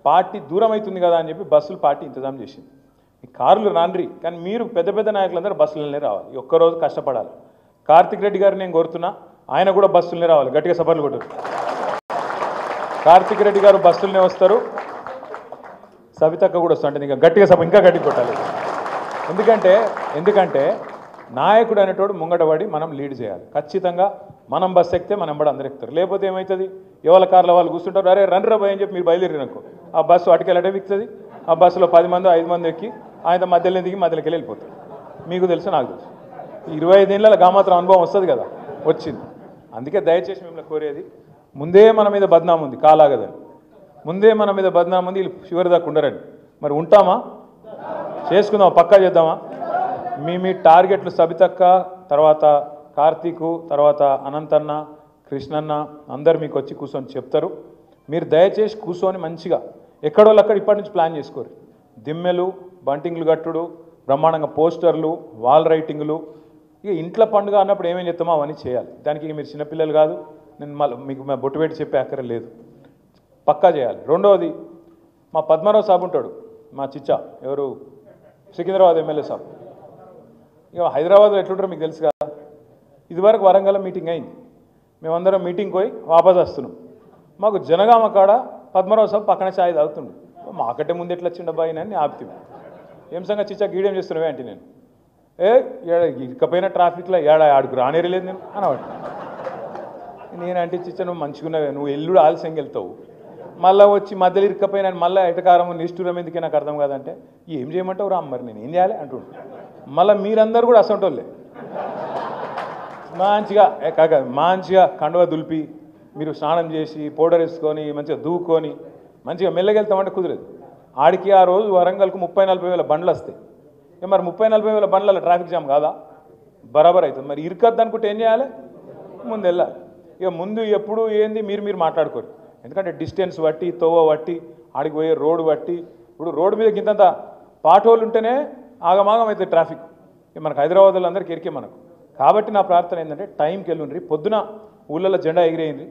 పార్టీ దూరం అవుతుంది కదా అని చెప్పి బస్సులు పార్టీ ఇంతజాం చేసింది. ఈ కార్లు రాన్రి, కానీ మీరు పెద్ద నాయకులందరూ బస్సులనే రావాలి, ఒక్కరోజు కష్టపడాలి. కార్తిక్ రెడ్డి గారు నేను కోరుతున్నా, ఆయన కూడా బస్సులనే రావాలి, గట్టిగా సభలు కొట్టారు. కార్తిక్ రెడ్డి గారు బస్సులనే వస్తారు, సవితక్క కూడా వస్తుంటుంది, ఇంకా గట్టిగా సభ ఇంకా గట్టిగా కొట్టాలి. ఎందుకంటే నాయకుడు అనేటోడు ముంగటపడి మనం లీడ్ చేయాలి. ఖచ్చితంగా మనం బస్సు ఎక్కితే మనం కూడా అందరు ఎక్కుతారు. లేకపోతే ఏమవుతుంది, ఎవరి కార్ల వాళ్ళు కూర్చుంటారు, అరే రండి భయ అని చెప్పి మీరు బయలుదేరిననుకో, ఆ బస్సు అటుకెళ్ళటే ఎక్కుతుంది. ఆ బస్సులో 10 మంది 5 మంది ఎక్కి ఆయన మధ్యలో దిగి మధ్యలోకి వెళ్ళిపోతారు. మీకు తెలుసు, నాకు తెలుసు. 25 ఏళ్ళ గామాత్రం అనుభవం వస్తుంది కదా, వచ్చింది. అందుకే దయచేసి మిమ్మల్ని కోరేది, ముందే మన మీద బద్నాం ఉంది, కాలాగదని ముందే మన మీద బద్నాం ఉంది, వీళ్ళు చివరి దాకా ఉండరని. మరి ఉంటామా? చేసుకుందామా? పక్కా చేద్దామా? మీ టార్గెట్లు సబితక్క, తర్వాత కార్తీకు, తర్వాత అనంతన్న, కృష్ణన్న అందరు మీకు వచ్చి కూర్చొని చెప్తారు. మీరు దయచేసి కూర్చొని మంచిగా ఎక్కడోళ్ళు అక్కడ ఇప్పటి నుంచి ప్లాన్ చేసుకోరు. దిమ్మెలు, బంటింగ్లు కట్టుడు, బ్రహ్మాండంగా పోస్టర్లు, వాల్ రైటింగ్లు. ఇక ఇంట్లో పండుగ అన్నప్పుడు ఏమేమి చెప్తామో అవన్నీ చేయాలి. దానికి మీరు చిన్నపిల్లలు కాదు, నేను మీకు బొట్టు పెట్టి చెప్పే అక్కర లేదు, పక్కా చేయాలి. రెండవది, మా పద్మారావు సాబ్ ఉంటాడు, మా చిచ్చా, ఎవరు సికింద్రాబాద్ ఎమ్మెల్యే సాబ్. ఇక హైదరాబాద్లో ఎట్లుంటారో మీకు తెలుసు కదా. ఇదివరకు వరంగల్ మీటింగ్ అయింది, మేమందరం మీటింగ్ పోయి వాపస్ వస్తున్నాం. మాకు జనగామ కాడ పద్మరావు సాబ్ పక్కన ఛాయ్ తాగుతుండు. మాకంటే ముందు ఎట్లా వచ్చిండ బాయిన అని ఆపుతుంది. ఏం సంగతి చిచ్చా గీడేం చేస్తున్నావే అంటే, నేను ఇకపోయినా ట్రాఫిక్లో ఆడుకు రానేరే లేదు నేను అనవాడు. నేనంటే చిచ్చా నువ్వు మంచిగున్నావే, నువ్వు ఎల్లుడు ఆలస్యంగా వెళ్తావు, మళ్ళీ వచ్చి మధ్యలో ఇరుక్కపోయినా మళ్ళీ ఎటకారం నిష్ఠూరం ఎందుకే నాకు అర్థం కాదంటే, ఏం చేయమంటావు రా మరి నేను ఏం చేయాలి అంటుండు. మళ్ళీ మీరందరూ కూడా అసంటోళ్ళే, మంచిగా కండువ దులిపి మీరు స్నానం చేసి పౌడర్ వేసుకొని మంచిగా దూకొని మంచిగా మెల్లగెళ్తామంటే కుదరదు. ఆడికి ఆ రోజు వరంగల్కు 30-40 వేల బండ్లు వస్తాయి. మరి 30-40 వేల బండ్ల ట్రాఫిక్ జామ్ కాదా? బరాబర్ అవుతుంది. మరి ఇరుకద్దు అనుకుంటే ఏం చేయాలి? ముందు వెళ్ళాలి. ఇక ముందు ఎప్పుడు ఏంది మీరు మాట్లాడుకోరు. ఎందుకంటే డిస్టెన్స్ బట్టి, తోవ బట్టి, ఆడికి పోయే రోడ్డు బట్టి, ఇప్పుడు రోడ్డు మీద గింతంత పాటోళ్ళు ఉంటేనే ఆగమాగం అవుతుంది ట్రాఫిక్. మనకు హైదరాబాద్లో అందరికీ ఎరికే మనకు. కాబట్టి నా ప్రార్థన ఏంటంటే టైంకి వెళ్ళుండ్రి, పొద్దున ఊళ్ళలో జెండా ఎగిరేయండి,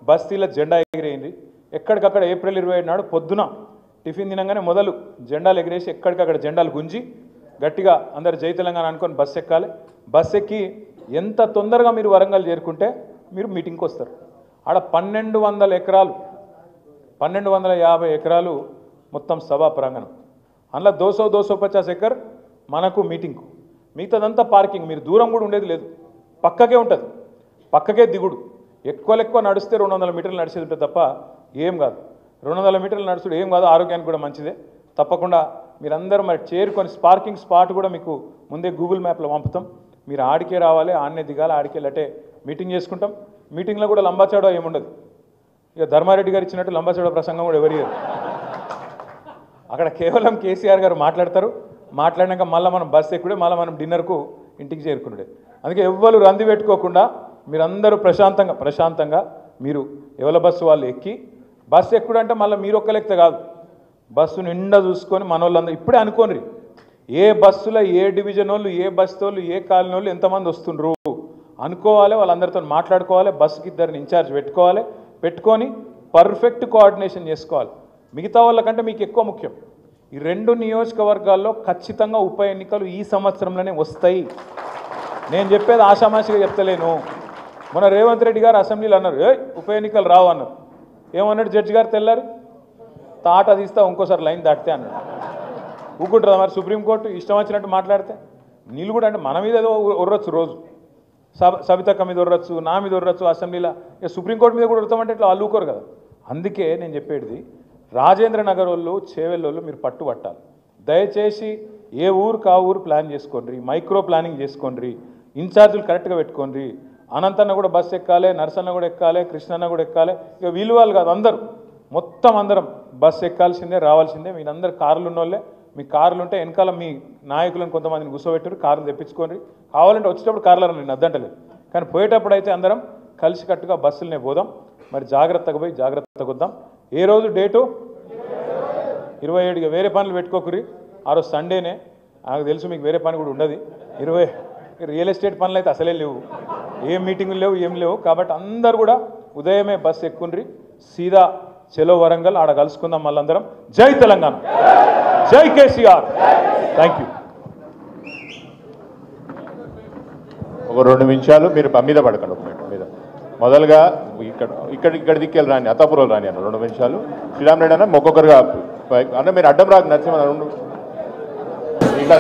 బస్తీలో జెండా ఎగిరేయండి. ఎక్కడికక్కడ ఏప్రిల్ 27 నాడు పొద్దున టిఫిన్ తినగానే మొదలు జెండాలు ఎగిరేసి ఎక్కడికక్కడ జెండాలు గుంజి గట్టిగా అందరు జై తెలంగాణ అనుకొని బస్సు ఎక్కాలి. బస్సు ఎక్కి ఎంత తొందరగా మీరు వరంగల్ చేరుకుంటే మీరు మీటింగ్కి వస్తారు. ఆడ 1200 ఎకరాలు, 1250 ఎకరాలు మొత్తం సభా ప్రాంగణం. అందులో 250 ఎకర్ మనకు మీటింగ్కు, మిగతాదంతా పార్కింగ్. మీరు దూరం కూడా ఉండేది లేదు, పక్కకే ఉంటుంది, పక్కకే దిగుడు. ఎక్కువ నడిస్తే 200 మీటర్లు నడిచేది ఉంటుంది తప్ప ఏం కాదు. 200 మీటర్లు నడుచుడు ఏం కాదు, ఆరోగ్యానికి కూడా మంచిదే. తప్పకుండా మీరందరూ మరి చేరుకొని పార్కింగ్ స్పాట్ కూడా మీకు ముందే గూగుల్ మ్యాప్లో పంపుతాం. మీరు ఆడికే రావాలి, ఆడనే దిగాలి, ఆడికే వెళ్ళటే మీటింగ్ చేసుకుంటాం. మీటింగ్లో కూడా లంబాచాడో ఏముండదు. ఇక ధర్మారెడ్డి గారు ఇచ్చినట్టు లంబాచాడో ప్రసంగం కూడా ఎవరు అక్కడ కేవలం కేసీఆర్ గారు మాట్లాడతారు, మాట్లాడినాక మళ్ళీ మనం బస్సు ఎక్కుడే మళ్ళీ మనం డిన్నర్కు ఇంటికి చేరుకున్నాడే. అందుకే ఎవ్వరు రంది పెట్టుకోకుండా మీరందరూ ప్రశాంతంగా మీరు ఎవరి బస్సు వాళ్ళు ఎక్కి బస్సు ఎక్కుడంటే మళ్ళీ మీరు ఒక్కలెక్కితే కాదు, బస్సు నిండా చూసుకొని మన వాళ్ళందరూ ఇప్పుడే అనుకోండి ఏ బస్సులో ఏ డివిజన్ వాళ్ళు ఏ బస్సు వాళ్ళు ఏ కాలనీ వాళ్ళు ఎంతమంది వస్తుండ్రు అనుకోవాలి, వాళ్ళందరితో మాట్లాడుకోవాలి, బస్సుకి ఇద్దరిని ఇన్ఛార్జ్ పెట్టుకొని పర్ఫెక్ట్ కోఆర్డినేషన్ చేసుకోవాలి. మిగతా వాళ్ళకంటే మీకు ఎక్కువ ముఖ్యం. ఈ 2 నియోజకవర్గాల్లో ఖచ్చితంగా ఉప ఎన్నికలు ఈ సంవత్సరంలోనే వస్తాయి. నేను చెప్పేది ఆషామాషిగా చెప్తలేను. మన రేవంత్ రెడ్డి గారు అసెంబ్లీలో అన్నారు ఉప ఎన్నికలు రావు అన్నారు. ఏమన్నాడు జడ్జి గారు తెల్లారి తాట తీస్తా ఇంకోసారి లైన్ దాటితే అన్నాడు. ఊకుంటుందా మరి సుప్రీంకోర్టు ఇష్టం వచ్చినట్టు మాట్లాడితే? నీళ్ళు కూడా అంటే మన మీద ఏదో ఉర్రొచ్చు, రోజు సబితక్క మీద ఉర్రొచ్చు, నా మీద ఉర్రొచ్చు, అసెంబ్లీలో ఇక సుప్రీంకోర్టు మీద కూడా ఉడతామంటే ఇట్లా అల్లుకోరు కదా. అందుకే నేను చెప్పేది రాజేంద్ర నగర్ వాళ్ళు చేవెళ్ళోళ్ళు మీరు పట్టుబట్టాలి. దయచేసి ఏ ఊరు కా ఊరు ప్లాన్ చేసుకోండి, మైక్రో ప్లానింగ్ చేసుకోండి, ఇన్ఛార్జీలు కరెక్ట్గా పెట్టుకోండి. అనంతన్న కూడా బస్సు ఎక్కాలి, నర్సన్న కూడా ఎక్కాలి, కృష్ణన్న కూడా ఎక్కాలి. ఇక వీళ్ళు వాళ్ళు కాదు, అందరం బస్సు ఎక్కాల్సిందే, రావాల్సిందే. మీరందరూ కార్లు ఉన్నోళ్ళే, మీ కార్లు ఉంటే వెనకాల మీ నాయకులను కొంతమందిని కూర్చోబెట్టారు, కార్లు తెప్పించుకోండి. కావాలంటే వచ్చేటప్పుడు కార్లు నేను అద్దంటలేదు, కానీ పోయేటప్పుడు అయితే అందరం కలిసికట్టుగా బస్సులనే పోదాం. మరి జాగ్రత్తగా పోయి జాగ్రత్తగా వద్దాం. ఏ రోజు డేటు 27. వేరే పనులు పెట్టుకోకురి, ఆ రోజు సండేనే. నాకు తెలుసు మీకు వేరే పని కూడా ఉండదు. 20 రియల్ ఎస్టేట్ పనులు అయితే అసలే లేవు, ఏం మీటింగులు లేవు, ఏం లేవు. కాబట్టి అందరు కూడా ఉదయమే బస్సు ఎక్కుండ్రి, సీదా చెలో వరంగల్, ఆడ కలుసుకుందాం మళ్ళందరం. జై తెలంగాణ, జై కేసీఆర్. Thank you. ఒక 2 నిమిషాలు మీరు మీద పడకండి. ఒక మినిట్ మీద మొదలుగా ఇక్కడ దిక్కెళ్ళి రాని, అత్తాపురం రాని అన్న 2 నిమిషాలు. శ్రీరామ్ రెడ్డి అన్న ఒక్కొక్కరుగా అన్న మీరు అడ్డం రాకు, నరసింహ ఇట్లా